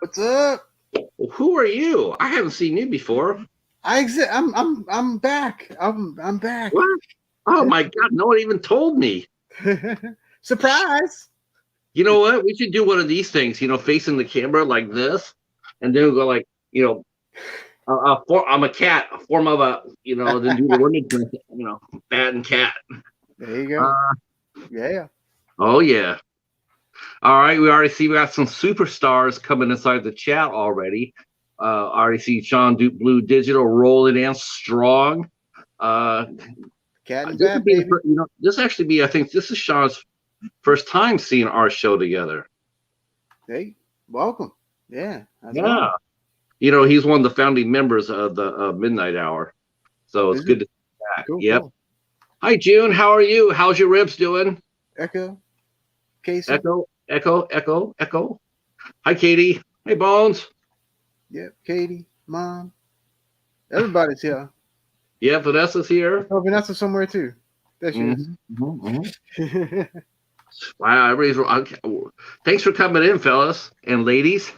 What's up? Well, who are you? I haven't seen you before. I exist. I'm back. I'm back. What? Oh my God! No one even told me. Surprise! You know what? We should do one of these things. Facing the camera like this, and then go like, I'm a cat, a form of a, then do the women, bat and cat. There you go. Uh, Yeah. oh yeah. All right. We got some superstars coming inside the chat already. I already see Sean Blue Digital rolling in strong. Cat and This would bat, be baby. this actually be. I think this is Sean's first time seeing our show together. Hey, welcome. Yeah. Yeah. He's one of the founding members of the Midnight Hour. So it's good to see that. Cool, Yep. cool. Hi, June. How are you? How's your ribs doing? Echo. Casey. Echo. Hi, Katie. Hey, Bones. Yep. Katie. Mom. Everybody's here. Yeah, Vanessa's here. Oh, Vanessa's somewhere too. There she is. Wow, thanks for coming in, fellas and ladies.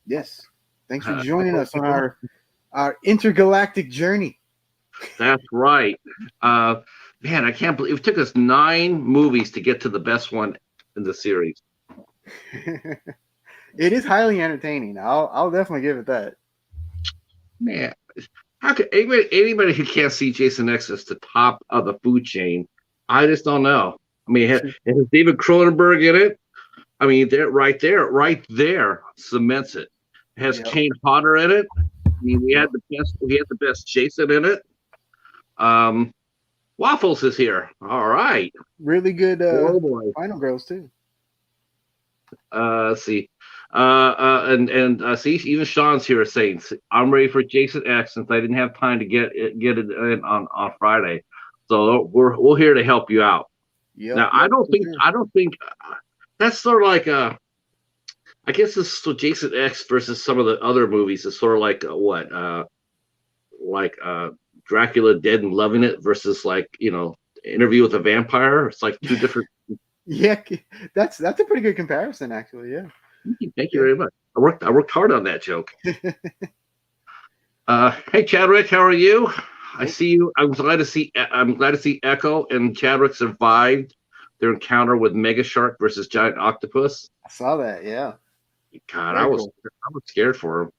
Yes. Thanks for joining us on our intergalactic journey. That's right. Man, I can't believe it took us 9 movies to get to the best one in the series. It is highly entertaining. I'll definitely give it that. Man, how could anybody who can't see Jason X as the top of the food chain? I just don't know. I mean, it has David Cronenberg in it. I mean, right there cements it. It has Kane Hodder in it. I mean, we had the best Jason in it. Waffles is here. All right. Really good final girls too. Let's see. And see, even Sean's here saying, I'm ready for Jason X since I didn't have time to get it in on Friday. So we're here to help you out. Now, I don't think that's sort of like I guess this is so Jason X versus some of the other movies is sort of like Dracula Dead and Loving It versus Interview with a Vampire. It's like two different. Yeah, that's a pretty good comparison, actually. Yeah. Thank you very much. I worked hard on that joke. Hey Chadwick, how are you? I see you. I'm glad to see Echo and Chadwick survived their encounter with Mega Shark versus Giant Octopus. I saw that. Yeah. God, I was scared for him.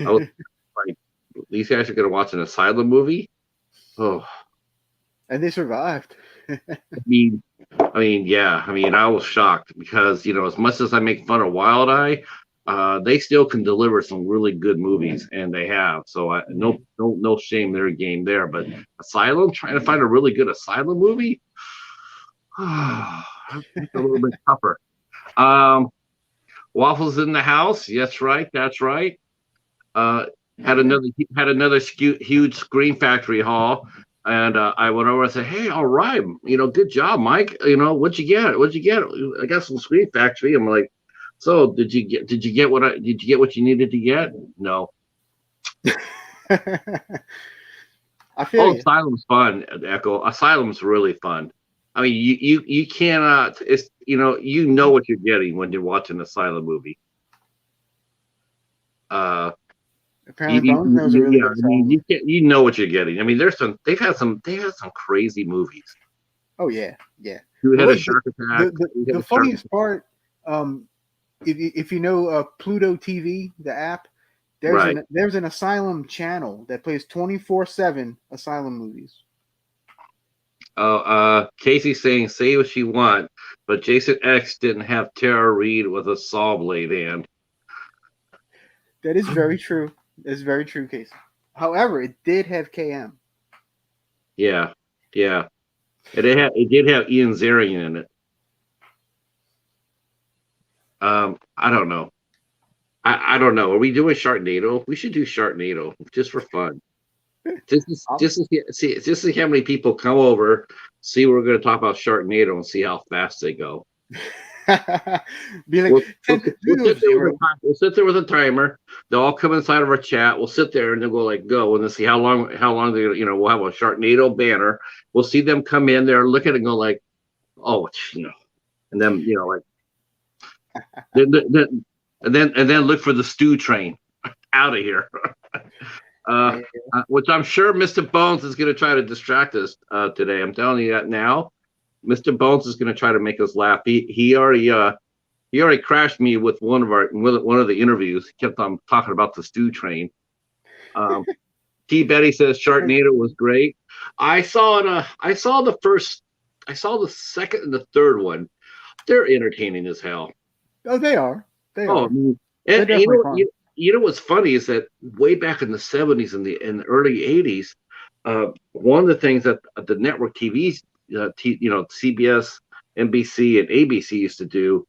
I was like, these guys are gonna watch an Asylum movie. Oh. And they survived. I mean, yeah. I mean, I was shocked because as much as I make fun of Wild Eye, they still can deliver some really good movies, and they have. So no shame their game there. But Asylum, trying to find a really good Asylum movie, it's a little bit tougher. Waffles in the house. Yes, right. That's right. Had another huge Screen Factory haul. And I went over and said, "Hey, all right, good job, Mike. What'd you get? I got some Screen Factory." I'm like, "So did you get what you needed to get?" No. I feel you. Asylum's fun, Echo. Asylum's really fun. I mean, you cannot. It's what you're getting when you're watching an Asylum movie. Apparently, Bones knows a really good song. You know what you're getting. I mean, they've had some crazy movies. Oh yeah. Who had a shark attack? The funniest part, if you know Pluto TV, the app, there's an Asylum channel that plays 24/7 Asylum movies. Oh, Casey's saying, "Say what you want," but Jason X didn't have Tara Reid with a saw blade hand. That is very true. It's very true, Casey. However, it did have KM. Yeah. It did have Ian Zarian in it. I don't know. I don't know. Are we doing Sharknado? We should do Sharknado just for fun. Just to see how many people come over. See, we're going to talk about Sharknado and see how fast they go. Be like, we'll sit there with a timer. They'll all come inside of our chat. We'll sit there and they'll go and they'll see how long they we'll have a Sharknado banner. We'll see them come in there, look at it and go like, oh, and then then and then look for the stew train out of here. Yeah. Which I'm sure Mr. Bones is going to try to distract us today. I'm telling you that now. Mr. Bones is going to try to make us laugh. He already crashed me with one of the interviews. He kept on talking about the stew train. T. Betty says Sharknado was great. I saw the second and the third one. They're entertaining as hell. Oh, they are. They Oh, are. I mean, They're and definitely fun. you know what's funny is that way back in the 70s and the early 80s, one of the things that the network TVs, CBS, NBC, and ABC used to do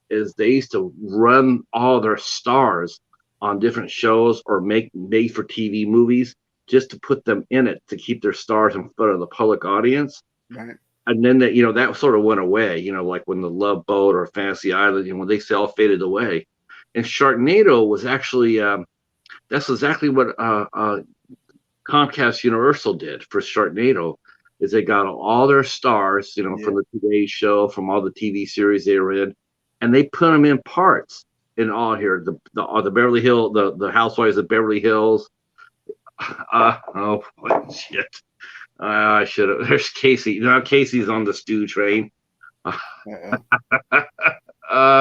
is they used to run all their stars on different shows or make made for TV movies just to put them in it to keep their stars in front of the public audience. Right. And then that sort of went away, like when the Love Boat or Fantasy Island, when they all faded away. And Sharknado was actually that's exactly what Comcast Universal did for Sharknado, is they got all their stars, from the Today Show, from all the TV series they were in, and they put them in parts in all here. The Beverly Hills, the Housewives of Beverly Hills. Oh shit! I should have. There's Casey. Now Casey's on the stew train.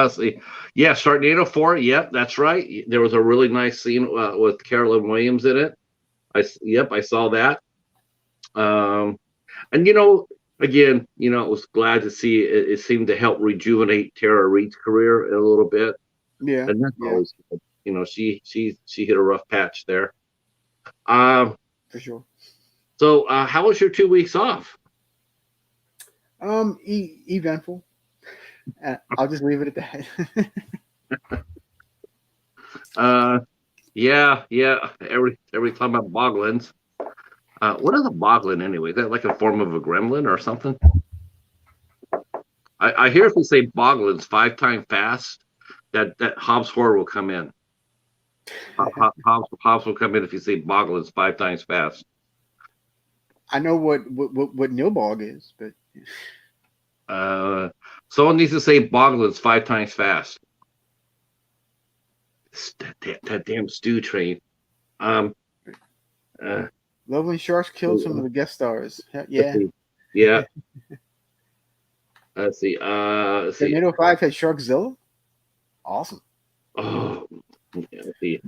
See, yeah, Sharknado 4. Yep, that's right. There was a really nice scene with Carolyn Williams in it. I saw that. And again, I was glad to see it. It seemed to help rejuvenate Tara Reid's career a little bit. Yeah, and that's always good. She hit a rough patch there. For sure. So, how was your 2 weeks off? Eventful. I'll just leave it at that. Yeah. Every time about boglins. What is a boglin anyway? Is that like a form of a gremlin or something? I hear if we say boglins 5 times fast, that Hobbs Horror will come in. Hobbs will come in if you say boglins 5 times fast. I know what Nilbog is, but someone needs to say boglins 5 times fast. That damn stew train. Lovely Sharks killed some of the guest stars. Yeah. Yeah. Let's see. Tornado 5 had Sharkzilla. Awesome. Oh, let's see.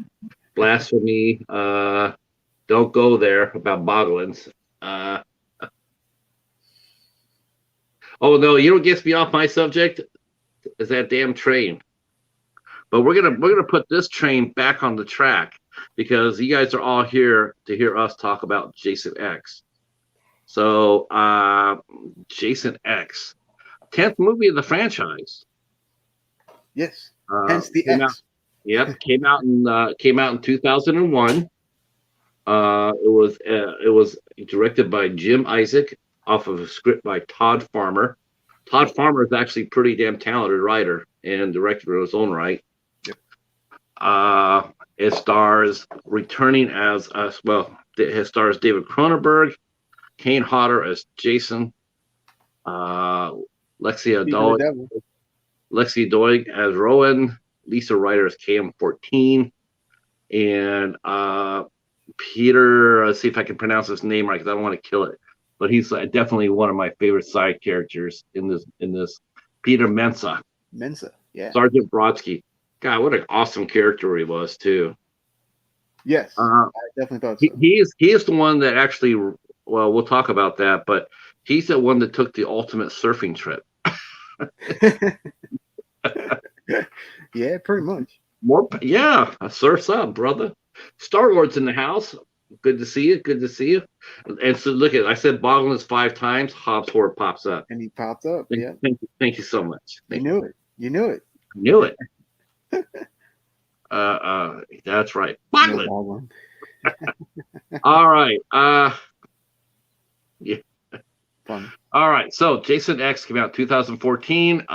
Blasphemy. Don't go there about boglins. Oh no, you don't get me off my subject. Is that damn train? But we're gonna put this train back on the track because you guys are all here to hear us talk about Jason X. So Jason X, 10th movie of the franchise. Yes. Hence the X. Came out in 2001. It was directed by Jim Isaac off of a script by Todd Farmer. Todd Farmer is actually a pretty damn talented writer and director in his own right. Yep. It stars returning as it stars David Cronenberg, Kane Hodder as Jason, Lexia Doig as Rowan, Lisa Ryder as KM14, and Peter. Let's see if I can pronounce his name right because I don't want to kill it. But he's definitely one of my favorite side characters in this. Peter Mensa. Yeah. Sergeant Brodsky. God, what an awesome character he was too. Yes, I definitely thought so. He is the one that actually. Well, we'll talk about that, but he's the one that took the ultimate surfing trip. Yeah, pretty much. Surf's up, brother. Star Lord's in the house. Good to see you. And so look at, I said Boglin's 5 times. Hobbs Horror pops up. And he popped up. Thank you so much. You knew it. I knew it. That's right. Boglin. All right. Yeah. Fun. All right. So Jason X came out 2014.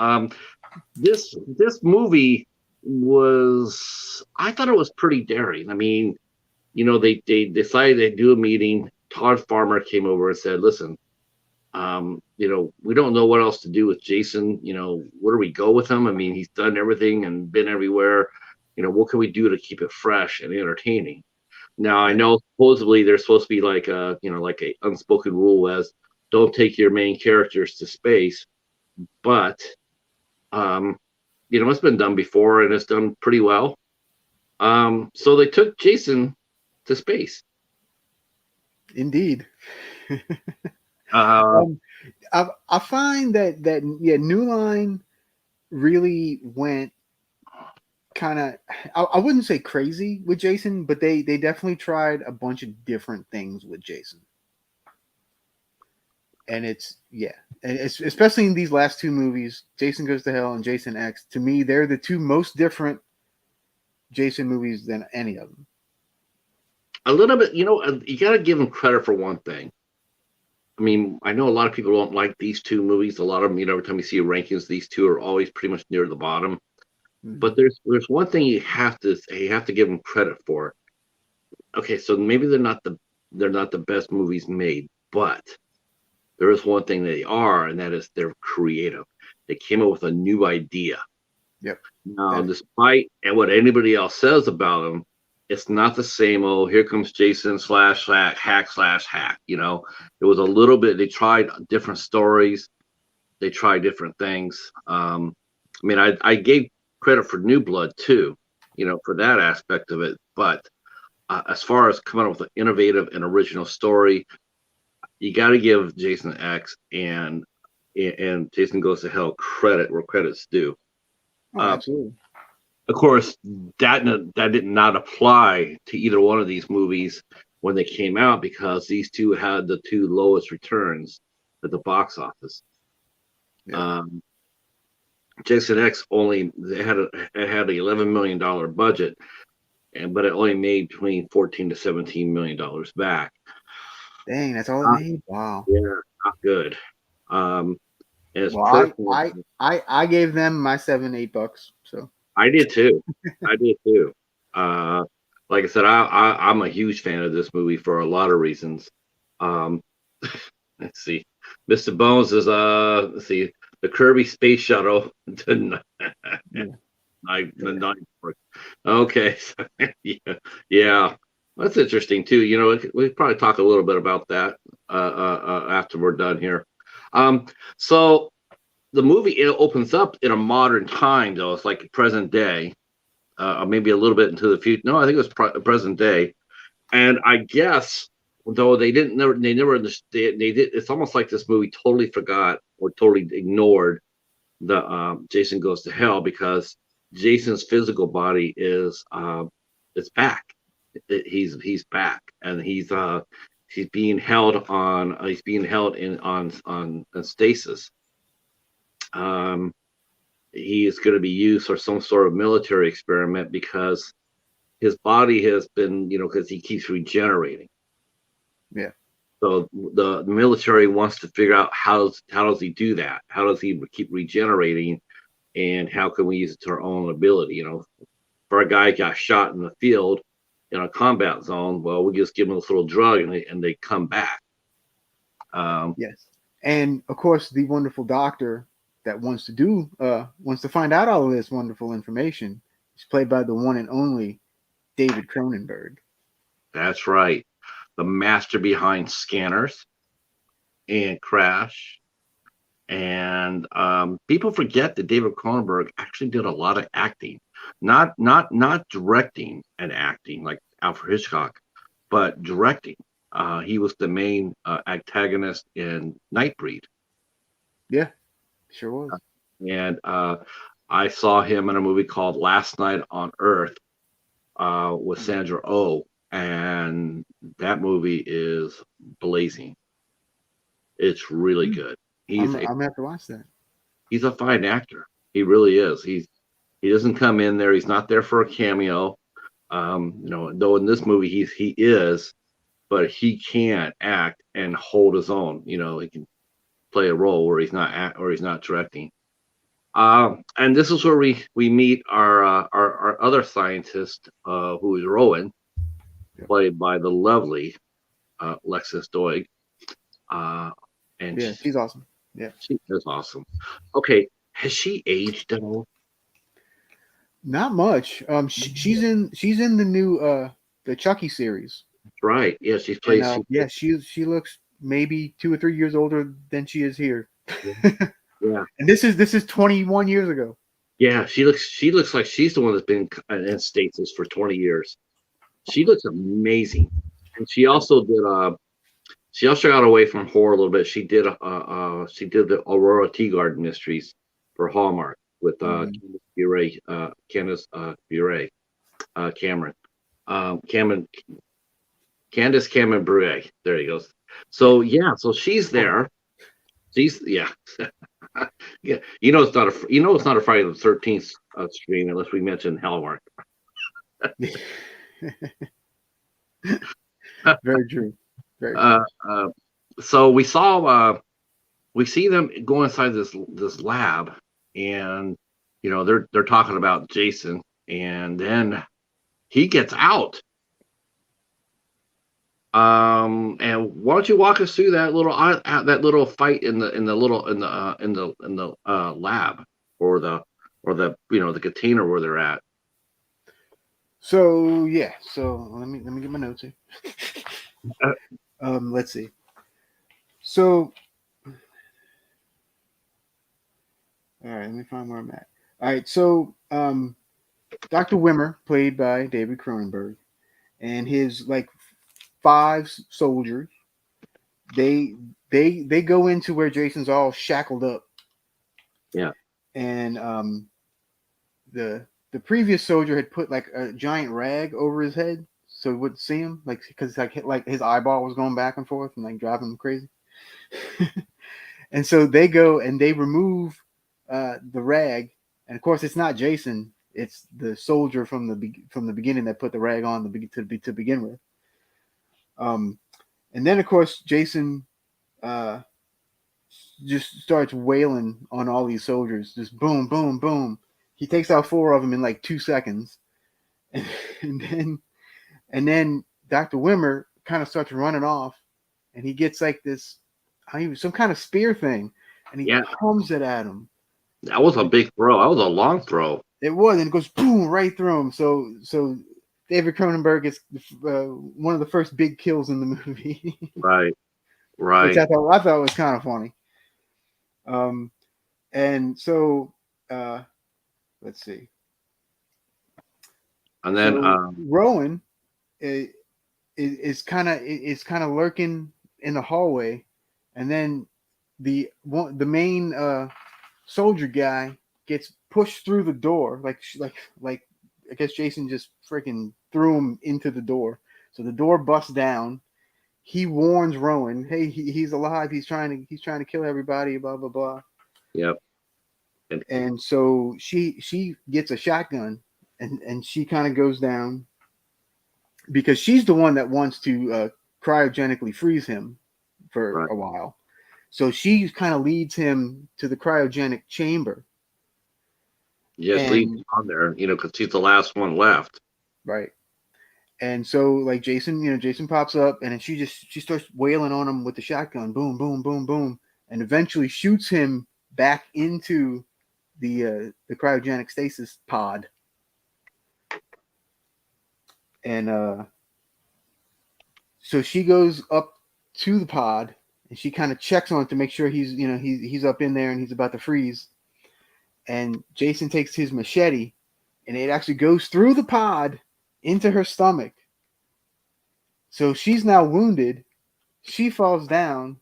This movie I thought it was pretty daring. I mean, they decided they'd do a meeting. Todd Farmer came over and said, listen, we don't know what else to do with Jason. Where do we go with him? I mean, he's done everything and been everywhere. what can we do to keep it fresh and entertaining? Now I know supposedly there's supposed to be like a unspoken rule as don't take your main characters to space, but it's been done before and it's done pretty well. So they took Jason to space. Indeed. Uh, I find that New Line really went kind of, I wouldn't say crazy with Jason, but they definitely tried a bunch of different things with Jason. And it's especially in these last two movies, Jason Goes to Hell and Jason X. To me, they're the two most different Jason movies than any of them. A little bit, you got to give them credit for one thing. I mean, I know a lot of people don't like these two movies. A lot of them, every time you see rankings, these two are always pretty much near the bottom. Mm-hmm. But there's one thing you have to give them credit for. Okay, so maybe they're not the best movies made, but there is one thing they are, and that is they're creative. They came up with a new idea. Yep. Now, despite what anybody else says about them, it's not the same. Oh, here comes Jason /hack. It was a little bit. They tried different stories. They tried different things. I mean, I gave credit for New Blood too, for that aspect of it. But as far as coming up with an innovative and original story, you got to give Jason X and Jason Goes to Hell credit where credit's due. Oh, absolutely. Of course, that did not apply to either one of these movies when they came out because these two had the two lowest returns at the box office. Yeah. Jason X had an $11 million budget, but it only made between $14 to $17 million back. Dang, that's all it made. Wow. Yeah, not good. I gave them my $7-8. So I did too. Like I said, I'm a huge fan of this movie for a lot of reasons. Let's see. Mr. Bones is the Kirby Space Shuttle. Okay. Yeah. That's interesting too. We probably talk a little bit about that after we're done here. So the movie opens up in a modern time, though. It's like present day, maybe a little bit into the future. No, I think it was present day. And I guess, though they never understand. It's almost like this movie totally forgot or totally ignored the Jason Goes to Hell because Jason's physical body is back. He's back, and he's being held on stasis. He is going to be used for some sort of military experiment because his body has been, because he keeps regenerating. Yeah. So the military wants to figure out how does he do that? How does he keep regenerating, and how can we use it to our own ability? For a guy who got shot in the field in a combat zone, well, we just give him this little drug and they come back. Yes, and of course the wonderful doctor that wants to find out all of this wonderful information is played by the one and only David Cronenberg. That's right, the master behind Scanners and Crash. And people forget that David Cronenberg actually did a lot of acting, not directing and acting like Alfred Hitchcock, but directing. He was the main antagonist in Nightbreed. Yeah, sure was. And I saw him in a movie called Last Night on Earth with Sandra Oh, and that movie is blazing. It's really good. I'm gonna have to watch that. He's a fine actor. He really is. He doesn't come in there. He's not there for a cameo. Though in this movie he is, but he can act and hold his own. He can play a role where he's not directing. And this is where we meet our other scientist, who is Rowan, played by the lovely Lexus Doig. And yeah, she's awesome. Yeah, she is awesome. Okay, has she aged at all? Not much. She's in the new the Chucky series, That's right. Yeah, and she yeah, she looks maybe 2 or 3 years older than she is here. yeah. And this is 21 years ago. Yeah, she looks like she's the one that's been in stasis for 20 years. She looks amazing. And she also got away from horror a little bit. She did the Aurora Tea Garden mysteries for Hallmark with Mhm. Candace Bure, Cameron. Cameron Candace Cameron Bure. There he goes. So yeah, so she's Oh. there. She's yeah. Yeah, it's not a Friday the 13th stream unless we mention Hallmark. Very true. Very uh, true. uh, so we see them go inside this lab, and they're talking about Jason, and then he gets out. And why don't you walk us through that little fight in the lab, or the container where they're at. So yeah, so let me get my notes here. Uh, Let's see. So all right, let me find where I'm at. All right, so Dr. Wimmer, played by David Cronenberg, and his like five soldiers, they go into where Jason's all shackled up, yeah, and the previous soldier had put like a giant rag over his head so he wouldn't see him, like because like his eyeball was going back and forth and like driving him crazy. And so they go and they remove the rag, and of course it's not Jason, it's the soldier from the beginning that put the rag on to begin with. Um, and then of course Jason uh, just starts wailing on all these soldiers, just boom, boom, boom. He takes out four of them in like 2 seconds, and, and then Dr. Wimmer kind of starts running off, and he gets like this, some kind of spear thing, and he yeah. comes it at him. That was a big throw. That was a long throw. It was, and it goes boom right through him. So David Cronenberg is one of the first big kills in the movie, Right, which right. I thought was kind of funny. Um, and so uh, let's see. And then So Rowan is kind of lurking in the hallway, and then the main soldier guy gets pushed through the door, like I guess Jason just freaking threw him into the door. So the door busts down. He warns Rowan, "Hey, he's alive. He's trying to kill everybody. Blah blah blah." yep. And And so she gets a shotgun, and she kind of goes down because she's the one that wants to cryogenically freeze him for right. a while. So she kind of leads him to the cryogenic chamber. Just leave And on there, because he's the last one left. right. And so like Jason pops up, and then she starts wailing on him with the shotgun, boom, boom, boom, boom, and eventually shoots him back into the cryogenic stasis pod. And so she goes up to the pod, and she kind of checks on it to make sure he's up in there and he's about to freeze. And Jason takes his machete, and it actually goes through the pod into her stomach. So she's now wounded. She falls down.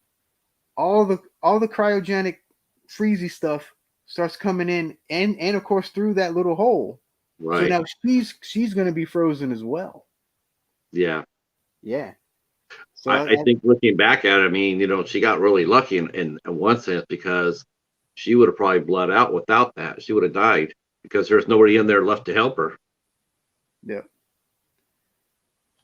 All the cryogenic freezy stuff starts coming in, and of course through that little hole. So Right. now she's going to be frozen as well. Yeah. Yeah. So I think looking back at it, I mean, she got really lucky in one sense, because she would have probably bled out without that. She would have died because there's nobody in there left to help her. yeah,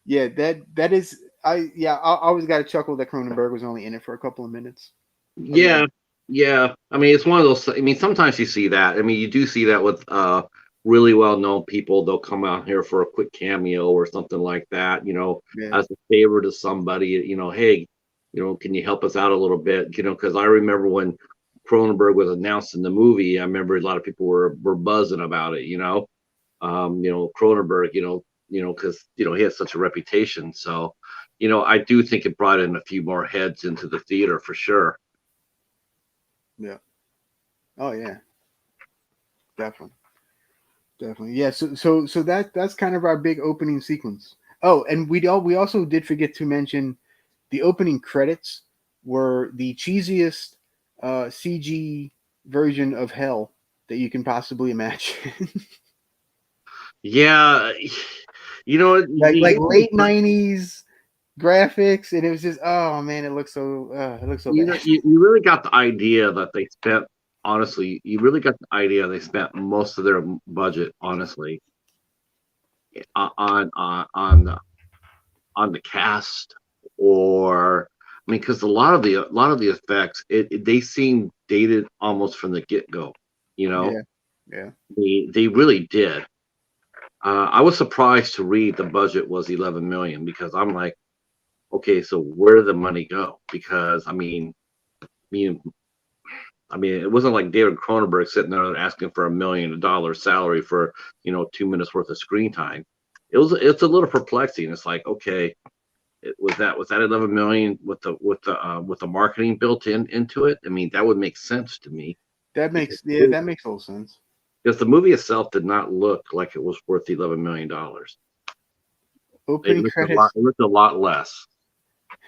yeah. That is I always got a chuckle that Cronenberg was only in it for a couple of minutes of the Yeah, movie. yeah. I mean, it's one of those. I mean, sometimes you see that. I mean, you do see that with really well-known people. They'll come out here for a quick cameo or something like that. Yeah. As a favor to somebody. Hey, can you help us out a little bit? Because I remember when Cronenberg was announced in the movie, I remember a lot of people were buzzing about it. Cronenberg, because he has such a reputation. So, I do think it brought in a few more heads into the theater for sure. Yeah. Oh yeah. Definitely. Definitely. Yeah. So that's kind of our big opening sequence. Oh, and we also did forget to mention the opening credits were the cheesiest CG version of hell that you can possibly imagine. Yeah, like late '90s graphics, and it was just, oh man, it looks so bad. you really got the idea that they spent. Honestly, you really got the idea they spent most of their budget, honestly, on the cast, or I mean, because a lot of the effects, they seem dated almost from the get go. You know, Yeah, yeah. they really did. I was surprised to read the budget was 11 million, because I'm like, okay, so where did the money go? Because mean, it wasn't like David Cronenberg sitting there asking for $1 million salary for 2 minutes worth of screen time. It's a little perplexing. It's like, okay, was that 11 million with the marketing built into it? I mean, that would make sense to me, because That makes total sense. the movie itself did not look like it was worth $11 million. It Opening looked a lot. credits. It looked a lot less.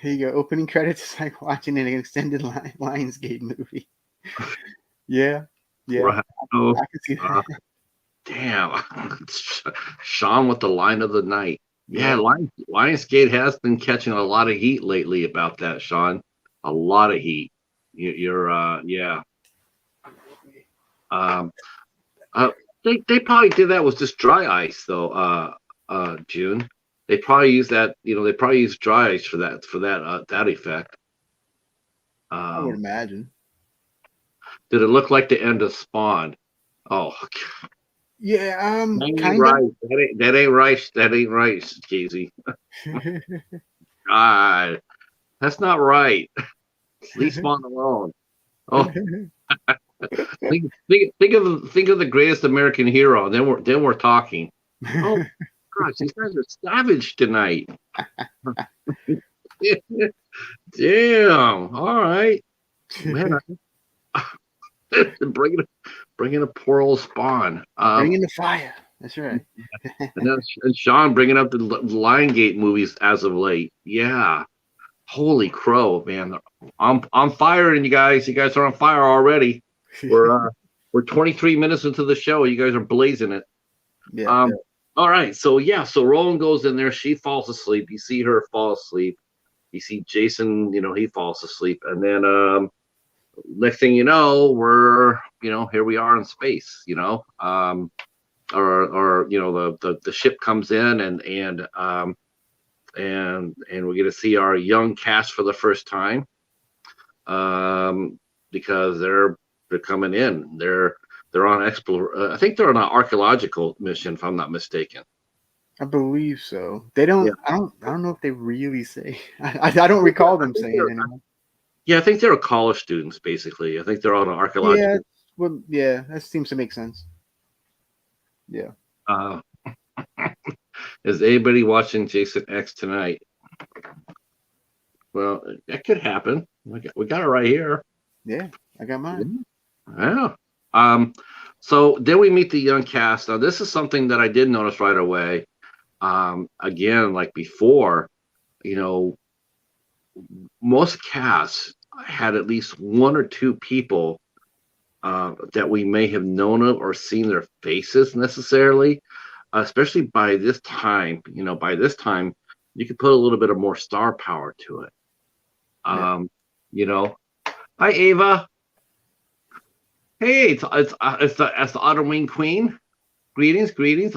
Here you go. Opening credits is like watching an extended Lionsgate movie. Yeah, yeah. Right. Oh, I can see uh, that. damn. Sean with the line of the night. Yeah, Yeah. Lionsgate has been catching a lot of heat lately about that, Sean. A lot of heat. Yeah. Um, uh, they probably did that with just dry ice, though. June. They probably use that. They probably use dry ice for that effect. I would Um, imagine. did it look like the end of Spawn? Oh, Yeah, that ain't kind of. right. That ain't right. That ain't right, Casey. God, that's not right. Leave Spawn alone. Oh, think of the greatest American hero. Then we're talking. Oh gosh, these guys are savage tonight. Damn. All right, man. Bringing a poor old Spawn. Bring in the fire. That's right. And Sean bringing up the Liongate movies as of late. Yeah. Holy crow, man! I'm firing you guys. You guys are on fire already. We're 23 minutes into the show. You guys are blazing it. Yeah, yeah. Um. All right. So yeah. So Roland goes in there. She falls asleep. You see her fall asleep. You see Jason. He falls asleep, and then next thing you know, we're here we are in space. Or the ship comes in, and we're going to see our young cast for the first time, because they're coming in. They're on explore. I think they're on an archaeological mission, if I'm not mistaken. I believe so. They don't. Yeah, I don't know if they really say. I don't recall I them think saying they're. anymore. Yeah, I think they're college students basically. I think they're on an Yeah. archaeological. Well, yeah. That seems to make sense. Yeah. Uh, is anybody watching Jason X tonight? Well, that could happen. We got it right here. Yeah. I got mine. Yeah. Um, so then we meet the young cast. Now, this is something that I did notice right away. Again, like before, you know, most casts had at least one or two people that we may have known of or seen their faces necessarily. Especially by this time, you could put a little bit of more star power to it. Yeah. You know, Hi Ava. Hey, it's the Autumn Wing Queen. Greetings,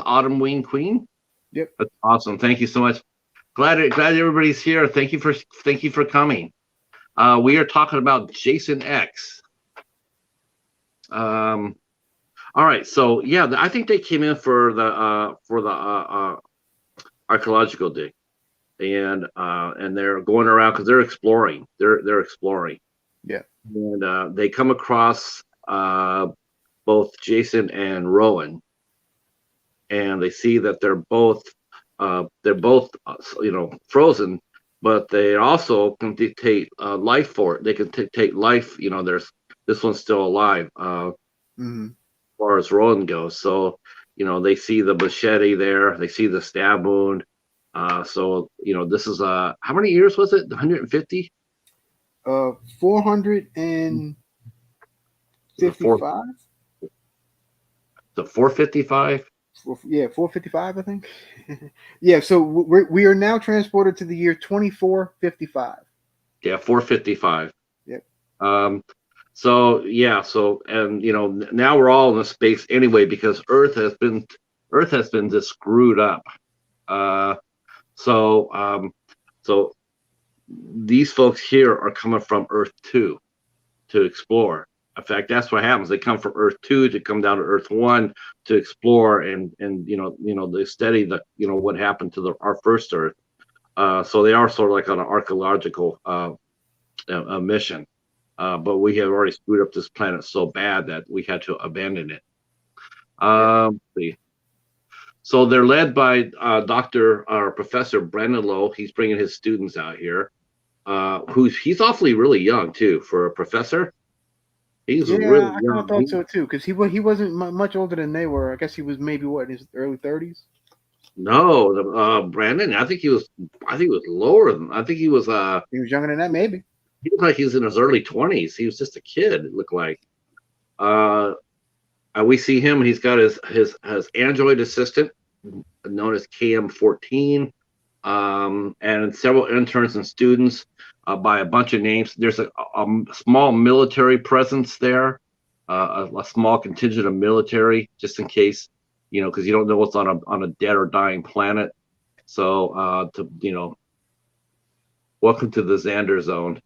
Autumn Wing Queen. Yep. That's awesome. Thank you so much. Glad everybody's here. Thank you for coming. We are talking about Jason X. All right, so yeah, I think they came in for the archaeological dig, and they're going around because they're exploring. They're exploring, Yeah. and they come across both Jason and Rowan, and they see that they're both frozen, but they also can dictate life for it. They can dictate life. There's this one's still alive. Mm-hmm. As far as Roland goes. So, they see the machete there, they see the stab wound. So, this is how many years was it? 150? 455. The four the 455? Yeah, 455, I think. Yeah, so we are now transported to the year 2455. Yeah, 455. Yep. So yeah, and now we're all in a space anyway because Earth has been just screwed up. Uh so these folks here are coming from Earth 2 to explore. In fact, that's what happens. They come from Earth 2 to come down to Earth 1 to explore and they study what happened to our first Earth. So they are sort of like on an archaeological mission. But we have already screwed up this planet so bad that we had to abandon it. See. So they're led by Dr. or Professor Brandon Lowe. He's bringing his students out here. He's awfully really young too for a professor. He's Yeah, really I kind of young. thought so too, because he wasn't much older than they were. I guess he was maybe what, in his early 30s. No, Brandon. I think he was lower than. I think he was. He was younger than that, maybe. He looked like he was in his early 20s. He was just a kid. It looked like. We see him. He's got his Android assistant known as KM14, and several interns and students by a bunch of names. There's a small military presence there, a small contingent of military, just in case, because you don't know what's on a dead or dying planet. So, welcome to the Xander Zone.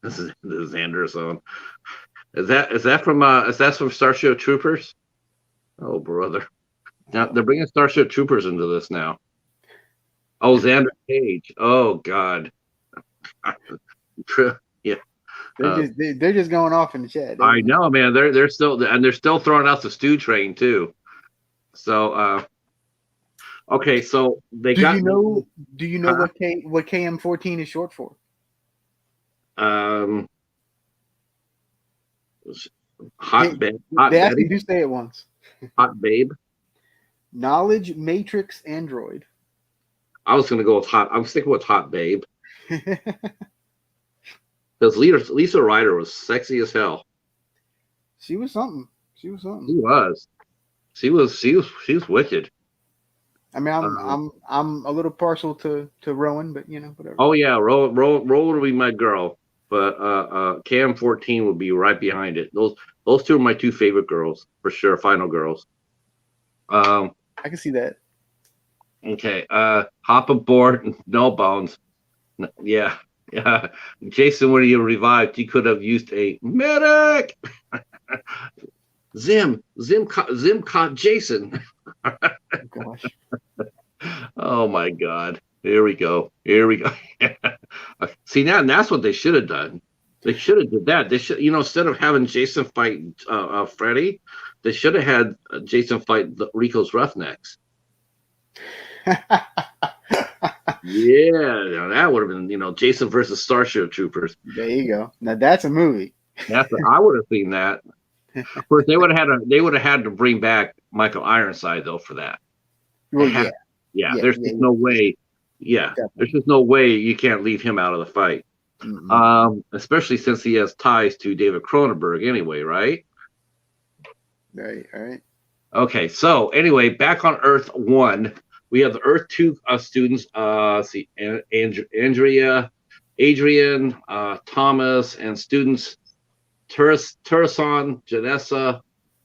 This is the Xander Zone. Is that from Starship Troopers? Oh, brother. Now they're bringing Starship Troopers into this now. Oh, Xander Cage. Oh, God. Yeah. They're just going off in the chat. I know, man. They're still throwing out the stew train too. So, okay. So they got. Do you know what KM14 is short for? Hot babe. They actually do say it once. Hot babe. Knowledge Matrix Android. I was gonna go with hot. I'm sticking with hot babe because Lisa Ryder was sexy as hell. She was something. She was. She was wicked. I mean, I'm a little partial to Rowan, but whatever. Oh yeah, Rowan would be my girl, but KM14 would be right behind it. Those two are my two favorite girls for sure. Final girls. I can see that. Okay. Hop aboard. No bones. Yeah. Jason, when you revived, you could have used a medic. Zim caught Jason. Oh, gosh. Oh my God. Here we go. See, now that's what they should have done. They should have did that. They should, instead of having Jason fight Freddy, they should have had Jason fight Rico's Roughnecks. Yeah, that would have been, Jason versus Starship Troopers. There you go. Now that's a movie. I would have seen that. Of course, they would have had to bring back Michael Ironside though for that. Well, yeah. There's just no way. Yeah, definitely. There's just no way you can't leave him out of the fight. Mm-hmm. Especially since he has ties to David Cronenberg anyway, right? Right. Okay, so anyway, back on Earth 1, we have the Earth 2 students. See, Adrian, Thomas, and students Terrason, Janessa,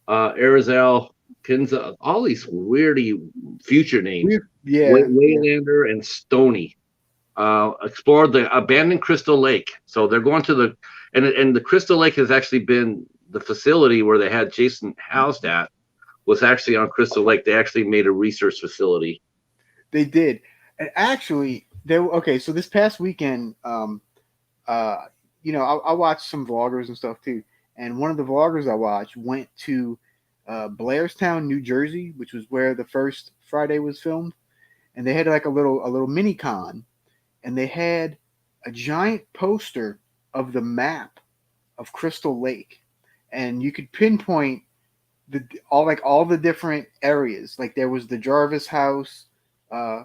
Arizel, Kinza, all these weirdy future names. Waylander and Stony explored the abandoned Crystal Lake. So they're going to and the Crystal Lake has actually been the facility where they had Jason housed at was actually on Crystal Lake. They actually made a research facility. They did. And actually, so this past weekend, I watched some vloggers and stuff too. And one of the vloggers I watched went to Blairstown, New Jersey, which was where the first Friday was filmed, and they had like a little mini con, and they had a giant poster of the map of Crystal Lake, and you could pinpoint all the different areas. Like there was the Jarvis House, uh,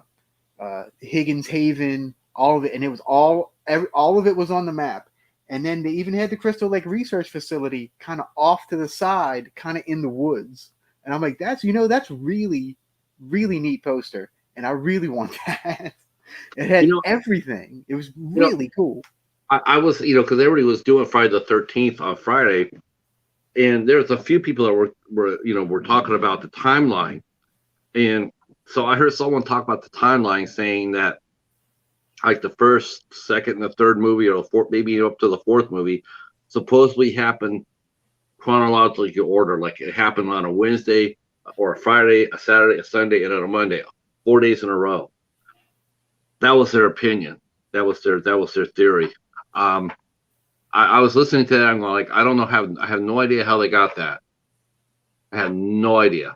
Higgins Haven, all of it, and it was all of it was on the map. And then they even had the Crystal Lake Research Facility kind of off to the side, kind of in the woods. And I'm like, that's really, really neat poster, and I really want that. It had everything. It was really cool. I was, because everybody was doing Friday the 13th on Friday, and there's a few people that were talking about the timeline, and so I heard someone talk about the timeline, saying that like the first, second, and the third movie, or maybe up to the fourth movie, supposedly happened chronologically order, like it happened on a Wednesday or a Friday, a Saturday, a Sunday, and then a Monday, 4 days in a row. That was their opinion. That was their theory. I was listening to that. I'm going like, I don't know how. I have no idea how they got that. I have no idea.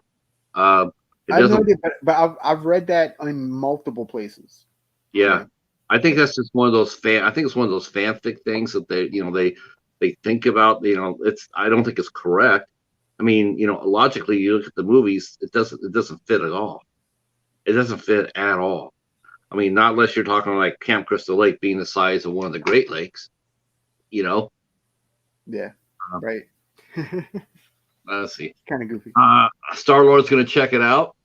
I have no idea, but I've read that in multiple places. Yeah, I think that's just one of those I think it's one of those fanfic things that they think about. I don't think it's correct. I mean, logically, you look at the movies, it doesn't fit at all. It doesn't fit at all. I mean, not unless you're talking like Camp Crystal Lake being the size of one of the Great Lakes. Yeah. Right. Let's see. Kind of goofy. Star-Lord's going to check it out.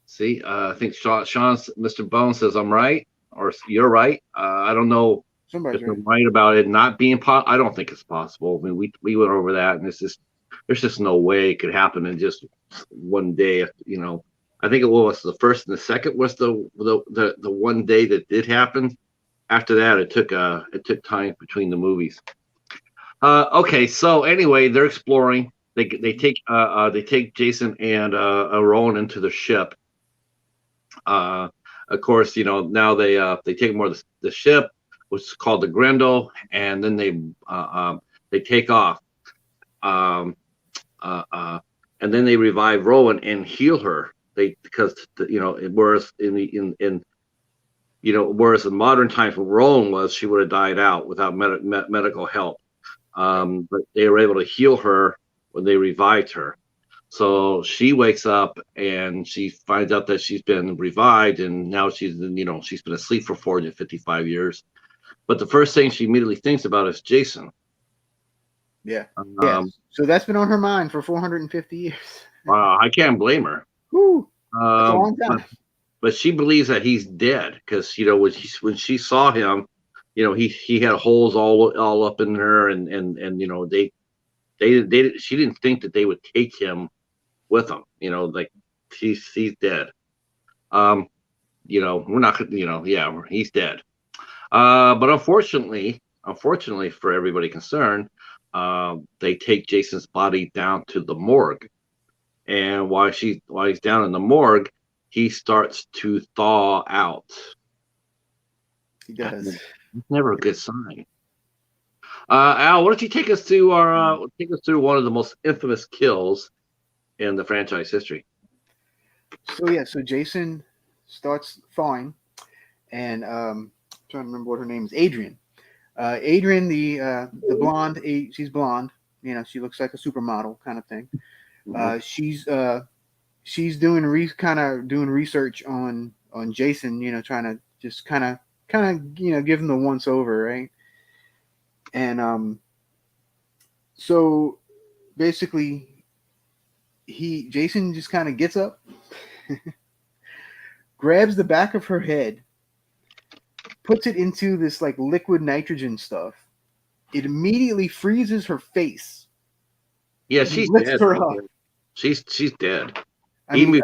See, I think Sean's Mr. Bone says I'm right, or you're right. I don't know if I'm right about it not being possible. I don't think it's possible. I mean, we went over that, and there's just no way it could happen in just one day. I think it was the first and the second was the one day that did happen. After that, it took time between the movies. Okay, so anyway, they're exploring. They take Jason and Rowan into the ship. Of course, now they take more of the ship, which is called the Grendel, and then they take off. And then they revive Rowan and heal her. Because whereas whereas in modern times when Rowan was, she would have died out without medical help. But they were able to heal her when they revived her. So she wakes up and she finds out that she's been revived, and now she's been asleep for 455 years. But the first thing she immediately thinks about is Jason. Yeah. So that's been on her mind for 450 years. Wow, I can't blame her. Woo, that's a long time. But she believes that he's dead because when she saw him, he had holes all up in her, and she didn't think that they would take him with them. Like he's dead. We're not he's dead. But unfortunately for everybody concerned, they take Jason's body down to the morgue. And while he's down in the morgue, he starts to thaw out. He does. It's never a good sign. Al, why don't you take us through one of the most infamous kills in the franchise history? So Jason starts thawing, and I'm trying to remember what her name is. Adrian. Adrian, the blonde. She's blonde. She looks like a supermodel kind of thing. She's doing research on Jason, trying to just kind of give him the once over, right? And so basically Jason just kind of gets up, grabs the back of her head, puts it into this like liquid nitrogen stuff. It immediately freezes her face. Yeah, she's dead. Her up. She's dead. And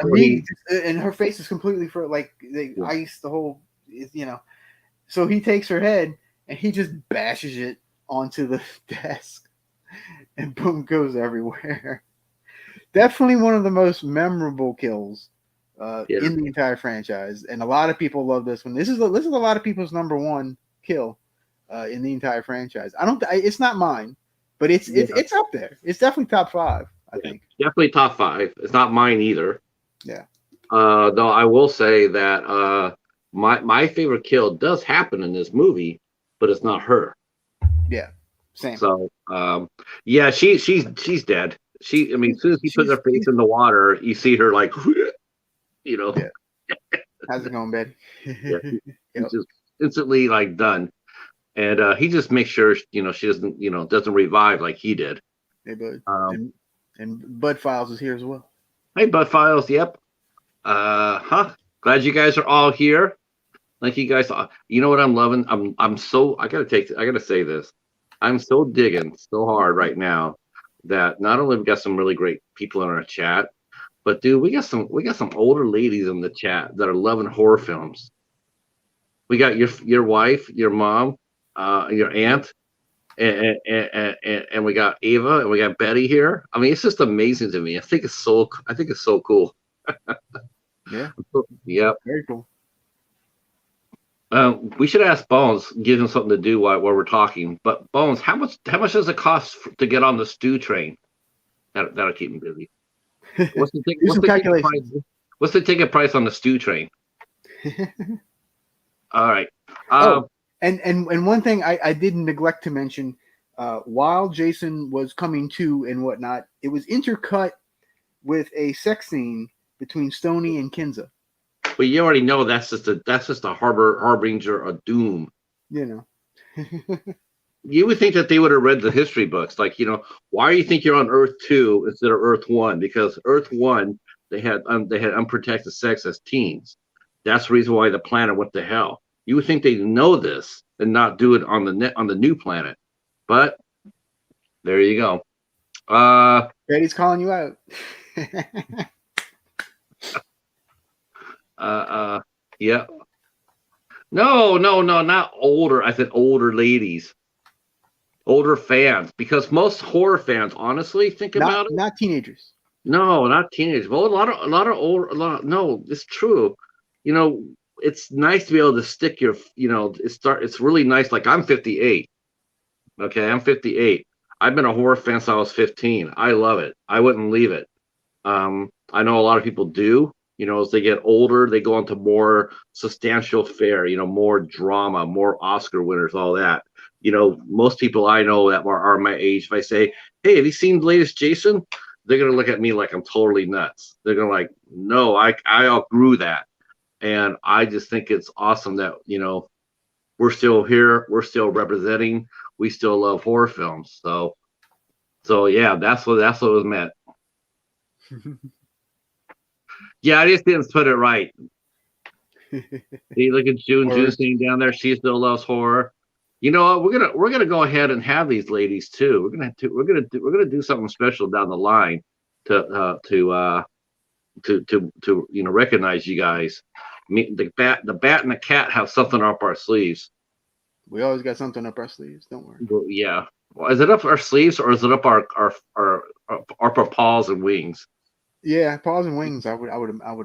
her face is completely like they ice the whole, So he takes her head and he just bashes it onto the desk, and boom, goes everywhere. Definitely one of the most memorable kills in the entire franchise, and a lot of people love this one. This is a lot of people's number one kill in the entire franchise. It's not mine, but it's up there. It's definitely top 5. I think. Definitely top 5. It's not mine either. Yeah. Though I will say that my favorite kill does happen in this movie, but it's not her. Yeah. Same. So yeah, she's dead. I mean, as soon as he puts her face in the water, you see her like, you know, Yeah. How's it going, Betty? yeah, Yep. he's just instantly like done. And he just makes sure she doesn't revive like he did. Hey, bud. Um, And Bud Files is here as well. hey, Butt Files. Yep. Glad you guys are all here. Like you guys, you know what I'm loving? I'm so I gotta say this. I'm so digging so hard right now that not only we got some really great people in our chat, but dude, we got some older ladies in the chat that are loving horror films. We got your wife, your mom, your aunt, and we got Ava and we got Betty here. I mean, it's just amazing to me. I think it's so cool. Yeah. Yep. Very cool. We should ask Bones, give him something to do while we're talking. But Bones, how much does it cost to get on the stew train? That'll keep him busy. What's the Do some calculations. What's the ticket price on the stew train? All right. And one thing I did neglect to mention, while Jason was coming to and whatnot, it was intercut with a sex scene between Stoney and Kinza. But you already know that's just a harbinger of doom. You know. You would think that they would have read the history books, like why do you think you're on Earth 2 instead of Earth 1? Because Earth 1 they had unprotected sex as teens. That's the reason why the planet went to hell. You would think they know this and not do it on the new planet, but there you go. Betty's calling you out. Yeah. No, not older. I said older ladies, older fans, because most horror fans, honestly, think about it. Not teenagers. No, not teenagers. Well, no, it's true. It's nice to be able to stick it's really nice. Like I'm 58. Okay, I'm 58. I've been a horror fan since I was 15. I love it. I wouldn't leave it. I know a lot of people do. As they get older, they go into more substantial fare, more drama, more Oscar winners, all that. Most people I know that are my age, if I say, hey, have you seen the latest Jason? They're going to look at me like I'm totally nuts. They're going to like, no, I outgrew that. And I just think it's awesome that, we're still here. We're still representing. We still love horror films. So yeah, that's what it was meant. Yeah, I just didn't put it right. See, look at June sitting down there. She still loves horror. You know what? We're gonna go ahead and have these ladies too. We're gonna do something special down the line to recognize you guys. The bat and the cat have something up our sleeves. We always got something up our sleeves. Don't worry. Well, yeah. Well, is it up our sleeves or is it up our paws and wings? Yeah, paws and wings. I would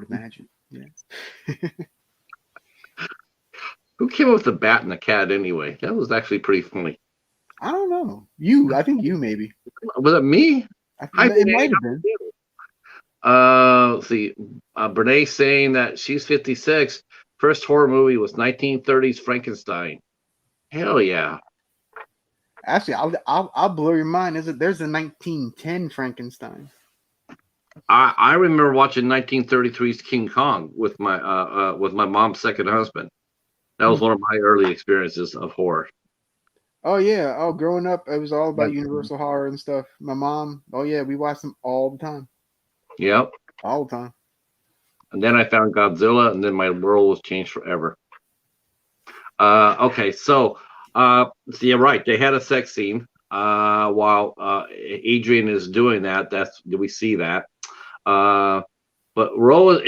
imagine. Yeah. Who came up with the bat and the cat anyway? That was actually pretty funny. I don't know. You. I think you maybe. Was it me? It might have been. Let's see. Brene saying that she's 56. First horror movie was 1930s Frankenstein. Hell yeah. Actually, I'll blow your mind. There's a 1910 Frankenstein. I remember watching 1933's King Kong with my mom's second husband. That was one of my early experiences of horror. Oh yeah. Oh, growing up, it was all about Universal horror and stuff. My mom. Oh yeah, we watched them all the time. Yep. All the time. And then I found Godzilla, and then my world was changed forever. Okay, so you're right. They had a sex scene while Adrian is doing that. We see that. But Ro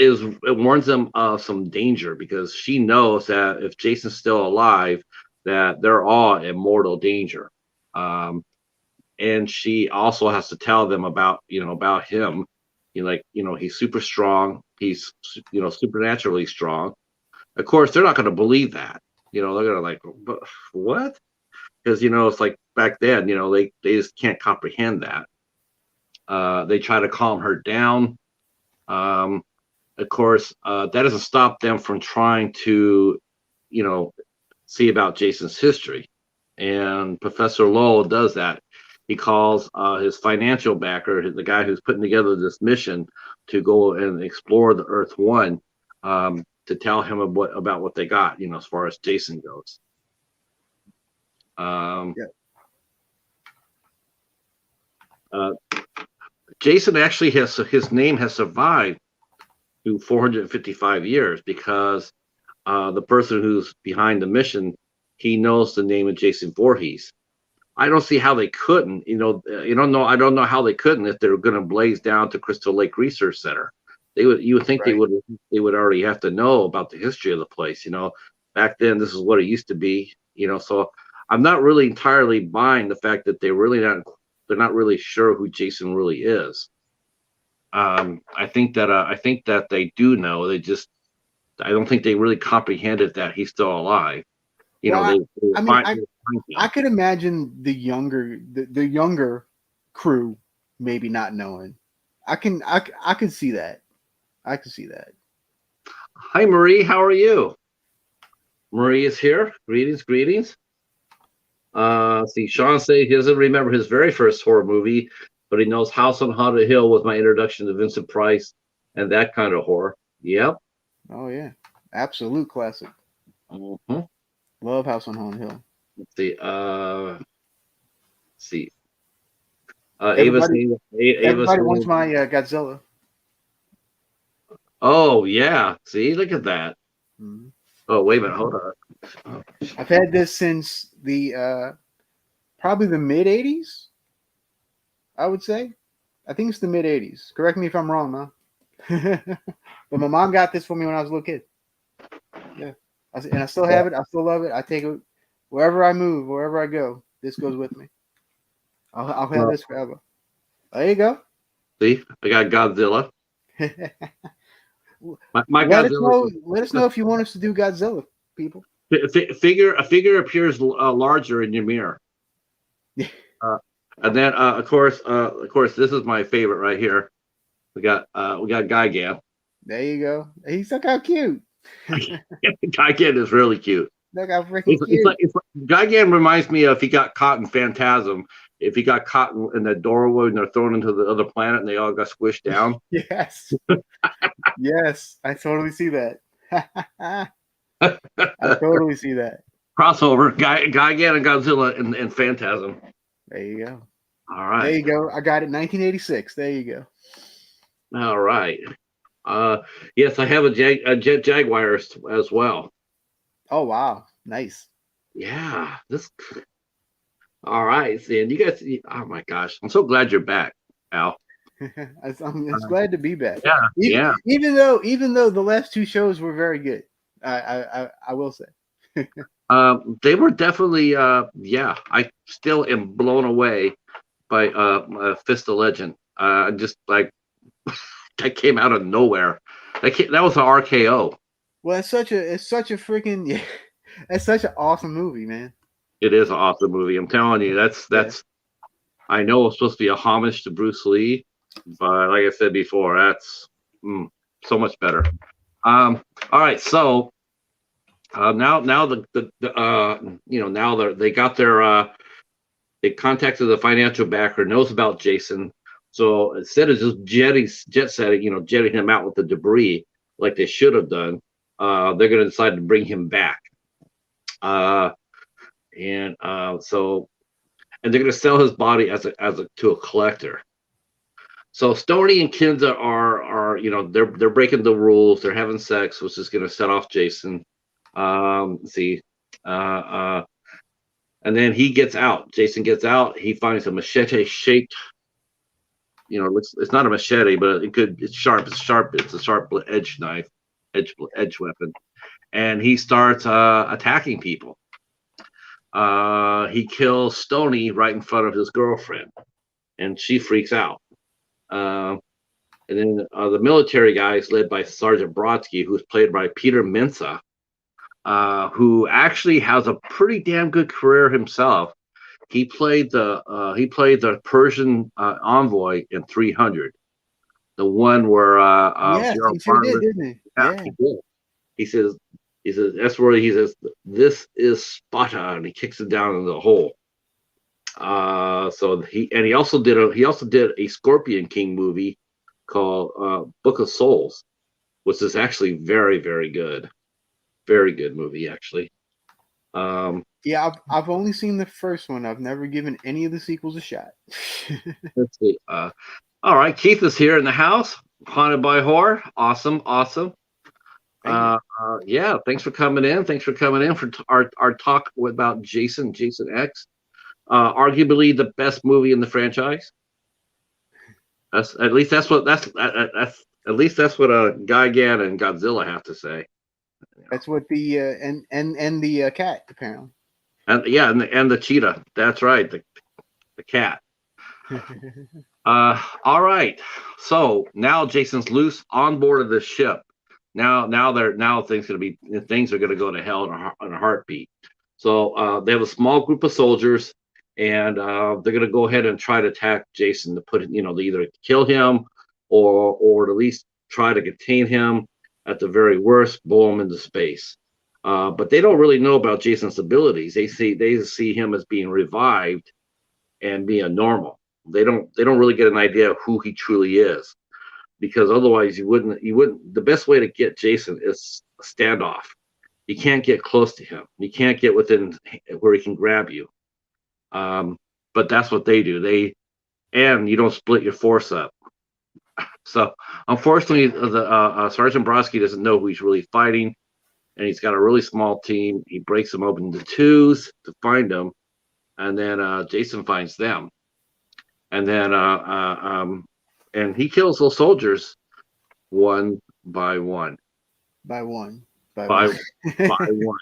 warns them of some danger because she knows that if Jason's still alive, that they're all in mortal danger. And she also has to tell them about him. He's super strong. He's supernaturally strong. Of course, they're not going to believe that. They're going to like, but what? Because it's like back then, they just can't comprehend that. They try to calm her down. Um, of course, that doesn't stop them from trying to, you know, see about Jason's history. And Professor Lowell does that. He calls his financial backer, the guy who's putting together this mission to go and explore the Earth One, to tell him about what they got, as far as Jason goes. Yeah. Uh, Jason actually his name has survived through 455 years because the person who's behind the mission, he knows the name of Jason Voorhees. I don't see how they couldn't. I don't know how they couldn't if they were going to blaze down to Crystal Lake Research Center. You would think Right. they would already have to know about the history of the place. Back then this is what it used to be. So I'm not really entirely buying the fact that they're not really sure who Jason really is. I think that they do know. I don't think they really comprehended that he's still alive. Well, They I mean, find I could imagine the younger crew maybe not knowing. I can see that. I can see that. Hi, Marie. How are you? Marie is here. Greetings, greetings. See, Sean say he doesn't remember his very first horror movie, but he knows House on Haunted Hill was my introduction to Vincent Price and that kind of horror. Yep. Oh yeah, absolute classic. Mm-hmm. Love House on Haunted Hill. Let's see. See. Everybody, Ava's everybody wants my Godzilla. Oh yeah. See, look at that. Mhm. Oh, wait a minute. Hold on. Oh, I've had this since the probably the mid '80s. I would say. I think it's the mid '80s. Correct me if I'm wrong, man. But my mom got this for me when I was a little kid. Yeah, and I still have it. I still love it. I take it wherever I move, wherever I go. This goes with me. I'll have this forever. There you go. See, I got Godzilla. My Let us Godzilla. know. Let us know if you want us to do Godzilla, people. A figure appears larger in your mirror. And then of course, this is my favorite right here. We got Gigan. There you go. He's look how cute. Gigan is really cute. Look how freaking cute. Gigan reminds me of if he got caught in Phantasm. If he got caught in that doorway and they're thrown into the other planet and they all got squished down. Yes. Yes, I totally see that. I totally see that. Crossover, Gigan and Godzilla and Phantasm. There you go. All right. There you go. I got it. 1986. There you go. All right. Yes, I have a Jet Jaguar as well. Oh wow, nice. Yeah. All right, and you guys. Oh my gosh, I'm so glad you're back, Al. I'm glad to be back. Yeah. Even though the last two shows were very good, I will say. They were definitely. Yeah, I still am blown away by Fist of Legend. Just like that came out of nowhere. That was an RKO. Well, it's such a freaking yeah, it's such an awesome movie, man. It is an awesome movie. I'm telling you, that's. I know it's supposed to be a homage to Bruce Lee, but like I said before, that's so much better. All right, so now they got their they contacted the financial backer, knows about Jason. So instead of just jet setting, jetting him out with the debris like they should have done, they're going to decide to bring him back. And they're going to sell his body to a collector. So Stoney and Kinza are they're breaking the rules. They're having sex, which is going to set off Jason. And then he gets out. Jason gets out. He finds a machete-shaped. It's not a machete, but it's sharp. It's sharp. It's a sharp edge knife, edge weapon, and he starts attacking people. He kills Stoney right in front of his girlfriend, and she freaks out. And then the military guy is led by Sergeant Brodsky, who's played by Peter Mensah, who actually has a pretty damn good career himself. he played the Persian envoy in 300, the one where Yes, Gerald he sure did, Butler. didn't he? Yeah, Yeah. he did. He says that's where he says this is Sparta, and he kicks it down in the hole. So he also did a Scorpion King movie called Book of Souls, which is actually very, very good. Very good movie, actually. Um, Yeah, I've only seen the first one. I've never given any of the sequels a shot. let's see. All right, Keith is here in the house. Haunted by Horror. Awesome, awesome. Thank you. Yeah, thanks for coming in. Thanks for coming in for our talk about Jason X. Arguably the best movie in the franchise. That's at least that's what Gigan and Godzilla have to say. That's what the and the cat apparently. And yeah, and the cheetah. That's right, the cat. All right. So now Jason's loose on board of the ship. Now things are gonna go to hell in a heartbeat. So they have a small group of soldiers, and they're gonna go ahead and try to attack Jason to put it, they either kill him or at least try to contain him. At the very worst, blow him into space. But they don't really know about Jason's abilities. They see him as being revived and being normal. They don't really get an idea of who he truly is, because otherwise you wouldn't. The best way to get Jason is a standoff. You can't get close to him. You can't get within where he can grab you. But that's what they do. And you don't split your force up. So unfortunately, the Sergeant Brodsky doesn't know who he's really fighting, and he's got a really small team. He breaks them open into twos to find them, and then Jason finds them, and then and he kills those soldiers one by one. By one. By By one. by one.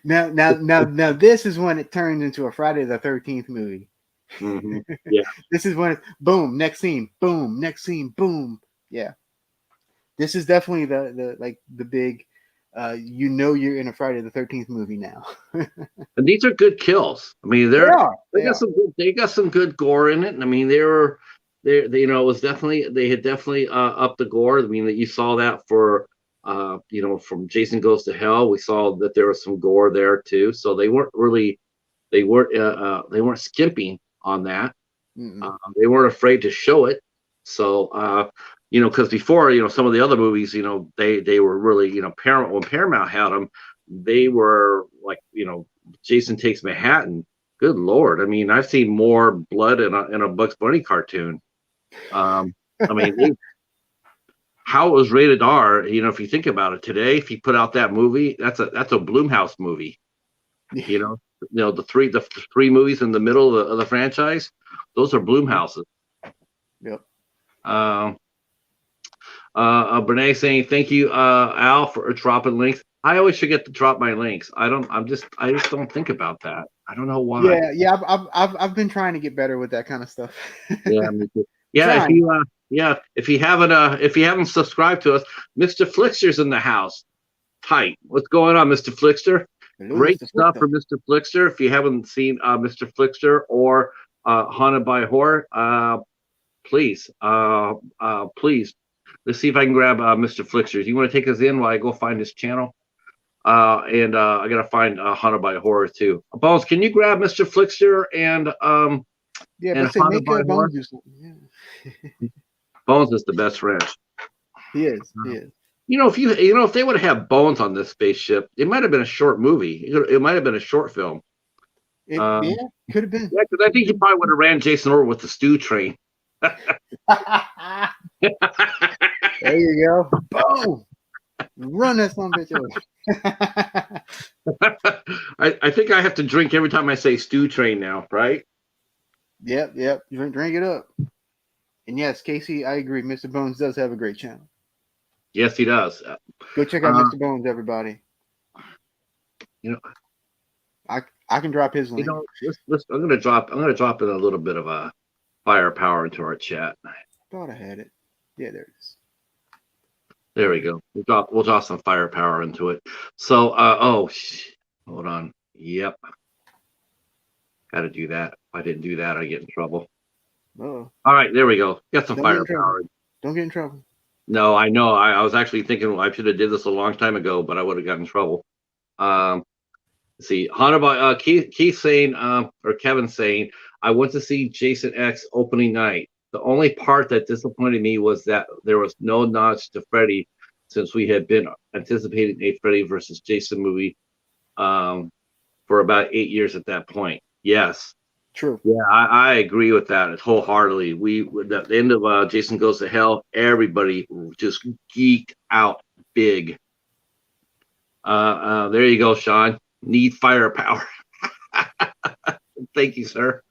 Now, this is when it turns into a Friday the 13th movie. Mm-hmm. Yeah. This is when it's boom, next scene, boom, next scene, boom. Yeah. This is definitely the big you're in a Friday the 13th movie now. And these are good kills. I mean, they got some good gore in it. And I mean, it was definitely, they had definitely upped the gore. I mean, that you saw that for from Jason Goes to Hell. We saw that there was some gore there too. So they weren't skimping on that. They weren't afraid to show it. So because before, some of the other movies, they were really, Paramount, when Paramount had them, they were like, Jason Takes Manhattan. Good Lord. I mean, I've seen more blood in a Bugs Bunny cartoon. I mean, how it was rated R, if you think about it today, if you put out that movie, that's a Blumhouse movie. The three movies in the middle of the franchise, those are Blumhouses. Yep. Brene saying thank you, Al, for dropping links. I always forget to drop my links. I just don't think about that. I don't know why. Yeah. I've been trying to get better with that kind of stuff. Yeah, me too. Yeah. If you haven't subscribed to us, Mr. Flixter's in the house. Tight. What's going on, Mr. Flixter? Hello, Great Mr. stuff Flixter. for Mr. Flixter. If you haven't seen Mr. Flixter or Haunted by Horror, please, let's see if I can grab Mr. Flixter. Do you want to take us in while I go find his channel? And I gotta find Haunted by Horror too. Bones, can you grab Mr. Flixter and Yeah, and but say Haunted make by a Horror? Bones do something. Yeah. Bones is the best friend. He is. If they would have Bones on this spaceship, it might have been a short movie. It might have been a short film. Yeah, could have been. Yeah, because I think he probably would have ran Jason over with the stew train. There you go. Boom. Run that son bitch over. I think I have to drink every time I say stew train now, right? Yep. Drink it up. And yes, Casey, I agree. Mr. Bones does have a great channel. Yes, he does. Go check out Mr. Bones, everybody. I can drop his link. I'm gonna drop in a little bit of a firepower into our chat. Thought I had it. Yeah, there it is. There we go. We'll drop some firepower into it. So, hold on. Yep. Got to do that. If I didn't do that, I get in trouble. Oh, All right, there we go. Got some don't get in trouble. firepower. Don't get in trouble. No, I know. I was actually thinking I should have did this a long time ago, but I would have gotten in trouble. Um, let's see, Hunter by Keith saying, or Kevin saying, I went to see Jason X opening night. The only part that disappointed me was that there was no nods to Freddy, since we had been anticipating a Freddy versus Jason movie um, for about 8 years at that point. Yes. True. Yeah, I agree with that wholeheartedly. At the end of Jason Goes to Hell, everybody just geeked out big. There you go, Sean. Need firepower. Thank you, sir.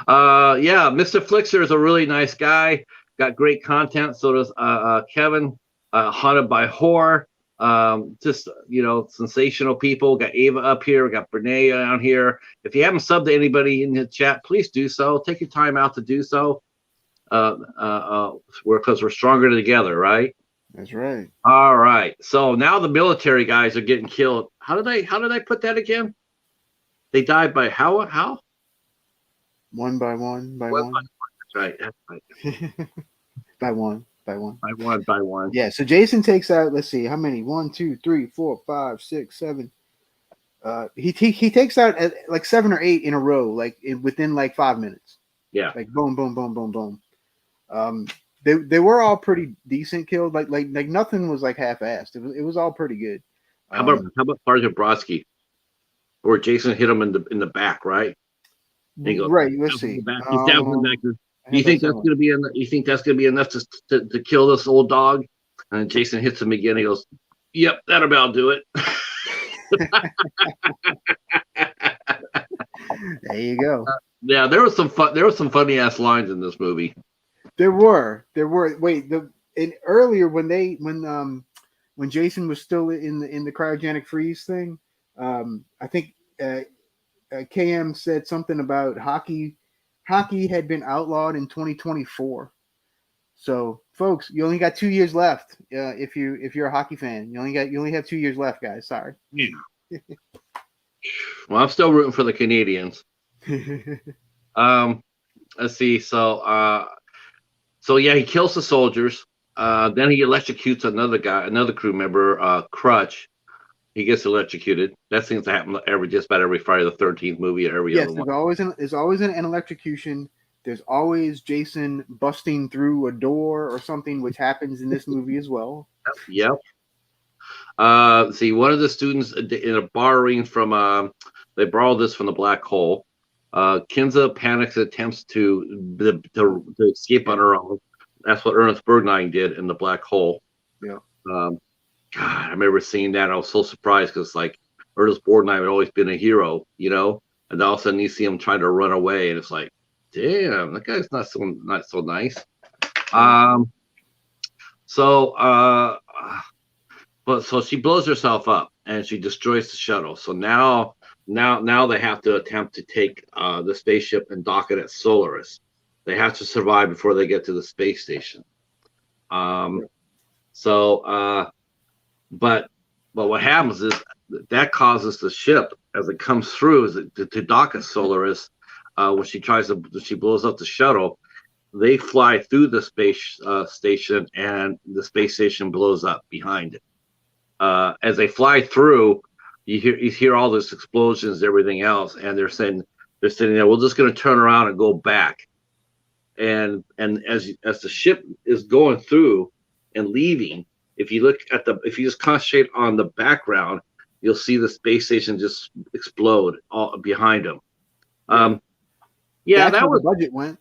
Yeah, Mr. Flixer is a really nice guy. Got great content. So does Kevin. Haunted by Horror. Just sensational people. Got Ava up here. We got Brene down here. If you haven't subbed to anybody in the chat, please do so. Take your time out to do so. Because we're stronger together, right? That's right. All right. So now the military guys are getting killed. How did I put that again? They died by how? One by one. By one. That's right. That's right. By one. By one. By one. Yeah. So Jason takes out. Let's see how many. 1, 2, 3, 4, 5, 6, 7. He takes out like 7 or 8 in a row, like within like 5 minutes. Yeah. Like boom, boom, boom, boom, boom. They were all pretty decent killed. Like nothing was like half-assed. It was all pretty good. How about Sergeant Brodsky, where Jason hit him in the back, right? Goes, right. Let's see. He's down in the back. Do you think that's going to be enough? You think that's going to be enough to kill this old dog? And Jason hits him again. He goes, "Yep, that'll about do it." There you go. Yeah, there was some fun. There was some funny ass lines in this movie. There were. Wait, earlier when Jason was still in the cryogenic freeze thing, I think KM said something about hockey. Hockey had been outlawed in 2024. So, folks, you only got 2 years left. If you're a hockey fan, you only have 2 years left, guys. Sorry. Yeah. Well, I'm still rooting for the Canadians. Let's see. So yeah, he kills the soldiers. Then he electrocutes another crew member, Crutch. He gets electrocuted. That seems to happen just about every Friday the 13th movie or every other one. There's always an electrocution. There's always Jason busting through a door or something, which happens in this movie as well. Yep. See, one of the students in a borrowing from they borrowed this from the black hole. Kinza panics and attempts to escape on her own. That's what Ernest Borgnine did in the black hole. Yeah. God, I remember seeing that. I was so surprised because like Ernest Borgnine had always been a hero, and all of a sudden you see him trying to run away, and it's like, damn, that guy's not so nice. So she blows herself up and she destroys the shuttle. So now they have to attempt to take the spaceship and dock it at Solaris. They have to survive before they get to the space station. But what happens is that causes the ship, as it comes through, to dock at Solaris. When she blows up the shuttle, they fly through the space station, and the space station blows up behind it. As they fly through, you hear all this explosions, everything else, and they're sitting there. We're just going to turn around and go back. And as the ship is going through and leaving, if you just concentrate on the background, you'll see the space station just explode all behind them. That's where the budget went.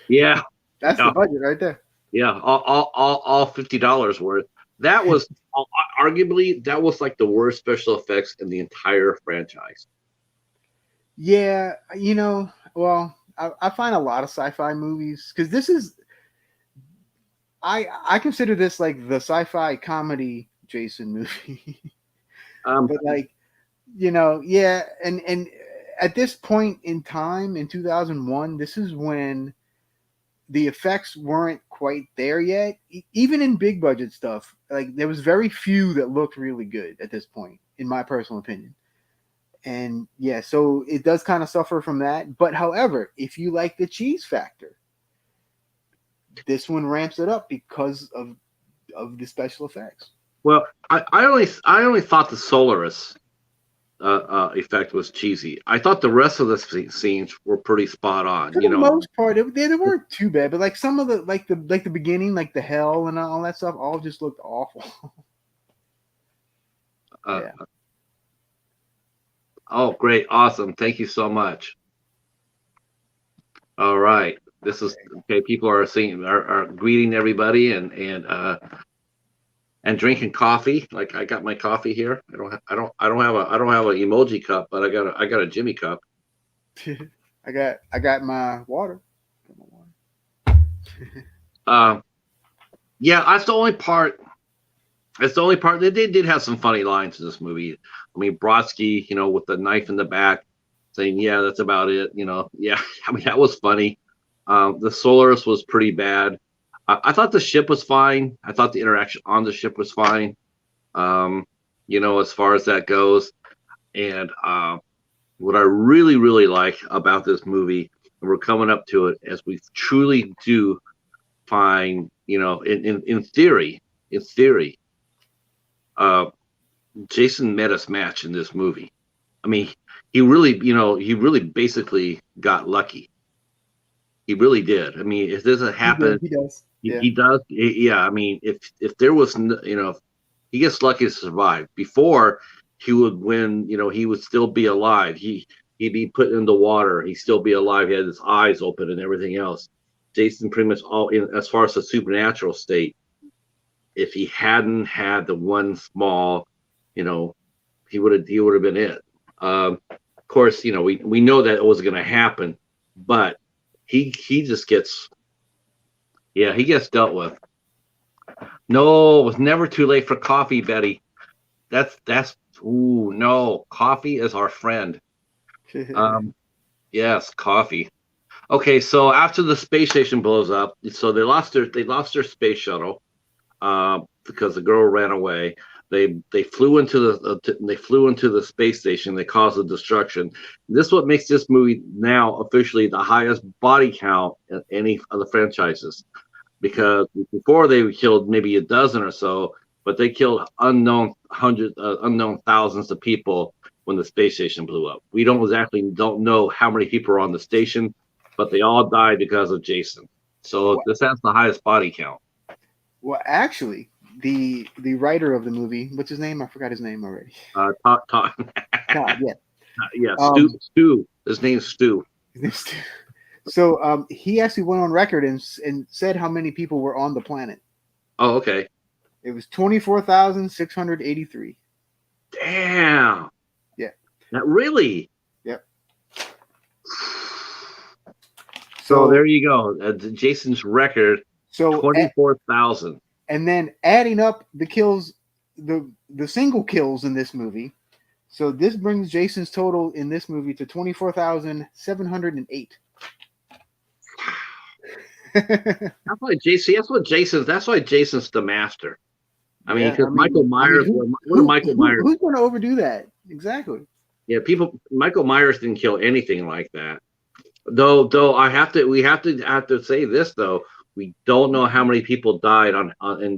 Yeah, that's the budget right there. Yeah, all $50 worth. That was arguably like the worst special effects in the entire franchise. Yeah, well, I find a lot of sci-fi movies because this is. I consider this like the sci-fi comedy Jason movie. But like, yeah, and at this point in time in 2001, this is when the effects weren't quite there yet. Even in big budget stuff, like there was very few that looked really good at this point, in my personal opinion. And yeah, so it does kind of suffer from that. But however, if you like the cheese factor, this one ramps it up because of the special effects. Well, I only thought the Solaris effect was cheesy. I thought the rest of the scenes were pretty spot on. For the most part, they weren't too bad. But like some of the the beginning, like the hell and all that stuff, all just looked awful. Uh, Yeah. Oh, great, awesome! Thank you so much. All right, this is okay. People are greeting everybody and drinking coffee. Like I got my coffee here. I don't have an emoji cup, but I got a Jimmy cup. I got my water. Yeah, that's the only part. That's the only part. They did have some funny lines in this movie. I mean, Brodsky, with the knife in the back, saying, "Yeah, that's about it." Yeah. I mean, that was funny. The Solaris was pretty bad. I thought the ship was fine. I thought the interaction on the ship was fine. As far as that goes. And what I really, really like about this movie, and we're coming up to it, as we truly do find, in theory, Jason met his match in this movie. I mean, he really basically got lucky. He really did. I mean, if this had happened, He does. Yeah. he does. Yeah. I mean, if there was, he gets lucky to survive. Before he would win, he would still be alive. He'd be put in the water. He'd still be alive. He had his eyes open and everything else. Jason pretty much all in as far as the supernatural state. If he hadn't had the one small, he would have been it. Of course, we know that it was going to happen, but he just gets, he gets dealt with. No, it was never too late for coffee, Betty. Ooh, no, coffee is our friend. Yes, coffee. Okay, so after the space station blows up, so they lost their space shuttle, because the girl ran away. They flew into the space station. They caused the destruction. This is what makes this movie now officially the highest body count in any of the franchises, because before they killed maybe a dozen or so, but they killed unknown thousands of people when the space station blew up. We don't know how many people are on the station, but they all died because of Jason. So this has the highest body count. Well, actually, the writer of the movie, what's his name? I forgot his name already. Todd. Todd, yeah. Yeah, Stu. His name's Stu. So he actually went on record and said how many people were on the planet. Oh, okay. It was 24,683. Damn. Yeah. Not really. Yep. So there you go. Jason's record. So 24,000. And then adding up the kills, the single kills in this movie. So this brings Jason's total in this movie to 24,708. That's why Jason's the master. I mean, because Michael Myers, Michael Myers? Who's going to overdo that? Exactly. Yeah, Michael Myers didn't kill anything like that. Though we have to say this though. We don't know how many people died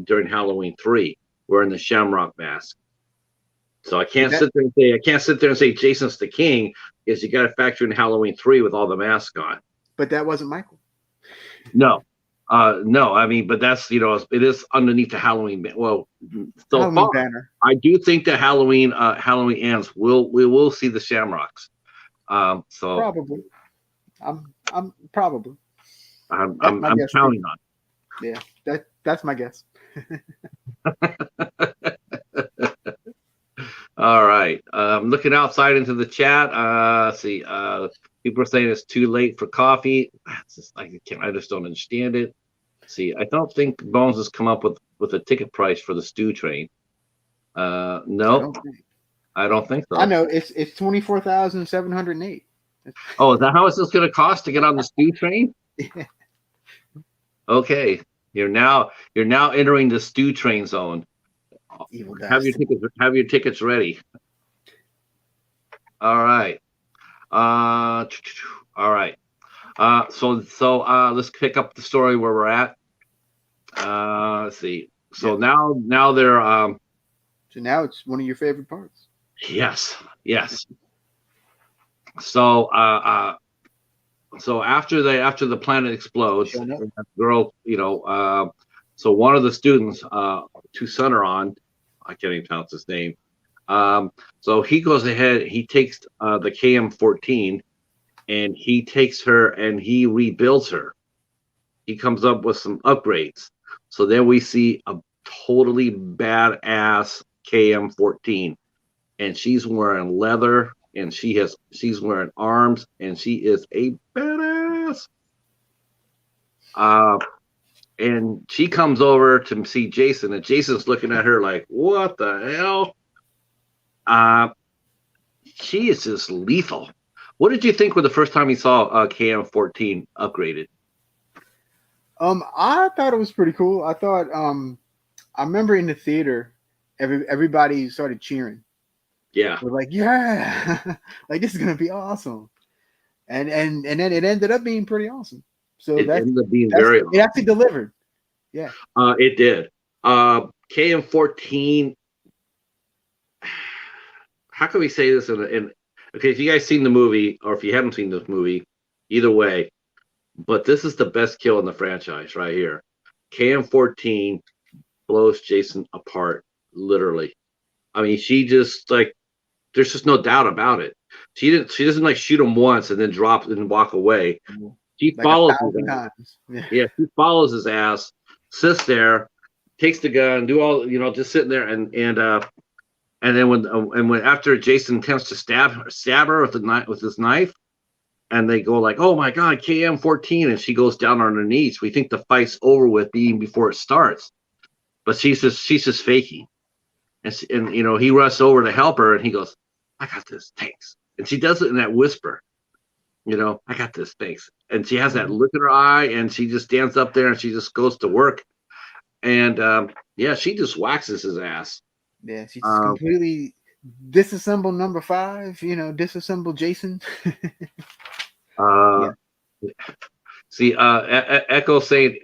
during Halloween 3 wearing the Shamrock mask. So I can't sit there and say Jason's the king, because you got to factor in Halloween 3 with all the masks on. But that wasn't Michael. No. No, I mean, but that's, it is underneath the Halloween. Well, so Halloween far, banner. I do think that Halloween ends. We will see the Shamrocks. So probably, I'm probably. I'm counting on. Yeah, that's my guess. All right. Looking outside into the chat. Let's see. People are saying it's too late for coffee. I just don't understand it. See, I don't think Bones has come up with a ticket price for the stew train. No, I don't think so. I know it's 24,708. Oh, is that how much it's going to cost to get on the stew train? Yeah. Okay, you're now entering the stew train zone. Evil have your tickets ready. All right. All right. So let's pick up the story where we're at. Let's see. So Yep. now they're So now it's one of your favorite parts. yes. So so after the planet explodes, Showing up. the girl, so one of the students, to center on, I can't even pronounce his name. So he goes ahead, he takes the KM-14, and he takes her and he rebuilds her. He comes up with some upgrades. So then we see a totally badass KM-14, and she's wearing leather, and she's wearing arms, and she is a badass. Uh, and she comes over to see Jason, and Jason's looking at her like, "What the hell?" Uh, she is just lethal. What did you think when the first time you saw KM-14 upgraded? I thought it was pretty cool. I thought I remember in the theater, everybody started cheering. Yeah, We're like, yeah, like this is gonna be awesome. And then it ended up being pretty awesome. So it ended up being that's very it awesome. actually delivered. Yeah. It did. KM-14. How can we say this okay, if you guys seen the movie or if you haven't seen this movie, either way, but this is the best kill in the franchise right here. KM-14 blows Jason apart, literally. I mean, she just like there's just no doubt about it. She doesn't like shoot him once and then drop and walk away. She Like a follows his thousand ass. times. Yeah. Yeah, she follows his ass, sits there, takes the gun, do all just sitting there and then when after Jason attempts to stab her with his knife, and they go like, "Oh my God, KM-14," and she goes down on her knees. We think the fight's over with even before it starts, but she's just faking. And he rushes over to help her, and he goes, "I got this, thanks." And she does it in that whisper, "I got this, thanks." And she has that look in her eye, and she just stands up there and she just goes to work. And yeah, she just waxes his ass. Yeah, she just completely disassembled number 5, disassembled Jason. Uh, Yeah. See, Echo saying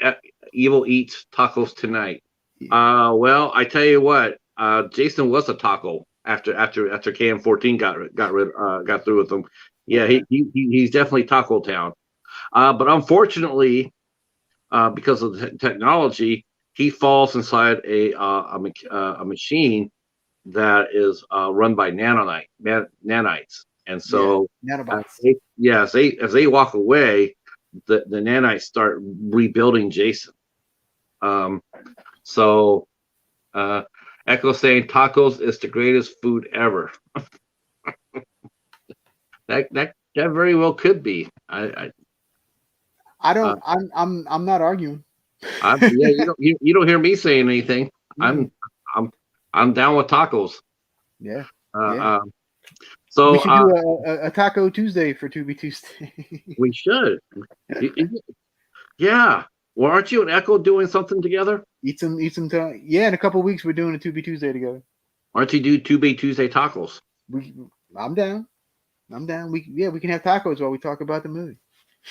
Evil eats tacos tonight. Yeah. Well, I tell you what, Jason was a taco after KM-14 got through with him. Yeah, he's definitely Taco Town. But unfortunately, because of the technology, he falls inside a machine that is run by nanites, and so Nanobots. as they walk away, the nanites start rebuilding Jason. So Echo saying tacos is the greatest food ever. that very well could be. I don't. I'm not arguing. Yeah, you don't hear me saying anything. Mm. I'm down with tacos. Yeah. Uh, Yeah. um, so We should do a Taco Tuesday for 2B Tuesday. we should. Yeah. Well, aren't you and Echo doing something together? Eat some. Yeah, in a couple of weeks we're doing a 2B Tuesday together. Aren't you do 2B Tuesday tacos? I'm down. We can have tacos while we talk about the movie.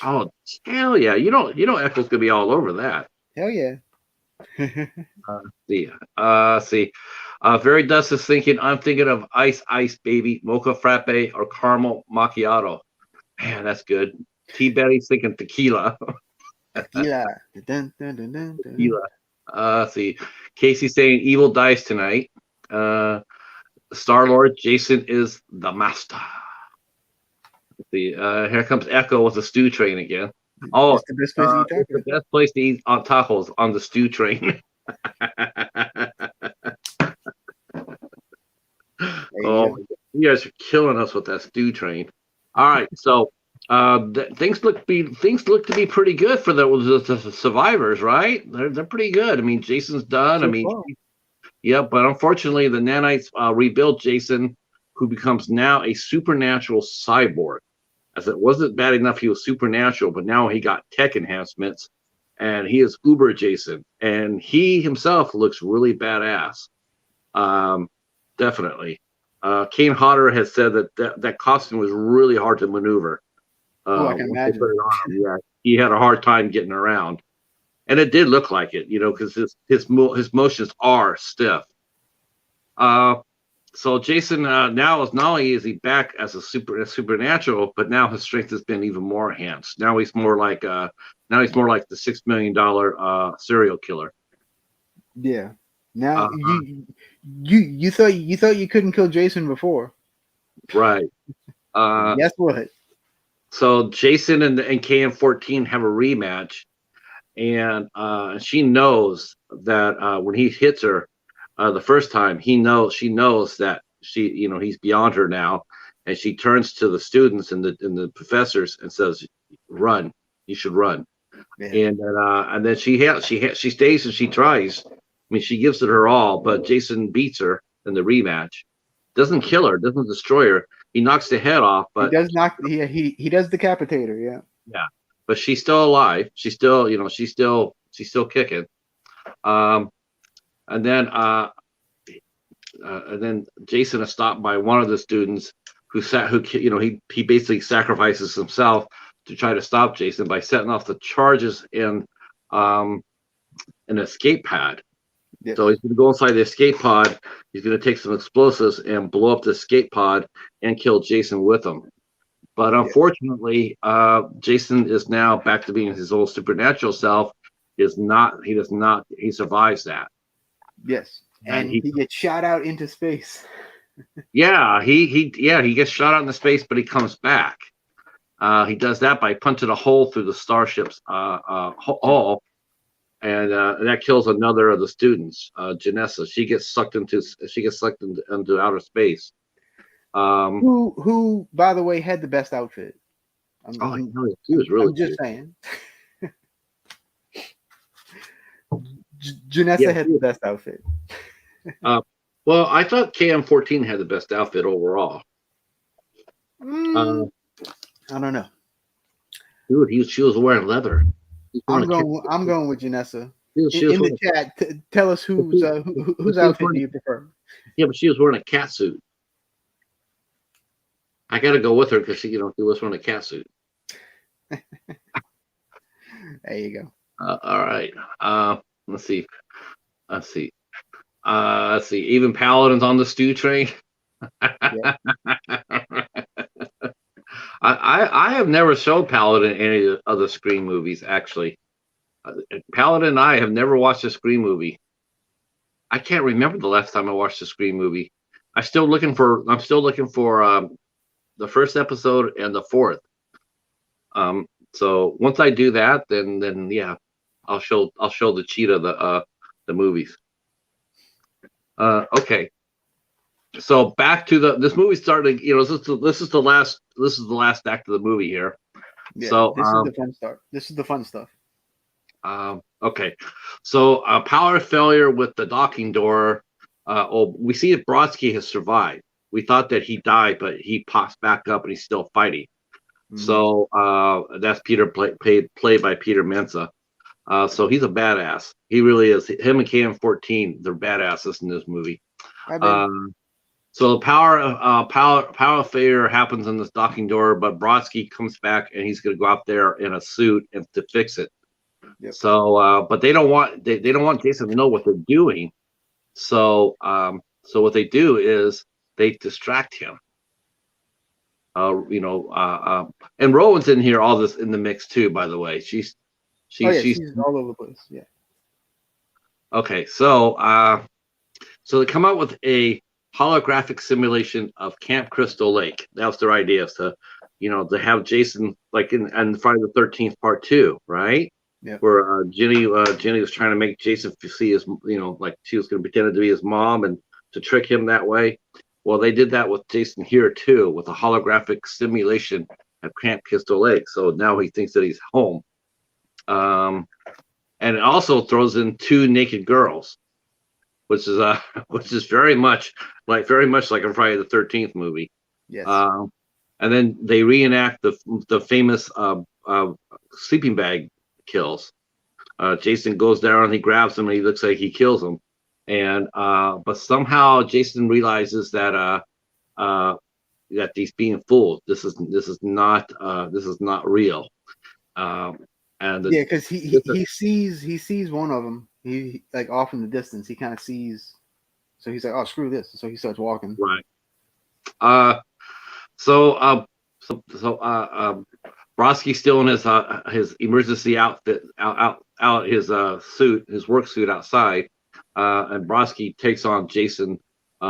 Oh hell yeah! Echo's gonna be all over that. Hell yeah. See. Very Dust is thinking. I'm thinking of Ice Baby, Mocha Frappe, or Caramel Macchiato. Man, that's good. T Betty's thinking tequila. Tequila. Dun, dun, dun, dun, dun. Tequila. See. Casey saying Evil dies tonight. Star Lord Jason is the master. See, here comes Echo with the stew train again. Oh, it's the best place to eat tacos. It's the best place to eat tacos on the stew train. Oh, you guys are killing us with that stew train. All right, so things look to be pretty good for the survivors, right? They're pretty good. I mean, Jason's done. I mean, yeah, but unfortunately, the nanites rebuild Jason, who becomes now a supernatural cyborg. As it wasn't bad enough he was supernatural, but now he got tech enhancements, and he is Uber Jason, and he himself looks really badass. Definitely. Kane Hodder has said that costume was really hard to maneuver. Oh, I can Once they put imagine. it on him, yeah, he had a hard time getting around, and it did look like it, because his motions are stiff. Uh, so Jason now is not only is he back as a supernatural, but now his strength has been even more enhanced. Now he's more like the $6 million serial killer. Yeah. Now Uh, you thought you couldn't kill Jason before. right. Well, Uh, guess what? so Jason and KM14 have a rematch, and she knows that when he hits her the first time, she knows that he's beyond her now, and she turns to the students and the professors and says, "Run! You should run." Yeah. And then she stays and she tries. I mean, she gives it her all, but Jason beats her in the rematch. Doesn't kill her, doesn't destroy her. He knocks the head off, He but does knock. He does decapitate her. Yeah. yeah, but she's still alive. She's still, she's still kicking. Um, and then Jason is stopped by one of the students he basically sacrifices himself to try to stop Jason by setting off the charges in um, an escape pad. Yes. So he's going to go inside the escape pod. He's going to take some explosives and blow up the escape pod and kill Jason with him. But Yeah. unfortunately, Jason is now back to being his old supernatural self. Is not. He does not. He survives that. Yes. And And he gets shot out into space. he gets shot out into space, but he comes back. He does that by punching a hole through the starship's hull, and that kills another of the students, Janessa. She gets sucked into outer space. Who, by the way, had the best outfit? He was really I'm just cute. saying. Janessa Yeah. had the best outfit. Well, I thought KM14 had the best outfit overall. I don't know. Dude, she was wearing leather. I'm going with Janessa. She In was the chat, tell us whose outfit do you prefer? Yeah, but she was wearing a cat suit. I got to go with her because she was wearing a cat suit. There you go. All right. Let's see. Let's see. Let's see. Even Paladin's on the stew train. Yeah. I have never showed Paladin any of the other Scream movies. Actually, Paladin and I have never watched a Scream movie. I can't remember the last time I watched a Scream movie. I'm still looking for the first episode and the fourth. So once I do that, then yeah, I'll show the Cheetah the movies. Okay. So back to this movie started. This is the last act of the movie here. Yeah, So this is the fun start. This is the fun stuff. Okay. So power failure with the docking door. We see that Brodsky has survived. We thought that he died, but he pops back up and he's still fighting. Mm-hmm. So that's played by Peter Mensa. So he's a badass. He really is. Him and KM14, they're badasses in this movie. So power failure happens in this docking door, but Brodsky comes back and he's going to go out there in a suit and to fix it. Yep. So, but they don't want Jason to know what they're doing. So what they do is they distract him. And Rowan's in here all this in the mix too. By the way, she's all over the place. Yeah. Okay, so they come out with a holographic simulation of Camp Crystal Lake. That was their idea, is to have Jason like in Friday the 13th Part 2, right? Yeah. Where Jenny was trying to make Jason see his, like she was going to pretend to be his mom and to trick him that way. Well, they did that with Jason here too, with a holographic simulation at Camp Crystal Lake. So now he thinks that he's home. And it also throws in 2 naked girls, which is very much like a Friday the 13th movie. Yes. And then they reenact the famous sleeping bag kills. Jason goes down and he grabs him and he looks like he kills him. And but somehow Jason realizes that that he's being fooled. This is not real. Um, and Yeah, because this is, he sees one of them. He like off in the distance. He kind of sees. So he's like, "Oh, screw this!" So he starts walking. right. Uh, so Broski's still in his emergency outfit, out his suit, his work suit outside, and Broski takes on Jason,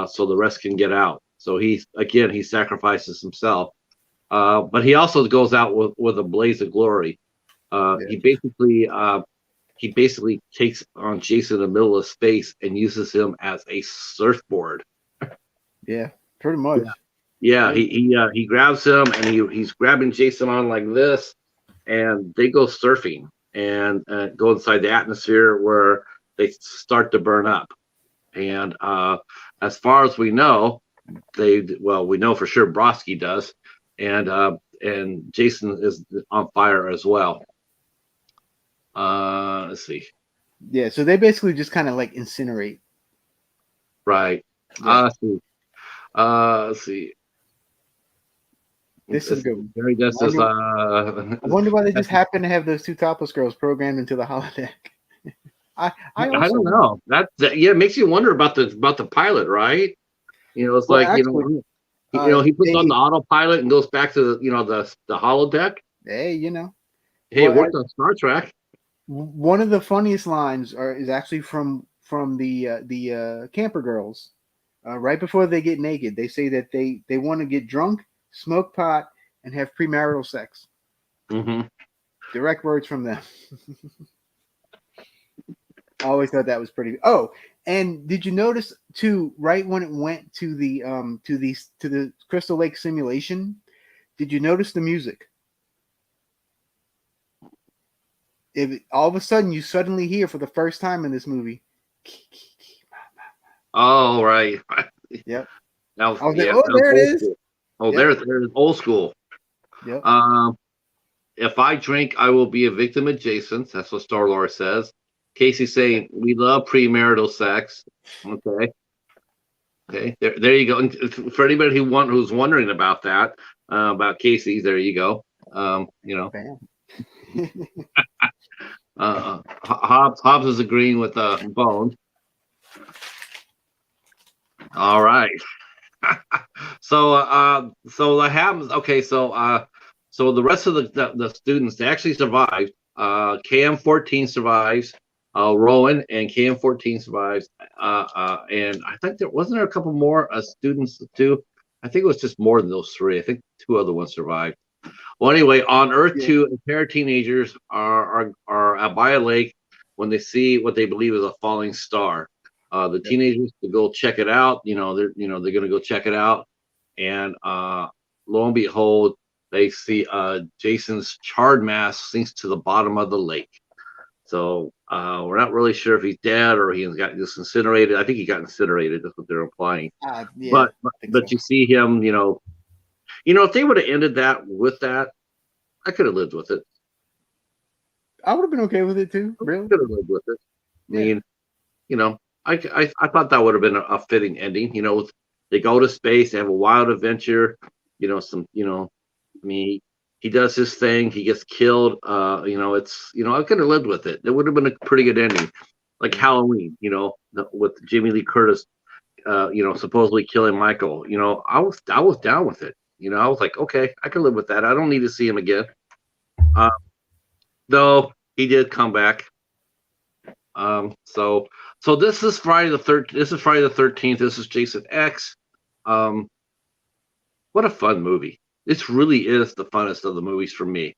so the rest can get out. So he sacrifices himself, but he also goes out with a blaze of glory. Yeah, He basically takes on Jason in the middle of space and uses him as a surfboard. yeah, pretty much. Yeah, Pretty he grabs him and he's grabbing Jason on like this, and they go surfing and go inside the atmosphere where they start to burn up. And as far as we know, we know for sure Broski does, and Jason is on fire as well. Let's see. Yeah, so they basically just kind of like incinerate. Right. Yeah, Let's see. Let's see. this is a good one. Very just as I wonder why they just happen to have those two topless girls programmed into the holodeck. I I also don't know. Yeah, it makes you wonder about the pilot, right? It's well like actually he puts on they the autopilot and goes back to the holodeck. hey Hey, it well worked on Star Trek. one of the funniest lines is actually from the camper girls. Right before they get naked, they say that they want to get drunk, smoke pot, and have premarital sex. Hmm. Direct words from them. I always thought that was pretty. Oh, and did you notice too? Right when it went to the Crystal Lake simulation, did you notice the music? If all of a sudden you suddenly hear for the first time in this movie. Oh, right. Yep. That was I was like, yeah. oh, That was there it old is. school. Oh, Yep. there's old school. Yep. If I drink, I will be a victim adjacent. That's what Star Lord says. Casey's saying we love premarital sex. Okay. Okay. There you go. And for anybody who's wondering about that, about Casey, there you go. Bam. Hobbs is agreeing with Bone. All right. So that happens. Okay, so the rest of the students, they actually survived. KM-14 survives. Rowan and KM-14 survives. And I think there a couple more students too. I think it was just more than those three. I think two other ones survived. Well, anyway, on Earth Yeah. 2, a pair of teenagers are by a lake when they see what they believe is a falling star. The teenagers to go check it out. They're going to go check it out, and lo and behold, they see Jason's charred mass sinks to the bottom of the lake. So we're not really sure if he's dead or he got just incinerated. I think he got incinerated. That's what they're implying. Yeah, I think so. But you see him. If they would have ended that with that, I could have lived with it. I would have been okay with it too. Really? Could have lived with it. Yeah. I mean, I thought that would have been a fitting ending. They go to space, they have a wild adventure. I mean, he does his thing, he gets killed. I could have lived with it. It would have been a pretty good ending, like Halloween. With Jamie Lee Curtis, supposedly killing Michael. I was down with it. I was like, okay, I can live with that. I don't need to see him again. Though he did come back. So this is Friday the 13th. This is Friday the 13th. This is Jason X. What a fun movie! This really is the funnest of the movies for me.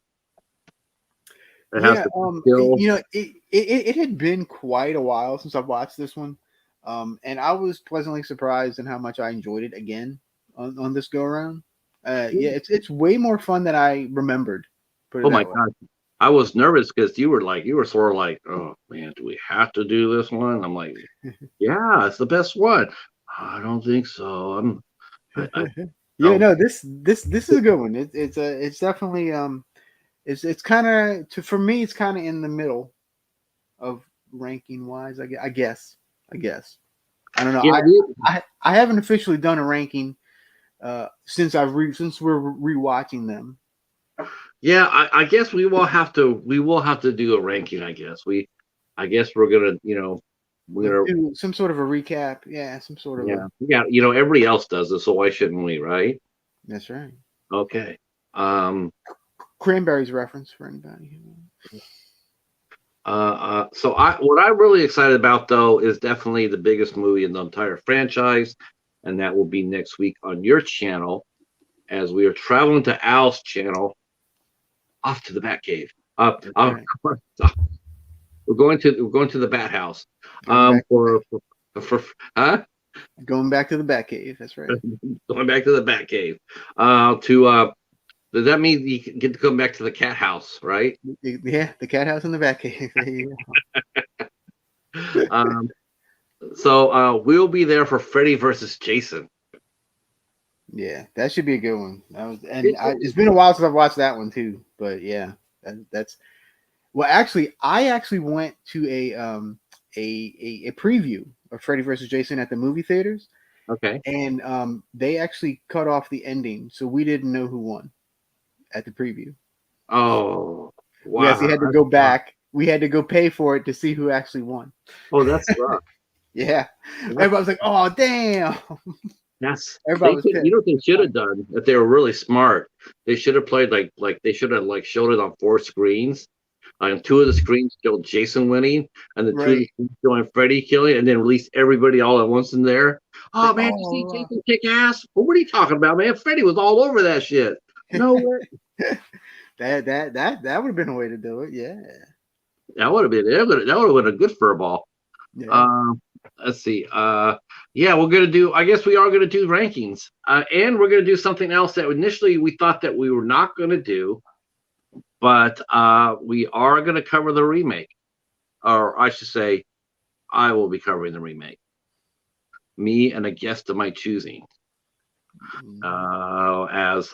It had been quite a while since I've watched this one, and I was pleasantly surprised in how much I enjoyed it again on this go around. It's way more fun than I remembered. Oh my God. I was nervous because you were sort of like, oh man, do we have to do this one? I'm like, yeah, it's the best one. I don't think so. This is a good one. It's definitely it's kind of for me it's kind of in the middle of ranking wise. I guess I don't know. Yeah, I haven't officially done a ranking since since we're rewatching them. Yeah, I guess we will have to do a ranking. I guess we're gonna We'll we're gonna do some sort of a recap. Yeah, some sort of yeah, a. yeah, everybody else does it, so why shouldn't we, right? That's right. Okay. Um. Cranberries reference for anybody. So what I'm really excited about though is definitely the biggest movie in the entire franchise, and that will be next week on your channel as we are traveling to Al's channel off to the Batcave. That's Uh, right. we're going to the Bat House. Going back, For huh? going back to the Batcave. That's right. Going back to the Batcave. To does that mean you get to come back to the Cat House, right? Yeah, the cat house and the Batcave. There you go. Um, so we'll be there for Freddy versus Jason. Yeah, that should be a good one. It's been a while since I've watched that one too. But yeah, that's well. Actually, I actually went to a preview of Freddy versus Jason at the movie theaters, Okay. and they actually cut off the ending, so we didn't know who won at the preview. Oh, We actually wow. had to go back. We had to go pay for it to see who actually won. Oh, that's rough. Yeah, everybody was like, "Oh, damn!" Everybody was You pissed. know what they should have done if they were really smart. They should have played they should have showed it on 4 screens. And 2 of the screens showed Jason winning, and the 2 of the Right. screens showing Freddy killing, and then release everybody all at once in there. Like, Oh man, you see oh, Jason kick ass? Well, what are you talking about, man? Freddy was all over that shit. No way. that would have been a way to do it. Yeah. That would have been it. That would have been a good furball. Yeah. Um, let's see. Yeah, we're gonna do. I guess we are gonna do rankings, and we're gonna do something else that initially we thought that we were not gonna do, but we are gonna cover the remake, or I should say, I will be covering the remake. Me and a guest of my choosing. As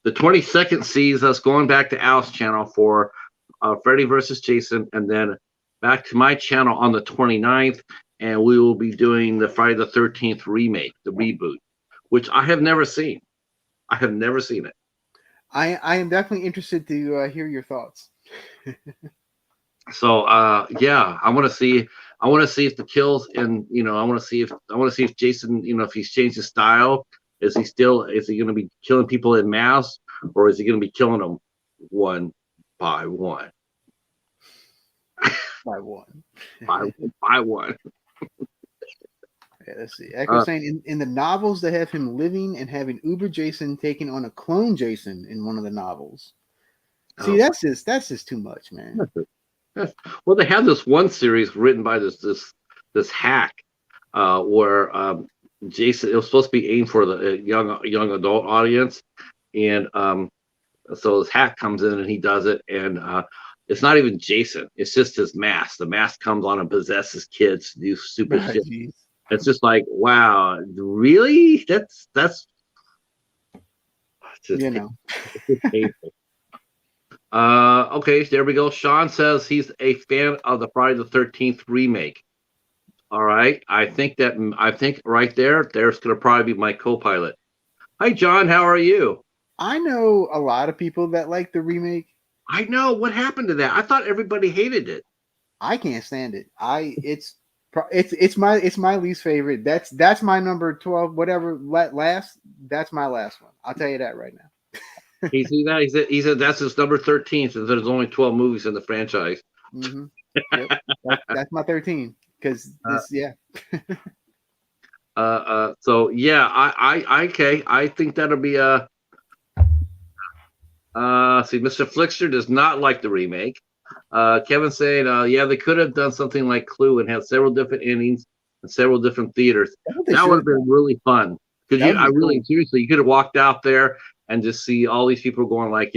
the 22nd sees us going back to Al's channel for Freddy versus Jason, and then back to my channel on the 29th, and we will be doing the Friday the 13th remake, the reboot, which I have never seen. I have never seen it. I am definitely interested to hear your thoughts. So yeah, I want to see. I want to see if the kills and I want to see if Jason, if he's changed his style. Is he going to be killing people in mass, or is he going to be killing them one by one? By one. by one. Yeah, let's see. Echo saying in the novels they have him living and having Uber Jason taking on a clone Jason in one of the novels. See, that's just too much, man. Well, they have this one series written by this hack where Jason, it was supposed to be aimed for the young adult audience, and so this hack comes in and he does it, and it's not even Jason, it's just his mask. The mask comes on and possesses kids to do stupid shit. Geez. It's just like, wow, really? That's just painful. Okay, there we go. Sean says he's a fan of the Friday the 13th remake. All right, I think right there's gonna probably be my co-pilot. Hi, John. How are you? I know a lot of people that like the remake. I know what happened to that. I thought everybody hated it. I can't stand it. It's my least favorite. That's my number 12. Whatever last. That's my last one. I'll tell you that right now. He see that he said that's his number 13. Since there's only 12 movies in the franchise. Mm-hmm. Yep. That's my 13 because yeah. So yeah, I think that'll be a. See, Mr. Flickster does not like the remake. Kevin saying, yeah, they could have done something like Clue and had several different endings and several different theaters. That would have been really fun. Because seriously, you could have walked out there and just see all these people going like,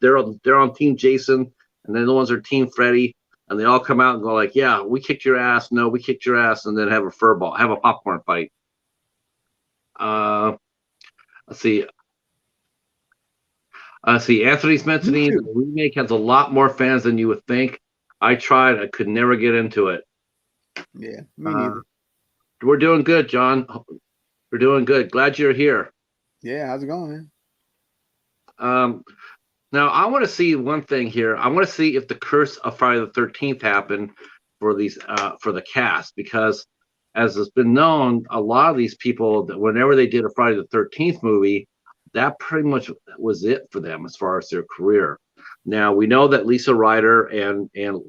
they're on Team Jason, and then the ones are Team Freddy, and they all come out and go like, yeah, we kicked your ass. No, we kicked your ass, and then have a popcorn fight. Let's see. Anthony's mentioning the remake has a lot more fans than you would think. I tried. I could never get into it. Yeah, me neither. We're doing good, John. We're doing good. Glad you're here. Yeah, how's it going, man? Um, Now I want to see one thing here. I want to see if the curse of Friday the 13th happened for these for the cast, because as has been known, a lot of these people that whenever they did a Friday the 13th movie, that pretty much was it for them as far as their career. Now we know that Lisa Ryder and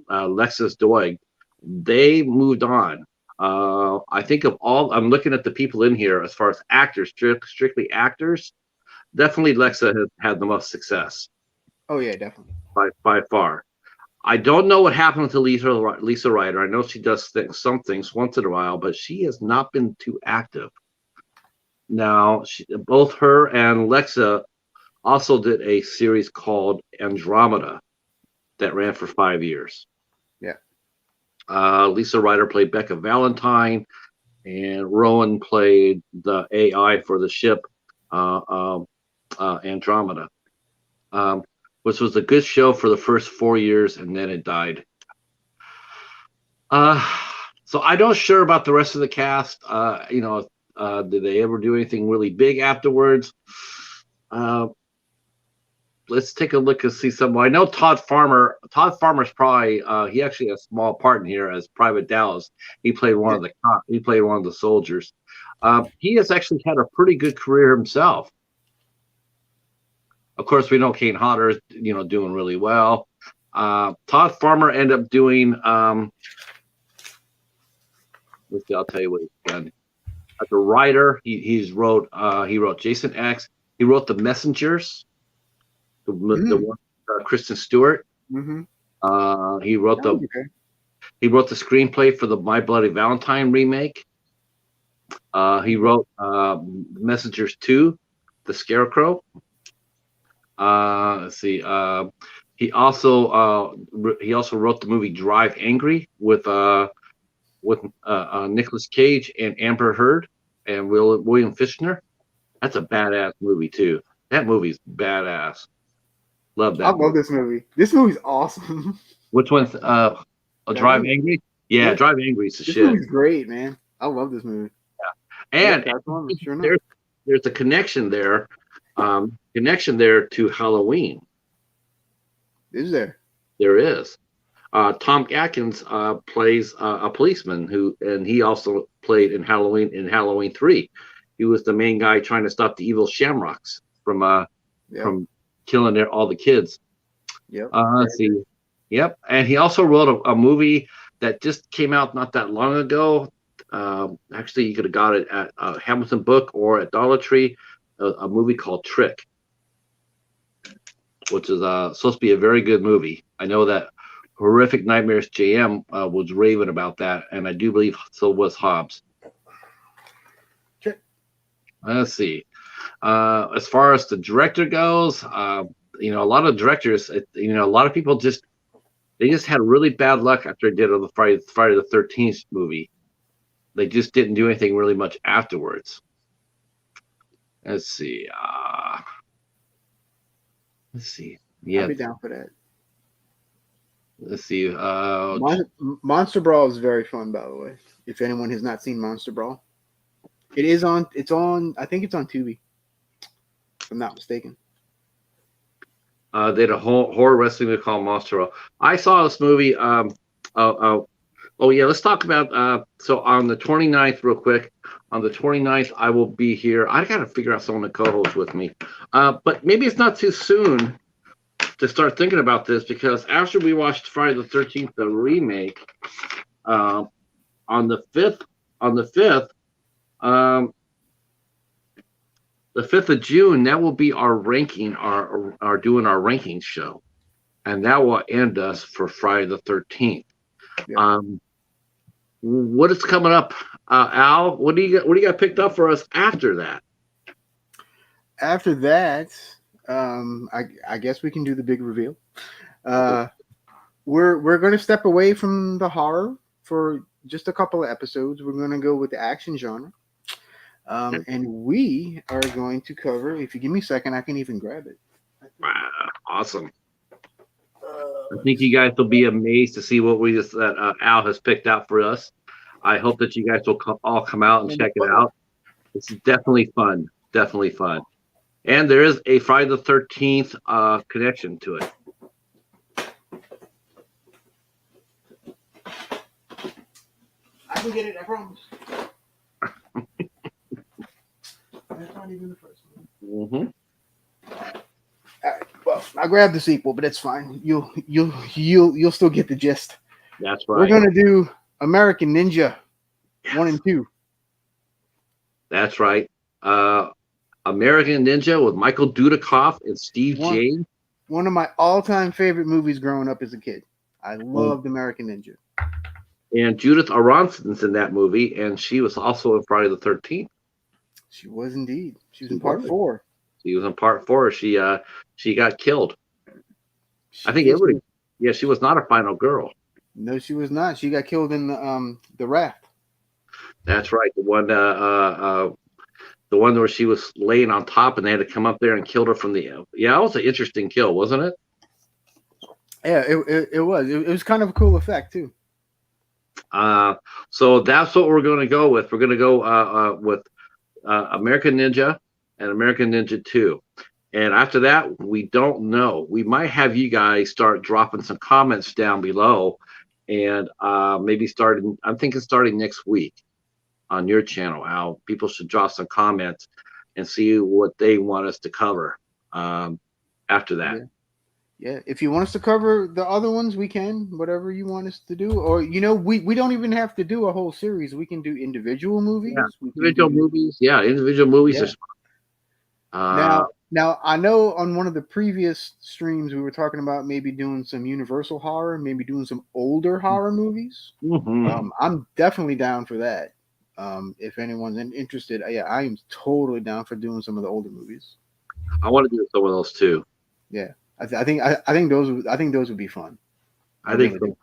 Lexus Doig, they moved on. I think of all, I'm looking at the people in here as far as actors, strictly actors. Definitely Lexa has had the most success Oh yeah, definitely. by far. I don't know what happened to Lisa Ryder. I know she does some things once in a while, but she has not been too active. Now, both her and Lexa also did a series called Andromeda that ran for 5 years. Yeah. Lisa Ryder played Becca Valentine, and Rowan played the AI for the ship Andromeda. Which was a good show for the first 4 years, and then it died. Uh, so I'm not sure about the rest of the cast. Did they ever do anything really big afterwards? Uh, let's take a look and see some. I know Todd Farmer. Todd Farmer's probably he actually has a small part in here as Private Dallas. He played one Yeah. of the he played one of the soldiers. He has actually had a pretty good career himself. Of course, we know Kane Hodder is doing really well. Todd Farmer ended up doing. Let's see, I'll tell you what he's done. As a writer, he wrote Jason X. He wrote The Messengers, the one Kristen Stewart. Mm-hmm. He wrote Okay. he wrote the screenplay for the My Bloody Valentine remake. He wrote Messengers 2, The Scarecrow. Let's see. He also wrote the movie Drive Angry with Nicolas Cage and Amber Heard and William Fichtner. That's a badass movie too. That movie's badass. Love that. I love this movie. This movie's awesome. Which one's Drive Angry? Yeah, Drive Angry is the this shit. Movie's great, man. I love this movie. And Sure there's a connection there. To Halloween. Is there? There is. Tom Atkins plays a policeman and he also played in Halloween 3. He was the main guy trying to stop the evil Shamrocks from killing all the kids. Yep. Let's see. Yep. And he also wrote a movie that just came out not that long ago. Actually, you could have got it at Hamilton Book or at Dollar Tree. A movie called Trick, which is supposed to be a very good movie. I know that Horrific Nightmares JM was raving about that, and I do believe so was Hobbs. Okay. Let's see. As far as the director goes, a lot of directors, a lot of people just had really bad luck after they did the Friday the 13th movie. They just didn't do anything really much afterwards. Let's see. Yeah. I'll be down for that. Let's see. Monster Brawl is very fun, by the way. If anyone has not seen Monster Brawl, it's on. I think it's on Tubi, if I'm not mistaken. They had a whole horror wrestling movie called Monster Brawl. I saw this movie. Let's talk about. So on the 29th, real quick. On the 29th, I will be here. I got to figure out someone to co-host with me. But maybe it's not too soon to start thinking about this, because after we watched Friday the 13th, the remake, on the 5th, the 5th of June, that will be our ranking, our rankings show, and that will end us for Friday the 13th. Yeah. What is coming up, Al? What do you got picked up for us after that? After that, I guess we can do the big reveal. We're going to step away from the horror for just a couple of episodes. We're going to go with the action genre, and we are going to cover. If you give me a second, I can even grab it. Wow, awesome! I think you guys will be amazed to see what that Al has picked out for us. I hope that you guys will all come out and check it out. It's definitely fun. Definitely fun. And there is a Friday the 13th connection to it. I can get it, I promise. That's not even the first one. Mm-hmm. All right. Well, I grabbed the sequel, but it's fine. You'll still get the gist. That's We're right. gonna do American Ninja 1 and 2. That's right. American Ninja with Michael Dudikoff and Steve One James. one of my all-time favorite movies growing up as a kid. I loved American Ninja. And Judith Aronson's in that movie, and she was also in Friday the 13th. She was indeed. She was She in part was. 4. She was in part 4. She got killed. I think She everybody. Yeah, she was not a final girl. No, she was not. She got killed in the raft. That's right. The one where she was laying on top, and they had to come up there and kill her from the. Yeah, that was an interesting kill, wasn't it? Yeah, it was. It was kind of a cool effect too. So that's what we're going to go with. We're going to go with American Ninja and American Ninja 2. And after that, we don't know. We might have you guys start dropping some comments down below, and maybe I'm thinking starting next week on your channel, Al. People should drop some comments and see what they want us to cover after that. Yeah. If you want us to cover the other ones, we can. Whatever you want us to do, or we don't even have to do a whole series. We can do individual movies. Yeah, individual movies. Yeah, individual movies are. Now I know on one of the previous streams we were talking about maybe doing some Universal horror, maybe doing some older horror movies. Mm-hmm. I'm definitely down for that. If anyone's interested, yeah, I am totally down for doing some of the older movies. I want to do some of those too. Yeah, I think those would be fun. I think so.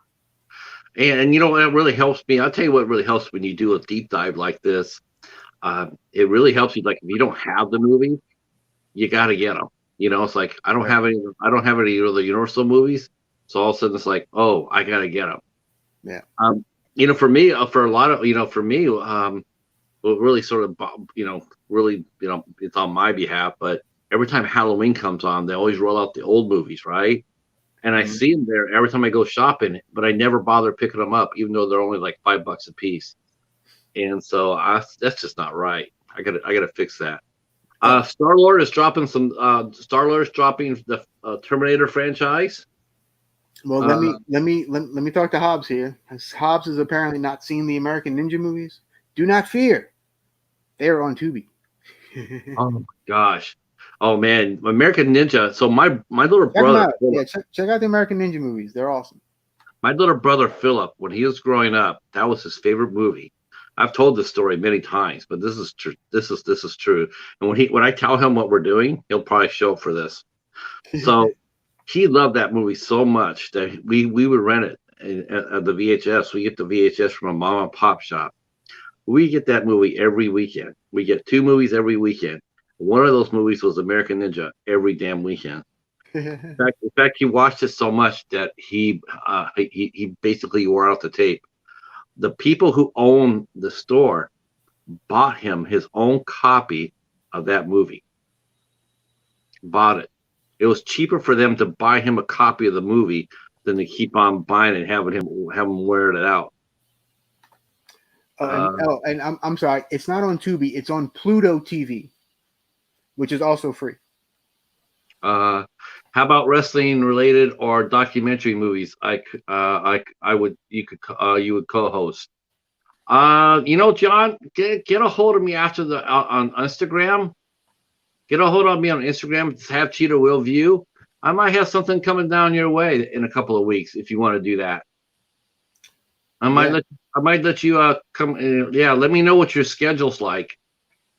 And you know what really helps me? I'll tell you what really helps when you do a deep dive like this. It really helps you. Like if you don't have the movie, you got to get them. It's like I don't have any of the Universal movies, so all of a sudden it's like, oh, I got to get them. Yeah. For me, for a lot of, for me, really sort of, really, it's on my behalf. But every time Halloween comes on, they always roll out the old movies, right? And I see them there every time I go shopping, but I never bother picking them up, even though they're only like $5 a piece. And so that's just not right. I gotta fix that. Star-Lord is dropping Star-Lord's dropping the Terminator franchise. Well, let me talk to Hobbs here. Hobbs has apparently not seen the American Ninja movies. Do not fear, they are on Tubi. Oh my gosh! Oh man, American Ninja. So my little brother, check out the American Ninja movies. They're awesome. My little brother Philip, when he was growing up, that was his favorite movie. I've told this story many times, but this is true. This is true. And when I tell him what we're doing, he'll probably show up for this. So he loved that movie so much that we would rent it at the VHS. We get the VHS from a mom and pop shop. We get that movie every weekend. We get 2 movies every weekend. One of those movies was American Ninja every damn weekend. In fact, he watched it so much that he basically wore out the tape. The people who own the store bought him his own copy of that movie. Bought it. It was cheaper for them to buy him a copy of the movie than to keep on buying it and having him wear it out. And I'm sorry, it's not on Tubi. It's on Pluto TV, which is also free. How about wrestling related or documentary movies? You would co-host. John, get a hold of me after on Instagram. Get a hold of me on Instagram. Have Cheetah Will View. I might have something coming down your way in a couple of weeks if you want to do that. I might let you come. Let me know what your schedule's like.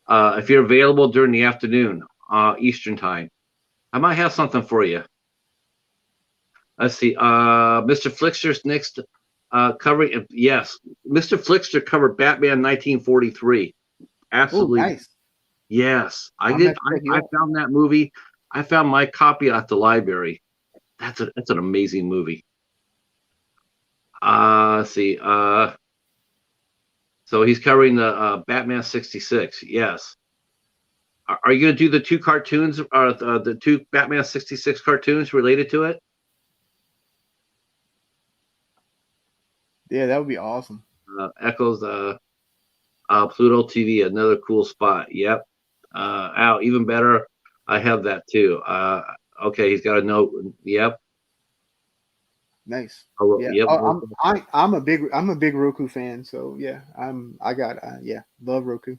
If you're available during the afternoon, Eastern time, I might have something for you. Let's see. Mr. Flixter's next covering. Yes, Mr. Flixter covered Batman 1943. Absolutely. Ooh, nice. Yes, I did. I found that movie. I found my copy at the library. That's an amazing movie. Let's see. So he's covering the Batman 66. Yes. Are you going to do the two cartoons, or the two Batman 66 cartoons related to it? Yeah, that would be awesome. Echoes, Pluto TV, another cool spot. Yep. Out even better. I have that too. Okay, he's got a note. Yep. Nice. Oh, Yeah, yep. I'm a big Roku fan. So yeah, yeah, love Roku.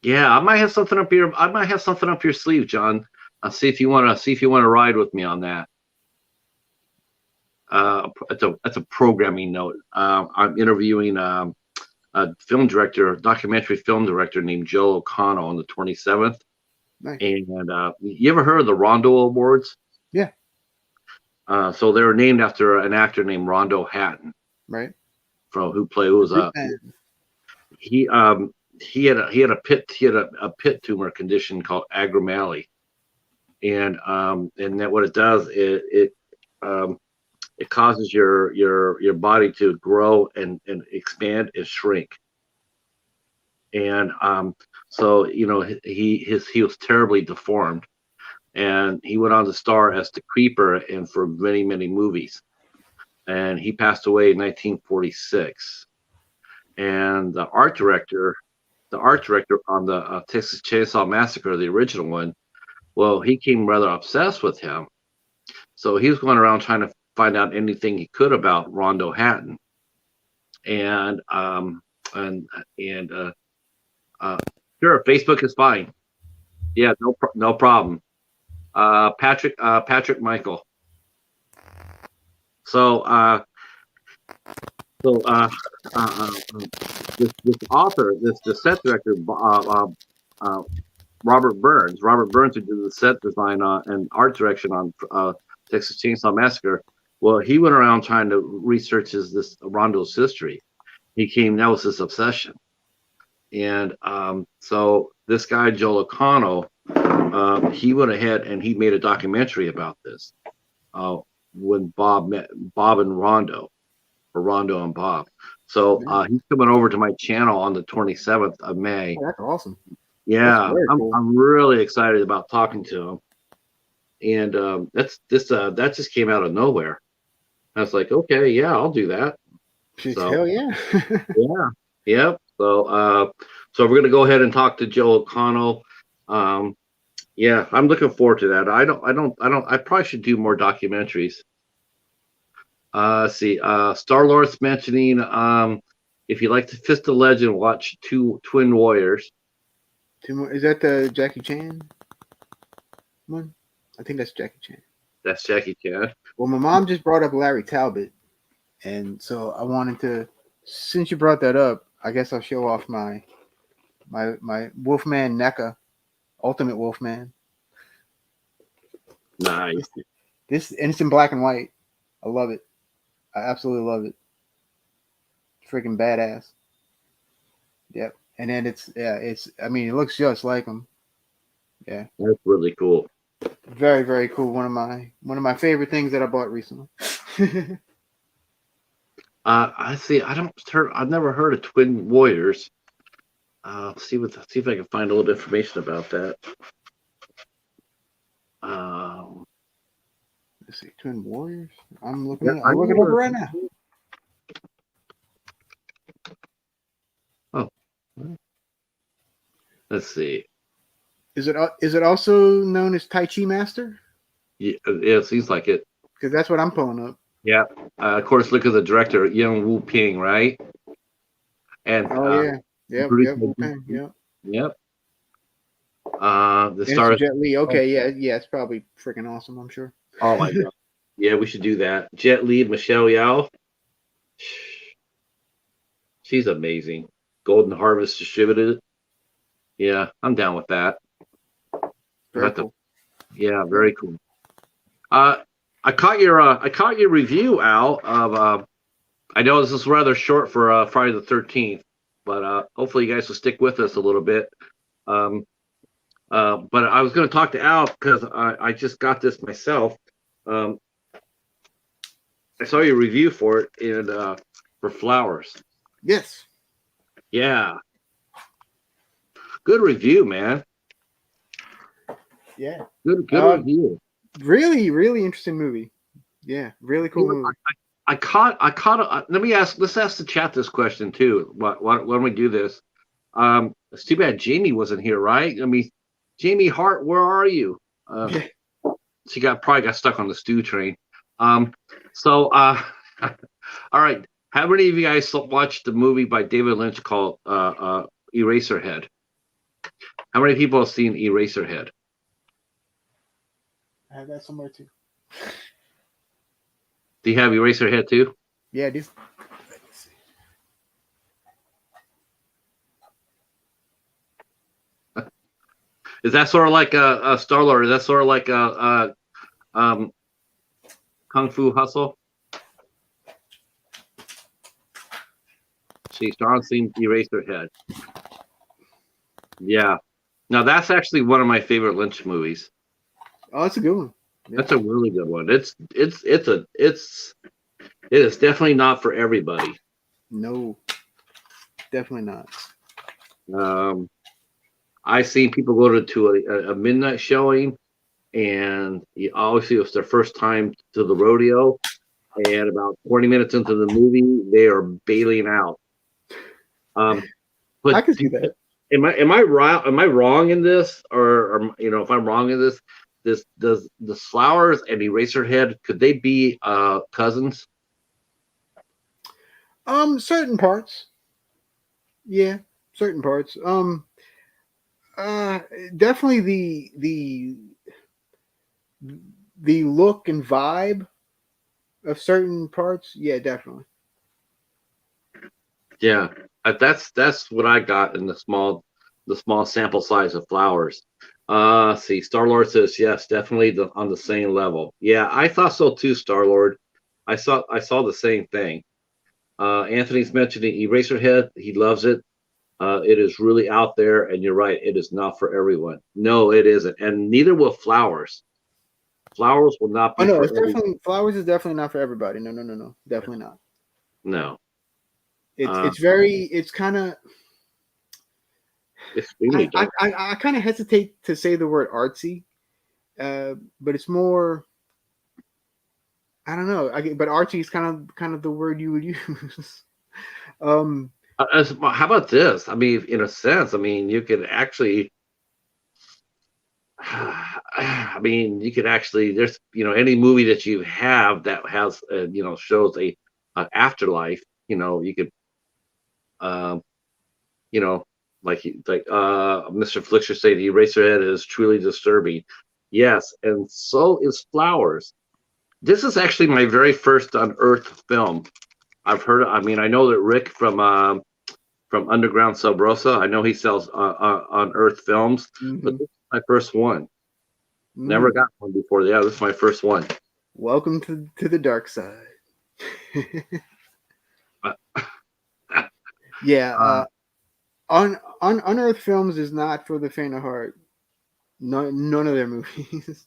Yeah, I might have something up your. I might have something up your sleeve, John. See if you want to ride with me on that. That's a programming note. I'm interviewing a film director, documentary film director named Joe O'Connell on the 27th. Nice. And you ever heard of the Rondo Awards? Yeah. So they were named after an actor named Rondo Hatton, Right. who was he had a pit tumor condition called acromegaly, and that what it does it causes your body to grow and expand and shrink. And so he was terribly deformed, and he went on to star as the Creeper and for many movies. And he passed away in 1946. And the art director on the Texas Chainsaw Massacre, the original one, well, he came rather obsessed with him. So he was going around trying to find out anything he could about Rondo Hatton. And sure, Facebook is fine. Yeah, no problem. Patrick Michael. So this author, the set director, Robert Burns. Robert Burns, who did the set design and art direction on Texas Chainsaw Massacre. Well, he went around trying to research this Rondo's history. That was his obsession. And so this guy, Joel O'Connell, he went ahead and he made a documentary about this when Bob met Bob and Rondo, or Rondo and Bob. So he's coming over to my channel on the 27th of May. Oh, that's awesome. Yeah, that's cool. I'm really excited about talking to him. And that just came out of nowhere. I was like, okay, yeah, I'll do that. So, hell yeah. Yeah. Yep. So we're gonna go ahead and talk to Joe O'Connell. Yeah, I'm looking forward to that. I probably should do more documentaries. Let's see. Star-Lord's mentioning if you like the Fist of Legend, watch Twin Warriors. Is that the Jackie Chan one? I think that's Jackie Chan. That's Jackie Chan. Well, my mom just brought up Larry Talbot, and so I wanted to, since you brought that up, I guess I'll show off my Wolfman NECA, Ultimate Wolfman. Nice. This and it's in black and white. I love it. I absolutely love it. Freaking badass. Yep. And then I mean, it looks just like him. Yeah. That's really cool. Very, very cool. One of my favorite things that I bought recently. I see. I've never heard of Twin Warriors. See if I can find a little information about that. Let's see, Twin Warriors. I'm looking it up right now. Oh, let's see. Is it also known as Tai Chi Master? Yeah, it seems like it. Because that's what I'm pulling up. Yeah. Of course, look at the director, Young Wu Ping, right? And Yep. Wu Ping. Yep. Yep. The star Jet Li. Okay, yeah, it's probably freaking awesome, I'm sure. Oh my god. Yeah, we should do that. Jet Li, Michelle Yao. She's amazing. Golden Harvest distributed. Yeah, I'm down with that. Very cool. Yeah, very cool. I caught your review, Al, of I know this is rather short for Friday the 13th, but hopefully you guys will stick with us a little bit. But I was going to talk to Al because I just got this myself. I saw your review for it and for Flowers. Yes. Yeah. Good review, man. Yeah. Good review. Really, really interesting movie. Yeah, really cool movie. I caught. Let's ask the chat this question too. When we do this, it's too bad Jamie wasn't here, right? I mean, Jamie Hart, where are you? Yeah. She probably got stuck on the stew train. So, all right. How many of you guys watched the movie by David Lynch called Eraserhead? How many people have seen Eraserhead? I have that somewhere too. Do you have Eraserhead too? Yeah, I do. Is that sort of like a Star-Lord? Is that sort of like a Kung Fu Hustle? See, Sean seen Eraserhead. Yeah. Now that's actually one of my favorite Lynch movies. Oh, that's a good one. Yeah. That's a really good one. It is definitely not for everybody. No, definitely not. I've seen people go to a midnight showing, and obviously it was their first time to the rodeo, and about 20 minutes into the movie, they are bailing out. But I can see that. Am I wrong in this, or if I'm wrong in this, does the Flowers and Eraserhead, could they be cousins? Certain parts. Yeah, certain parts. Definitely the look and vibe of certain parts. Yeah, definitely. Yeah, that's what I got in the small sample size of Flowers. See, Star-Lord says yes, definitely on the same level. Yeah, I thought so too, Star-Lord. I saw the same thing. Anthony's mentioning Eraserhead. He loves it. It is really out there, and you're right. It is not for everyone. No, it isn't, and neither will Flowers. Flowers will not Oh be no, for it's everyone. definitely Flowers is definitely not for everybody. No, definitely not. No, It's kind of extremely dark. I kind of hesitate to say the word artsy, but it's more. I don't know. But artsy is kind of the word you would use. um, How about this? I mean, in a sense, I mean, you could actually. I mean, you could actually. There's any movie that you have that has shows a afterlife. You could um, you know, like Mr. Flicksher say, the Eraserhead is truly disturbing. Yes, and so is Flowers. This is actually my very first unearthed film. I've heard. I mean, I know that Rick from Underground Sub Rosa. I know he sells unearthed films, but mhm. this is my first one. Never got one before. Yeah, this is my first one. Welcome to the dark side. Yeah, on Unearthed Films is not for the faint of heart. None of their movies.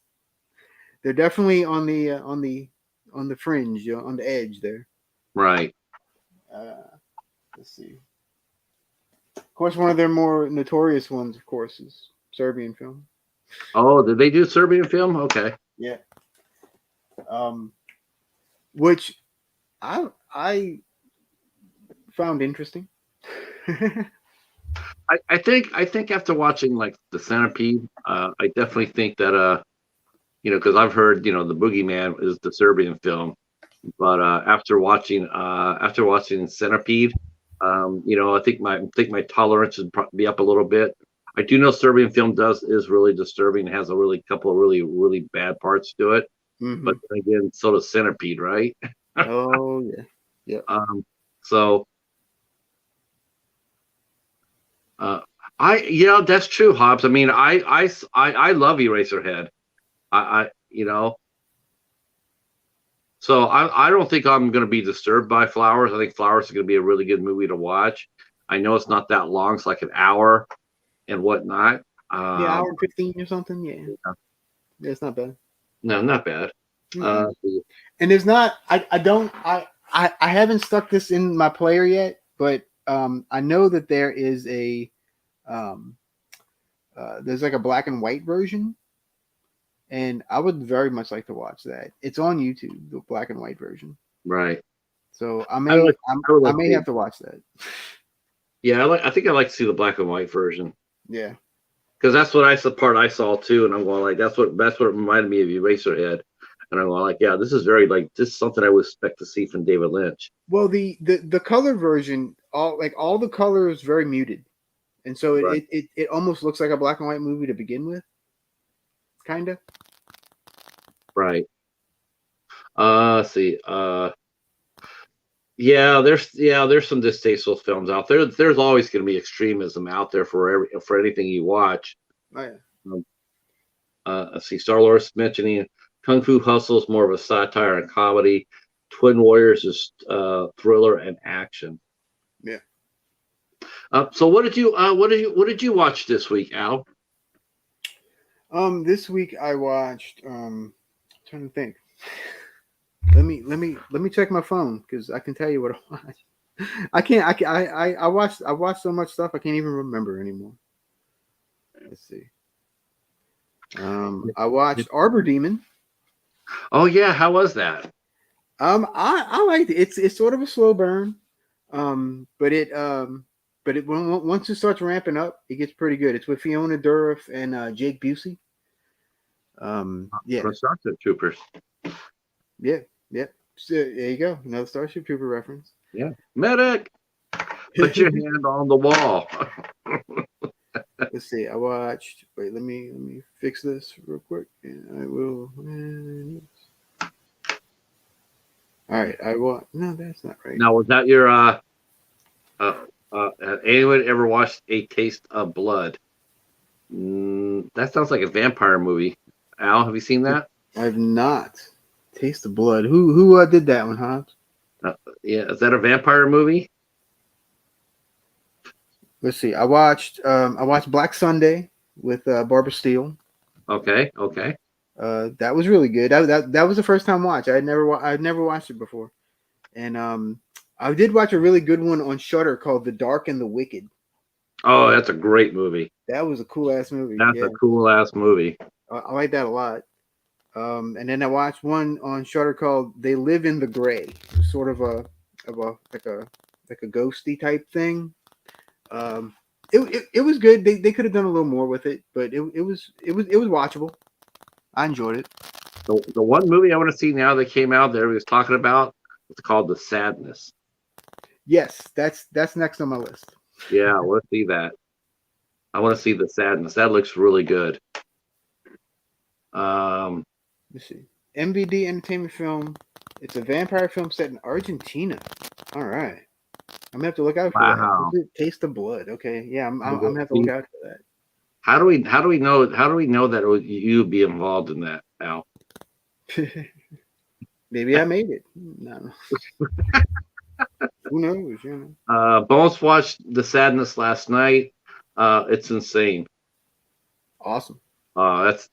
They're definitely on the fringe, on the edge there. right. Uh, let's see. Of course, one of their more notorious ones, of course, is Serbian film. Oh, did they do Serbian film? Okay. Yeah. Um, which I found interesting. I think after watching like The Centipede, I definitely think that because I've heard the Boogeyman is the Serbian film, but after watching Centipede, I think my tolerance would probably be up a little bit. I do know Serbian film is really disturbing. It has a really couple of really bad parts to it, but Hmm. then again, so does Centipede, right? Oh yeah, yeah. So uh, that's true, Hobbs. I mean, I love Eraserhead. I So I don't think I'm going to be disturbed by Flowers. I think Flowers is going to be a really good movie to watch. I know it's not that long; it's like an hour and whatnot. Yeah, hour and 15 or something. Yeah, it's not bad. No, not bad. Uh, And there's not. I don't. I haven't stuck this in my player yet, but I know that there's like a black and white version and I would very much like to watch that. It's on YouTube, the black and white version. Right. So I like. I would I like may to. have to watch that. Yeah, I like. I think I like to see the black and white version Yeah. because that's what the part I saw too, and I'm going like that's what reminded me of Eraserhead, and I'm going like, yeah, this is very like this is something I would expect to see from David Lynch. Well, the color version, all the color is very muted, and so Right. it almost looks like a black and white movie to begin with, kind of. Right. Let's see. There's some distasteful films out there. There's always going to be extremism out there for anything you watch. Oh, yeah. Um, let's see. Star Wars mentioning Kung Fu Hustle is more of a satire and comedy. Twin Warriors is thriller and action. Yeah. So what did you watch this week, Al? This week I watched. Trying to think. Let me check my phone because I can tell you what I watched. I can't. I watched so much stuff I can't even remember anymore. Let's see. I watched Arbor Demon. Oh yeah, how was that? I liked it. It's sort of a slow burn. But once it starts ramping up, it gets pretty good. It's with Fiona Dourif and Jake Busey. Yeah, From Starship Troopers. yeah. So, there you go. Another Starship Trooper reference. Yeah, medic. Put your hand on the wall. Let's see. I watched. Wait, let me fix this real quick, and I will. All right. I want. No, that's not right. Now, was that your anyone ever watched A Taste of Blood? That sounds like a vampire movie. Al, have you seen that? I've not. Taste of Blood. Who did that one, Hobbs? Yeah, is that a vampire movie? Let's see. I watched Black Sunday with Barbara Steele. Okay. That was really good. That was the first time watch. I'd never watched it before, and I did watch a really good one on Shudder called The Dark and the Wicked. Oh, that's a great movie. That was a cool ass movie. That's a cool ass movie. I like that a lot. And then I watched one on Shudder called They Live in the Gray, sort of a ghosty type thing. It was good. They could have done a little more with it, but it was watchable. I enjoyed it. The one movie I want to see now that came out that everybody's talking about, it's called The Sadness. Yes, that's next on my list. Yeah, I want to see that. I want to see The Sadness. That looks really good. Let's see. MVD Entertainment Film. It's a vampire film set in Argentina. All right. I'm gonna have to look out for that. Taste of Blood. Okay. Yeah, I'm gonna have to look out for that. How do we know that you would be involved in that, Al? Maybe I made it. No. Who knows? You know. Bones watched The Sadness last night. It's insane. Awesome. That's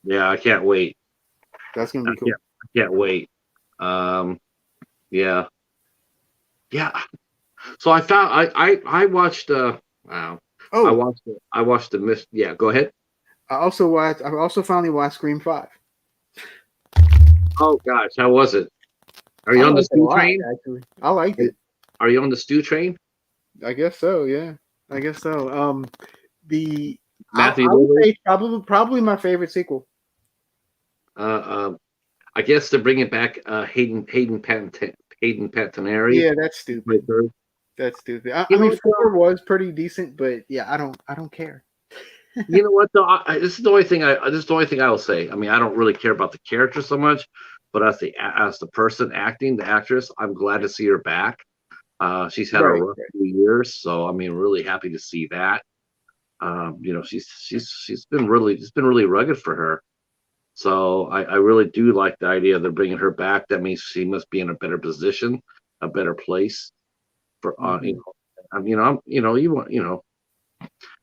yeah. I can't wait. That's gonna be cool. I can't wait. Yeah. So I found I watched. Wow. Oh, I watched the mist. Yeah, go ahead. I also finally watched Scream 5. Oh gosh, how was it? Are you on the stew train? Actually, I liked it. Are you on the stew train? I guess so. Yeah, I guess so. The Matthew, I would say probably my favorite sequel. I guess they're bringing back Hayden Panettiere. Yeah, that's stupid. That's stupid. I mean, 4 was pretty decent, but yeah, I don't care. You know what though? This is the only thing I will say. I mean, I don't really care about the character so much, but as the person acting, the actress, I'm glad to see her back. She's had a rough few years, so I mean, really happy to see that. You know, she's been really rugged for her. So I really do like the idea they're bringing her back. That means she must be in a better position, a better place for I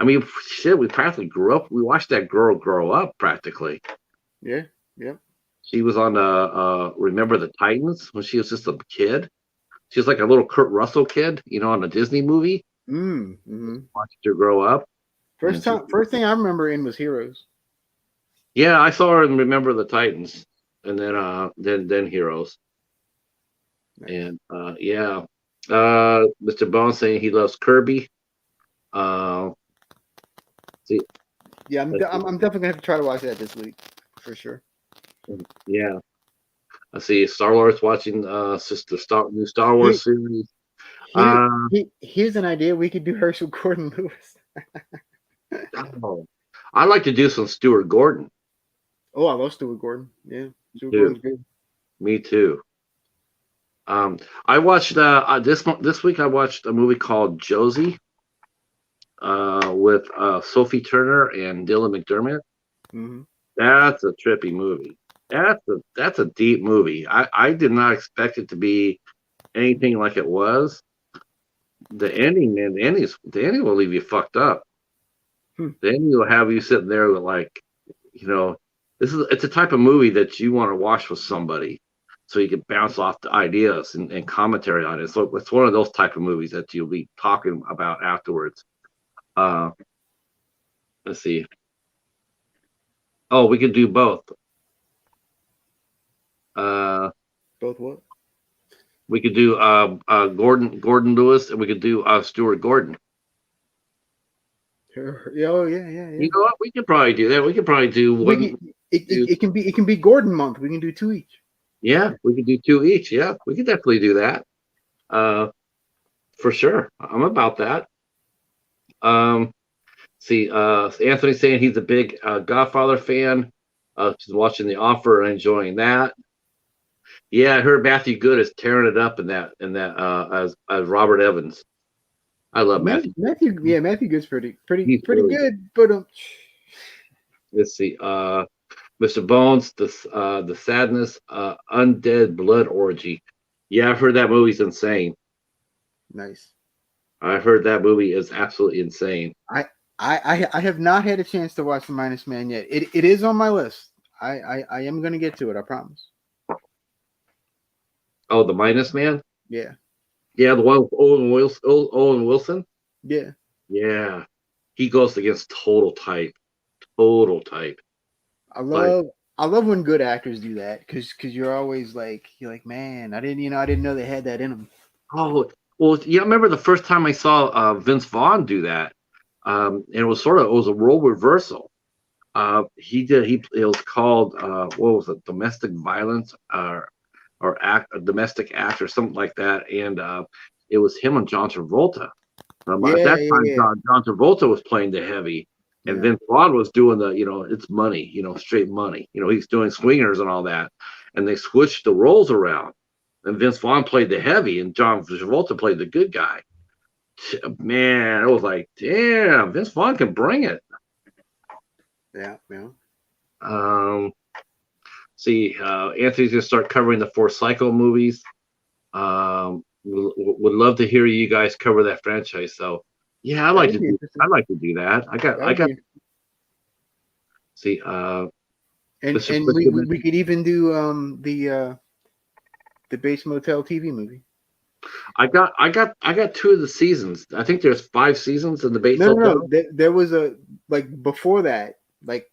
mean, shit, we practically grew up. We watched that girl grow up practically. Yeah. She was on Remember the Titans when she was just a kid. She was like a little Kurt Russell kid, on a Disney movie. Mm-hmm. Watched her grow up. First thing I remember in was Heroes. Yeah, I saw her in Remember the Titans, and then Heroes, Nice. and yeah, Mr. Bone saying he loves Kirby. Uh, see, Yeah, let's see. I'm definitely gonna have to try to watch that this week for sure. Yeah, I see Star Wars watching sister new Star Here, Wars series. here, Uh, here's an idea. We could do Herschel Gordon Lewis. oh, I like to do some Stuart Gordon Oh, I love Stuart Gordon. Yeah, Stuart too. Gordon's good. Me too. I watched this week. I watched a movie called Josie with Sophie Turner and Dylan McDermott. Hmm. That's a trippy movie. That's a deep movie. I did not expect it to be anything like it was. The ending, man, the ending will leave you fucked up. Hmm. The ending will have you sitting there with like, you know, it's a type of movie that you want to watch with somebody, so you can bounce off the ideas and commentary on it. So it's one of those type of movies that you'll be talking about afterwards. Uh, let's see. Oh, we could do both. Uh, Both what? we could do Gordon Lewis, and we could do Stuart Gordon. Yeah, oh yeah, yeah, You yeah. know what? We could probably do that. We could probably do We one. can, it can be Gordon month. We can do two each. Yeah, we could do two each. Yeah, we could definitely do that. Uh, for sure. I'm about that. Um, see, Anthony's saying he's a big Godfather fan. He's watching The Offer and enjoying that. Yeah, I heard Matthew Good is tearing it up in that as Robert Evans. I love Matthew. Matthew, yeah, Matthew Good's He's pretty really good. good, but Let's see. Mr. Bones, the sadness, undead blood orgy. Yeah, I've heard that movie's insane. nice. I've heard that movie is absolutely insane. I have not had a chance to watch The Minus Man yet. It is on my list. I am gonna get to it. I promise. Oh, The Minus Man. Yeah, Yeah, the one with Owen Wilson. yeah. Yeah, he goes against total type. Total type. I Like, love I love when good actors do that because you're always like man, I didn't know they had that in them. oh, well, yeah. I remember the first time I saw Vince Vaughn do that, and it was a role reversal. He did. It was called what was it? Domestic violence or act a domestic act or something like that, and it was him and John Travolta. At Yeah, that yeah, time, yeah, John Travolta was playing the heavy, and yeah. Vince Vaughn was doing it's money, straight money. He's doing swingers and all that, and they switched the roles around, and Vince Vaughn played the heavy, and John Travolta played the good guy. Man, it was like, damn, Vince Vaughn can bring it. Yeah, yeah. Um, see, Anthony's gonna start covering the four Psycho movies. Would love to hear you guys cover that franchise. So, yeah, That would be interesting. I'd like to do that. That I would got. be, See, Mr. and Fisherman. we could even do the Base Motel TV movie. I got two of the seasons. I think there's 5 seasons in the Bates No, no, no. Hotel. There was a like before that, like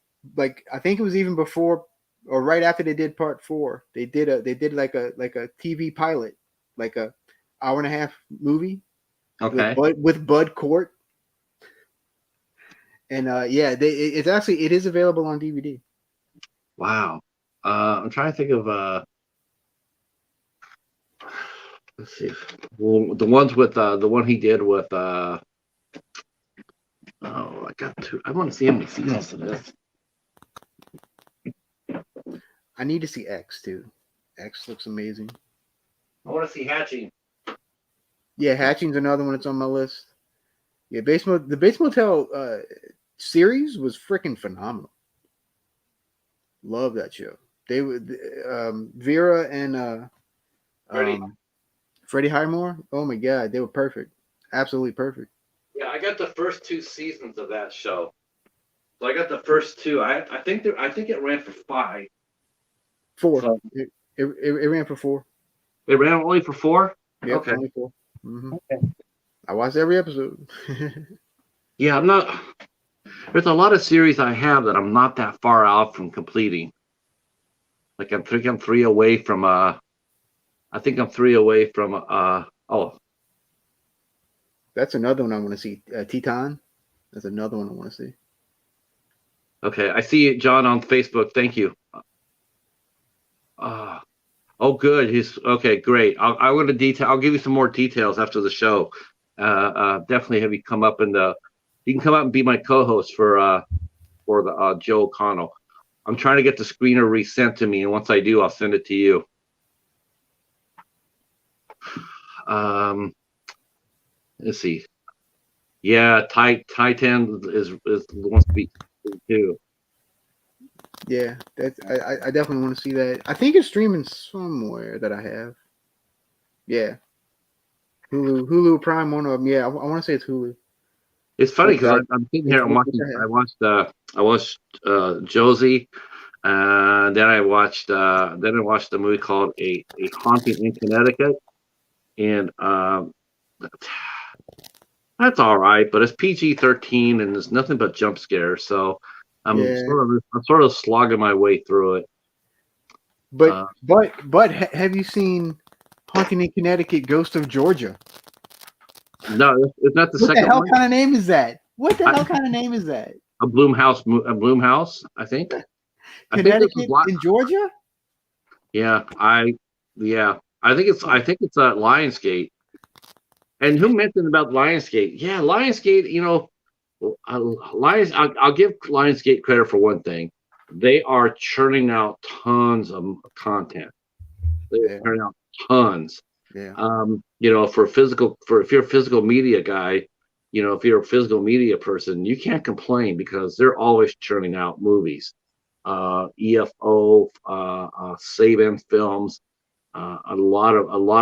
I think it was even before or right after they did part four. They did like a TV pilot, like a hour and a half movie Okay. With Bud Cort, and yeah, it is available on DVD. Wow. I'm trying to think of let's see. Well, the ones with the one he did with oh, I got two. I want to see how many seasons it is. I need to see X too. X looks amazing. I want to see Hatching. Yeah, Hatching's another one that's on my list. Yeah, the Bates Motel series was freaking phenomenal. Love that show. They were Vera and Ready? Freddie Highmore. Oh my god, they were perfect. Absolutely perfect. Yeah, I got the first 2 seasons of that show. So I got the first two. I think it ran for 5. Four. So It ran for 4. it ran only for 4. Yep, Okay. only 4. Mm-hmm. I watched every episode. Yeah, I'm not. There's a lot of series I have that I'm not that far out from completing. Like I think I'm three away from I think I'm three away from oh, That's another one I want to see. Teton. That's another one I want to see. okay. I see you, John, on Facebook. Thank you. Uh, oh, good. He's okay. Great. I'm going to detail. I'll give you some more details after the show. Definitely have you come up and you can come up and be my co-host for the Joe O'Connell. I'm trying to get the screener resent to me, and once I do, I'll send it to you. Let's see. Yeah, Titan is wants to be too. Yeah, that's I definitely want to see that. I think it's streaming somewhere that I have. Yeah, Hulu Prime, one of them. Yeah, I want to say it's Hulu. It's funny because I'm sitting here. Which I watched Josie, then I watched a movie called a Haunting in Connecticut, and that's all right, but it's PG-13 and there's nothing but jump scares. So Yeah. I'm sort of slogging my way through it. But have you seen Haunting in Connecticut, Ghost of Georgia? No, it's not the What second the hell one. kind of name is that? What the hell kind of name is that? A Bloomhouse, I think. Connecticut in Georgia? Yeah, I think it's Lionsgate. And who mentioned about Lionsgate? Yeah, Lionsgate. You know, I'll give Lionsgate credit for one thing. They are churning out tons of content. They're churning out tons. Yeah. You know, if you're a physical media guy, you know, if you're a physical media person, you can't complain because they're always churning out movies. EFO, Saban Films, a lot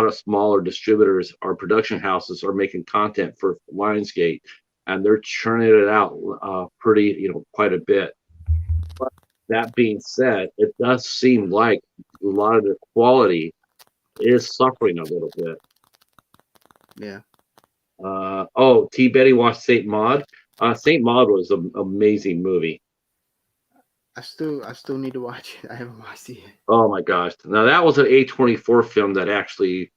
of smaller distributors or production houses are making content for Lionsgate, and they're churning it out quite a bit. But that being said, it does seem like a lot of the quality is suffering a little bit. Yeah. T. Betty watched Saint Maud. Saint Maud was an amazing movie. I still need to watch it. I haven't watched it yet. Oh my gosh! Now that was an A24 film that actually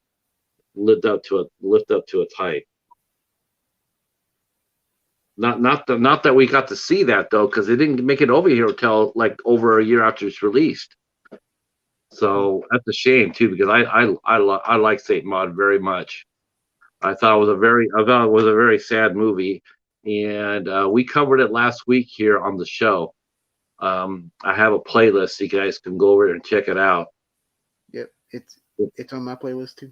lived up to its hype. Not that we got to see that though, because it didn't make it over here until like over a year after it's released. So that's a shame too, because I like Saint Maud very much. I thought it was a very sad movie, and we covered it last week here on the show. I have a playlist, so you guys can go over and check it out. Yep, it's on my playlist too.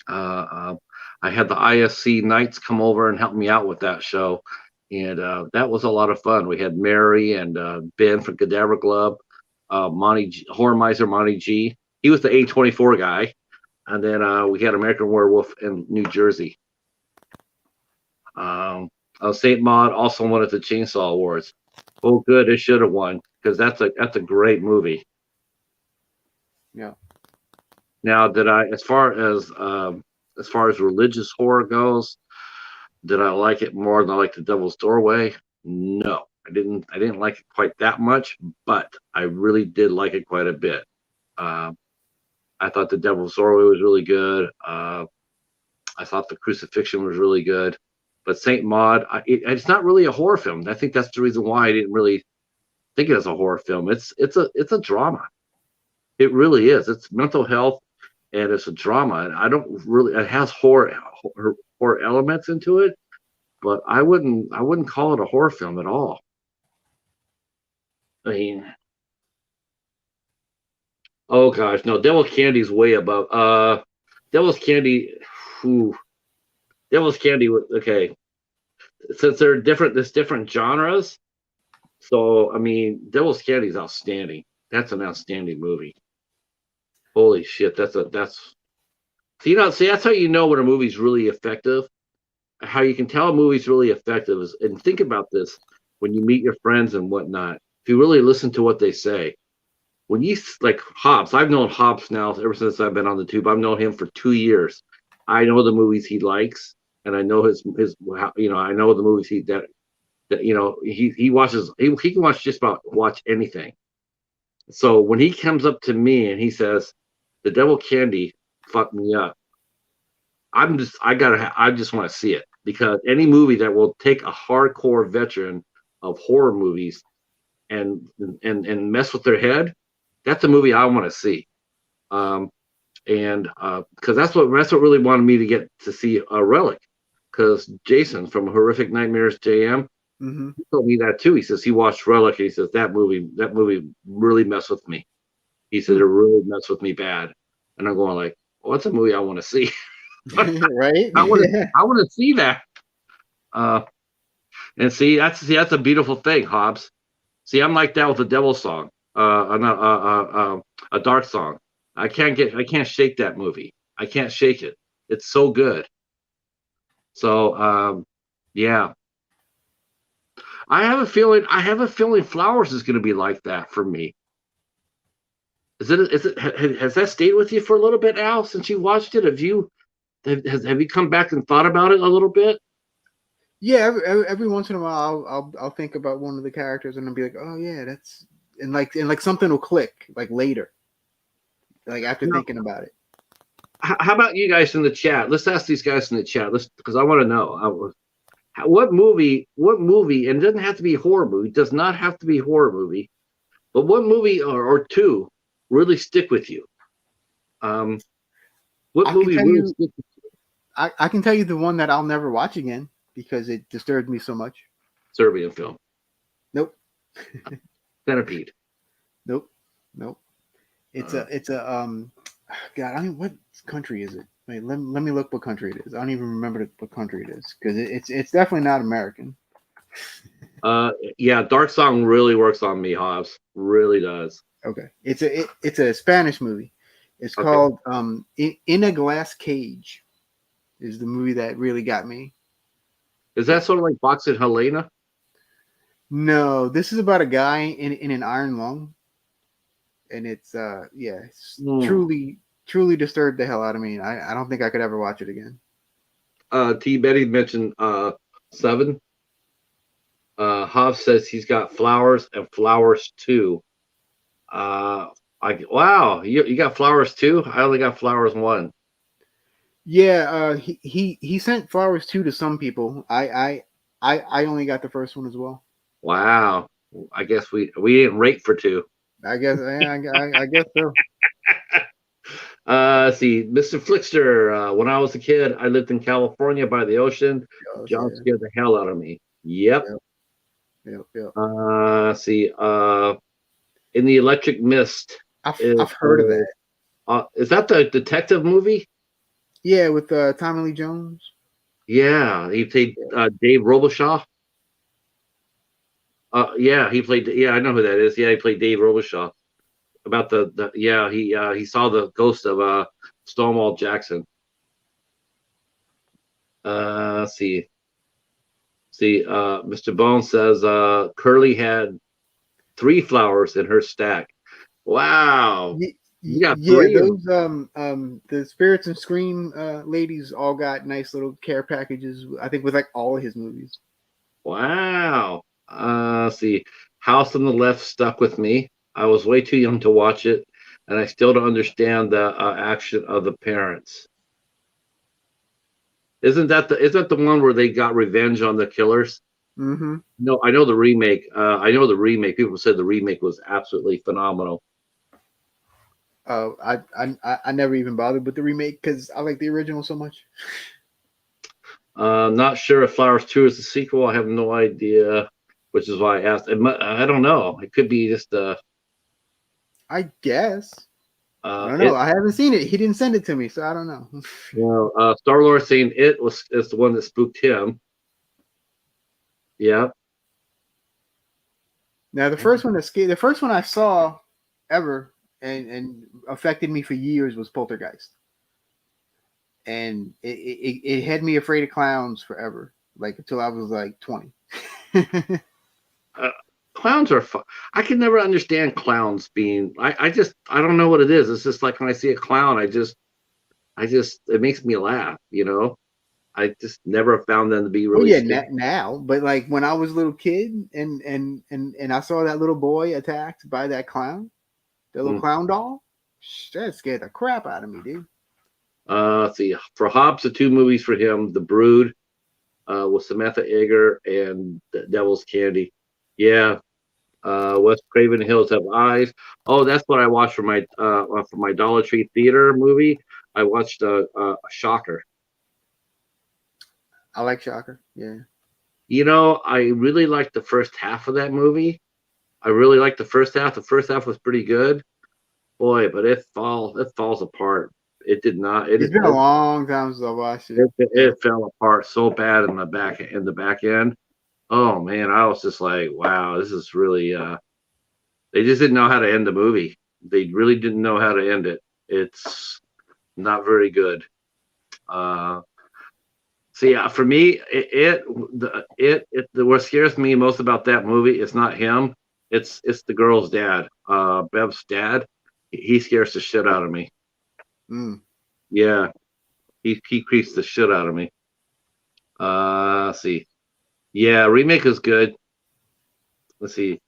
I had the ISC Knights come over and help me out with that show, and that was a lot of fun. We had Mary and Ben from Cadaver Club, Horror Miser Monty G. He was the A24 guy, and then we had American Werewolf in New Jersey. Saint Maud also won at the Chainsaw Awards. Oh, good! It should have won because that's a great movie. Yeah. Now, as far as religious horror goes, did I like it more than I like The Devil's Doorway? No, I didn't like it quite that much, but I really did like it quite a bit. I thought The Devil's Doorway was really good. I thought The Crucifixion was really good. But Saint Maud, it's not really a horror film. I think that's the reason why I didn't really think it as a horror film. It's a drama. It really is. It's mental health, and it's a drama. And I don't really. It has horror elements into it, but I wouldn't call it a horror film at all. I mean, oh gosh, no, Devil Candy's way above. Devil's Candy. Whew, Devil's Candy. Okay, since there's different genres. So I mean, Devil's Candy is outstanding. That's an outstanding movie. Holy shit, that's see that's how you know when a movie's really effective. How you can tell a movie's really effective is, and think about this when you meet your friends and whatnot. If you really listen to what they say, when you like Hobbs, I've known Hobbs now ever since I've been on the tube. I've known him for 2 years. I know the movies he likes, and I know his I know the movies You know, he watches he can watch just about watch anything. So when he comes up to me and he says, "The devil candy fucked me up," I just want to see it because any movie that will take a hardcore veteran of horror movies and mess with their head, that's a movie I want to see. Um, and because that's what really wanted me to get to see a Relic. Because Jason from Horrific Nightmares JM, Hmm. he told me that too. He says he watched Relic. And he says that movie really messed with me. He said it really messed with me bad. And I'm going like, well, that's a movie I want to see. Right? I want to see that. Uh, and that's a beautiful thing, Hobbs. See, I'm like that with the Devil song, a dark song. I can't shake that movie. I can't shake it. It's so good. So, yeah, I have a feeling Flowers is going to be like that for me. Has that stayed with you for a little bit, Al, since you watched it? Have you come back and thought about it a little bit? Yeah, every once in a while, I'll think about one of the characters and I'll be like, oh yeah, that's and like something will click like later, like after No. thinking about it. How about you guys in the chat? Let's ask these guys in the chat. Let's because I want to know what movie. What movie? And it doesn't have to be a horror movie. It does not have to be a horror movie. But what movie or two really stick with you? What I can movie tell really you, stick with you? I can tell you the one that I'll never watch again because it disturbed me so much. Serbian film. Nope, Centipede. nope, nope. It's a God, I mean, what country is it? Wait, let me look what country it is. I don't even remember what country it is because it's definitely not American. Yeah, Dark Song really works on me, Hobbs. Really does. Okay, it's a Spanish movie. It's Okay. called In a Glass Cage. Is the movie that really got me. Is that sort of like Boxing Helena? No, this is about a guy in an iron lung, and it's yeah, it's Hmm. truly disturbed the hell out of me. I don't think I could ever watch it again. T. Betty mentioned Seven. Hobbs says he's got Flowers and Flowers too. Wow, you got Flowers too? I only got Flowers one. Yeah, he sent Flowers 2 to some people. I only got the first one as well. Wow. I guess we didn't rate for two. I guess yeah, I guess so. See, Mr. Flickster. When I was a kid, I lived in California by the ocean. Yes, John yeah, scared the hell out of me. Yep. yep, yep, yep. See, in the Electric Mist I've heard of that. is that the detective movie? Yeah, with Tommy Lee Jones. Yeah, he played Yeah. Dave Robichaud. Yeah, he played. Yeah, I know who that is. Yeah, he played Dave Robichaud. About the yeah, he saw the ghost of Stonewall Jackson. See, Mr. Bone says Curly had 3 flowers in her stack. Wow, you got Yeah, 3 of them. those the Spirits and Scream ladies all got nice little care packages. I think with like all of his movies. Wow. See, House on the Left stuck with me. I was way too young to watch it, and I still don't understand the action of the parents. Isn't that the one where they got revenge on the killers? Mm-hmm. No, I know the remake. I know the remake. People said the remake was absolutely phenomenal. I never even bothered with the remake because I like the original so much. Not sure if Flowers 2 is the sequel. I have no idea, which is why I asked. I don't know. It could be just I guess. I don't know. it. I haven't seen it. He didn't send it to me, so I don't know. Star Lord saying is the one that spooked him. Yeah. Now the first one I saw ever and affected me for years was Poltergeist, and it had me afraid of clowns forever, like until I was like 20. Uh, Clowns are fun. I can never understand clowns being. I don't know what it is. It's just like when I see a clown, I just it makes me laugh. I just never found them to be Oh really yeah, scary. now, but like when I was a little kid and I saw that little boy attacked by that clown, the little Mm. clown doll, that scared the crap out of me, dude. Let's see, for Hobbs, the two movies for him, The Brood, with Samantha Eggar and The Devil's Candy. Yeah, Wes Craven Hills Have Eyes. Oh, that's what I watched for my Dollar Tree theater movie. I watched Shocker. I like Shocker. Yeah. You know, I really liked the first half of that movie. I really liked the first half. The first half was pretty good, boy, but it falls apart. It did not. It's been a long time since I watched it. Yeah. It fell apart so bad in the back end. Oh man, I was just like, wow, this is really. They just didn't know how to end the movie. They really didn't know how to end it. It's not very good. Uh, so yeah, for me, what scares me most about that movie is not him. It's the girl's dad, Bev's dad. He scares the shit out of me. Mm. Yeah, he creeps the shit out of me. Let's see. Yeah, remake is good. Let's see.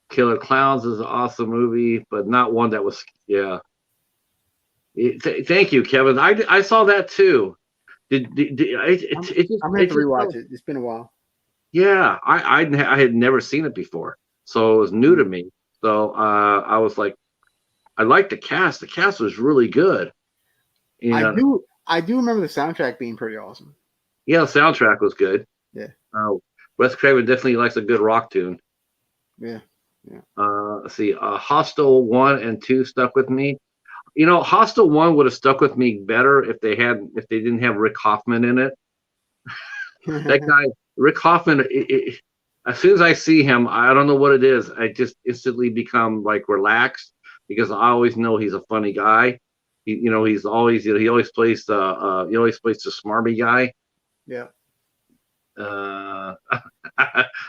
Killer Clowns is an awesome movie, but not one that was. Yeah. Thank you, Kevin. I saw that too. I'm gonna have it to just rewatch it. It's been a while. Yeah, I had never seen it before, so it was new to Mm. me. So I was like, I liked the cast. The cast was really good. And I do remember the soundtrack being pretty awesome. yeah, the soundtrack was good. Yeah. Uh, Wes Craven definitely likes a good rock tune. Yeah. Yeah. Let's see, Hostel 1 and 2 stuck with me. You know, Hostel 1 would have stuck with me better if they didn't have Rick Hoffman in it. That guy, Rick Hoffman, as soon as I see him, I don't know what it is. I just instantly become like relaxed because I always know he's a funny guy. He's always, he always plays the smarmy guy. Yeah. Uh,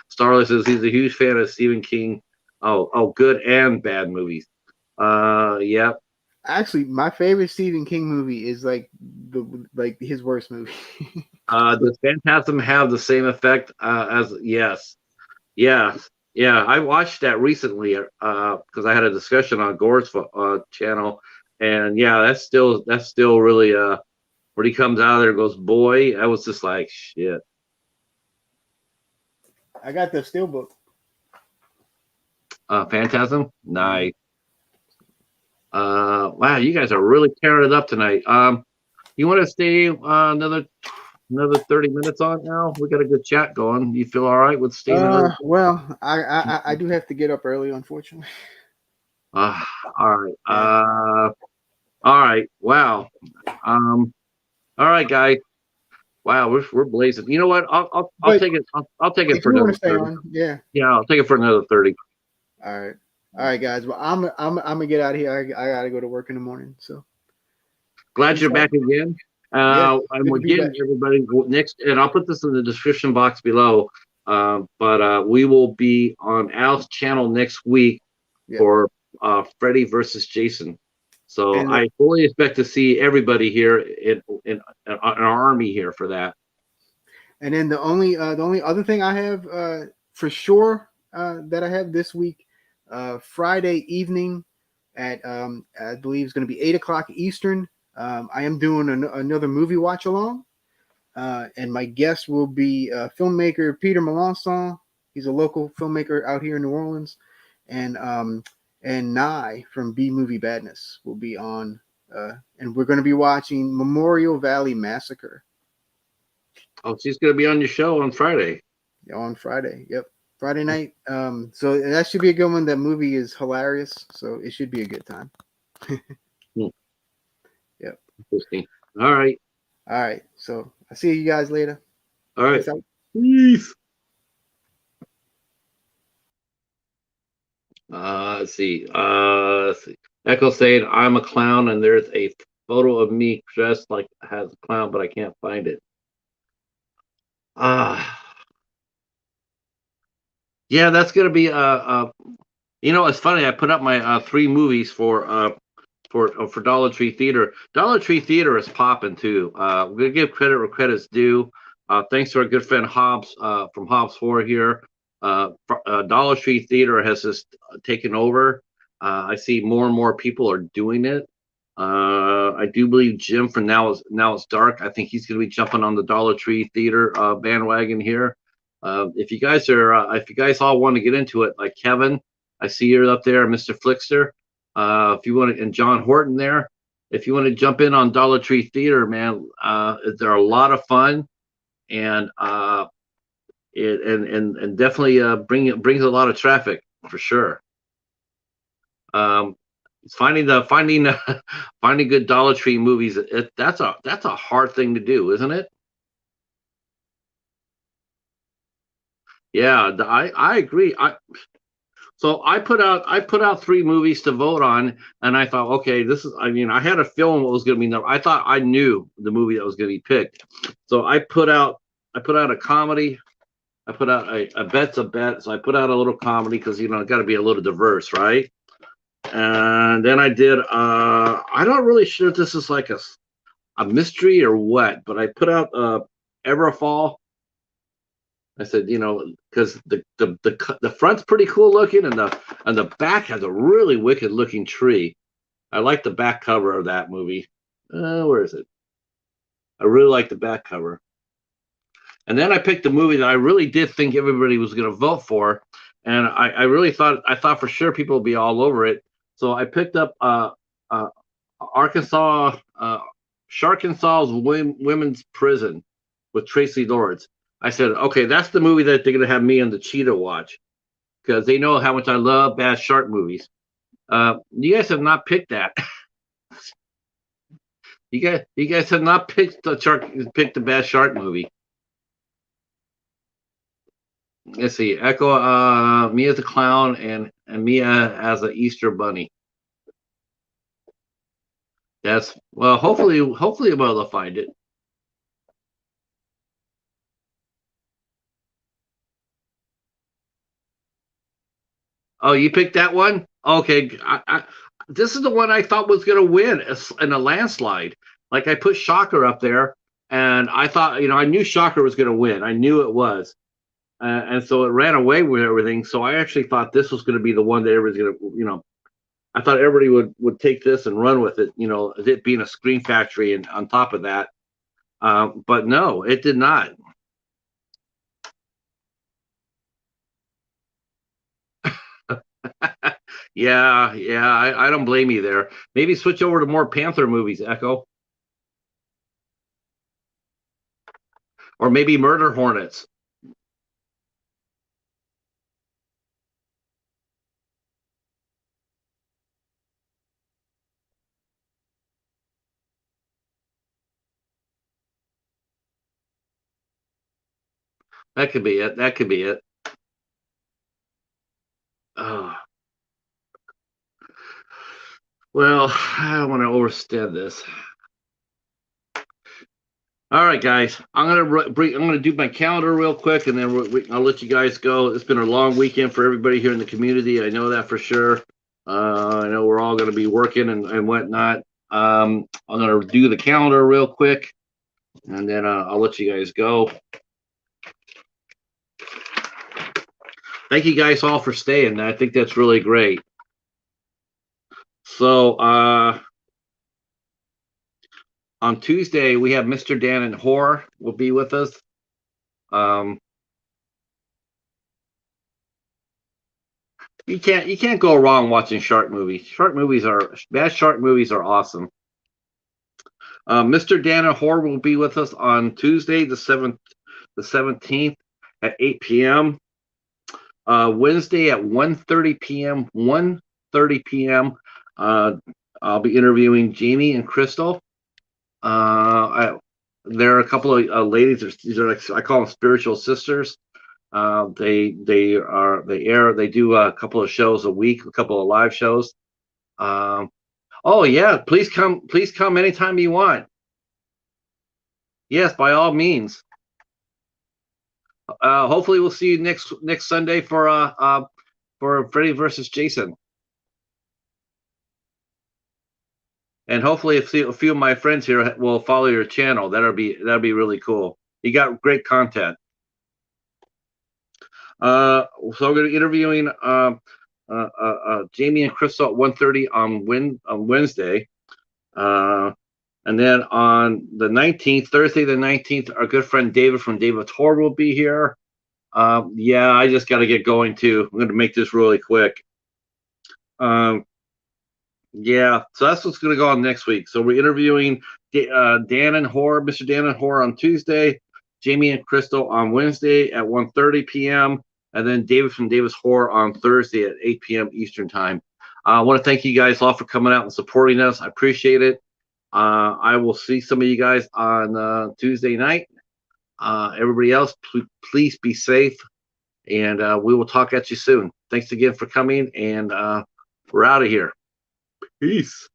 Starless says he's a huge fan of Stephen King. Oh, good and bad movies. Yeah. Actually, my favorite Stephen King movie is like his worst movie. Does Phantasm have the same effect as? Yes. Yeah, yeah, I watched that recently because I had a discussion on Gore's channel, and yeah, that's still really when he comes out of there and goes, boy, I was just like shit. I got the steelbook. Phantasm, Mhm. nice. Wow, you guys are really tearing it up tonight. You want to stay another 30 minutes on now? We got a good chat going. You feel all right with staying another? Well, I do have to get up early, unfortunately. Uh, all right. Yeah. All right. Wow. Um. All right, guys. Wow, we're blazing. You know what? I'll But take it. I'll take it if for you want another to stay 30. on, yeah. Yeah, I'll take it for another 30. All right. All right, guys. Well, I'm gonna get out of here. I gotta go to work in the morning. So Glad peace you're out. back again. Yeah, And good to be again, back. everybody, next, and I'll put this in the description box below. But we will be on Al's channel next week Yeah. for Freddy versus Jason. So And I fully expect to see everybody here in our army here for that. and then the only other thing I have for sure that I have this week, Friday evening at I believe it's going to be 8 o'clock Eastern. I am doing another movie watch along, and my guest will be filmmaker Peter Melanson. He's a local filmmaker out here in New Orleans, and Nye from B Movie Badness will be on, and we're going to be watching Memorial Valley Massacre. Oh, she's going to be on your show on Friday. On Friday. Yep. Friday night. So that should be a good one. That movie is hilarious. So it should be a good time. Hmm, Yep. interesting. All right. All right. So I'll see you guys later. All right. Peace out. Peace. Let's see. Echo saying I'm a clown, and there's a photo of me dressed like as a clown, but I can't find it. Ah, yeah, that's gonna be you know, it's funny. I put up my three movies for for Dollar Tree Theater. Dollar Tree Theater is popping too. We're gonna give credit where credit's due. Thanks to our good friend Hobbs from Hobbs Four here. Dollar Tree Theater has just taken over. I see more and more people are doing it. I do believe Jim from Now It's Dark. I think he's going to be jumping on the Dollar Tree Theater bandwagon here. If you guys all want to get into it, like Kevin, I see you're up there, Mr. Flickster. If you want to, and John Horton there, if you want to jump in on Dollar Tree Theater, man, they're a lot of fun, and and definitely brings a lot of traffic for sure. Finding finding good Dollar Tree movies, that's a hard thing to do, isn't it? Yeah, I agree. I put out three movies to vote on, and I thought, okay, this is. I mean, I had a feeling what was going to be. I thought I knew the movie that was going to be picked, so I put out a comedy. I put out a bet's a bet, so I put out a little comedy because it got to be a little diverse, right? And then I did. I don't really sure if this is like a mystery or what, but I put out Everfall. I said, because the front's pretty cool looking, and the back has a really wicked looking tree. I like the back cover of that movie. Where is it? I really like the back cover. And then I picked the movie that I really did think everybody was going to vote for, and I really thought for sure people would be all over it. So I picked up Arkansas, Sharkansas's Women's Prison with Tracy Lords. I said, okay, that's the movie that they're going to have me and the Cheetah watch because they know how much I love bad shark movies. You guys have not picked that. You guys have not picked the bad shark movie. Let's see, Echo, me as a clown and Mia as an Easter bunny. That's well. Hopefully, I'm able to find it. Oh, you picked that one? Okay, this is the one I thought was going to win in a landslide. Like I put Shocker up there, and I thought, I knew Shocker was going to win. I knew it was. And so it ran away with everything. So I actually thought this was going to be the one that everybody's going to, I thought everybody would take this and run with it, it being a Screen Factory and on top of that. But no, it did not. Yeah, I don't blame you there. Maybe switch over to more Panther movies, Echo. Or maybe Murder Hornets. That could be it. That could be it. Uh, well, I don't want to overstep this. All right, guys. I'm gonna do my calendar real quick, and then I'll let you guys go. It's been a long weekend for everybody here in the community. I know that for sure. I know we're all gonna be working and whatnot. I'm gonna do the calendar real quick, and then I'll let you guys go. Thank you guys all for staying. I think that's really great. So on Tuesday we have Mr. Dan and Horror will be with us. You can't go wrong watching shark movies. Bad shark movies are awesome. Mr. Dan and Horror will be with us on Tuesday the 17th at 8 p.m. Wednesday at 1:30 p.m. 1:30 p.m. I'll be interviewing Jamie and Crystal. There are a couple of ladies. These are I call them spiritual sisters. They do a couple of shows a week, a couple of live shows. Oh yeah, please come anytime you want. Yes, by all means. Hopefully we'll see you next Sunday for Freddy versus Jason. and hopefully a few of my friends here will follow your channel. That'll be really cool. You got great content. So we're going to be interviewing Jamie and Crystal at 1:30 on Wednesday. And then on the 19th, Thursday the 19th, our good friend David from David's Horror will be here. Yeah, I just got to get going too. I'm going to make this really quick. Yeah, so that's what's going to go on next week. So we're interviewing Dan and Horror, Mr. Dan and Horror on Tuesday, Jamie and Crystal on Wednesday at 1:30 p.m., and then David from David's Horror on Thursday at 8 p.m. Eastern Time. I want to thank you guys all for coming out and supporting us. I appreciate it. I will see some of you guys on Tuesday night. Everybody else, please be safe, and we will talk at you soon. Thanks again for coming, and we're out of here. Peace.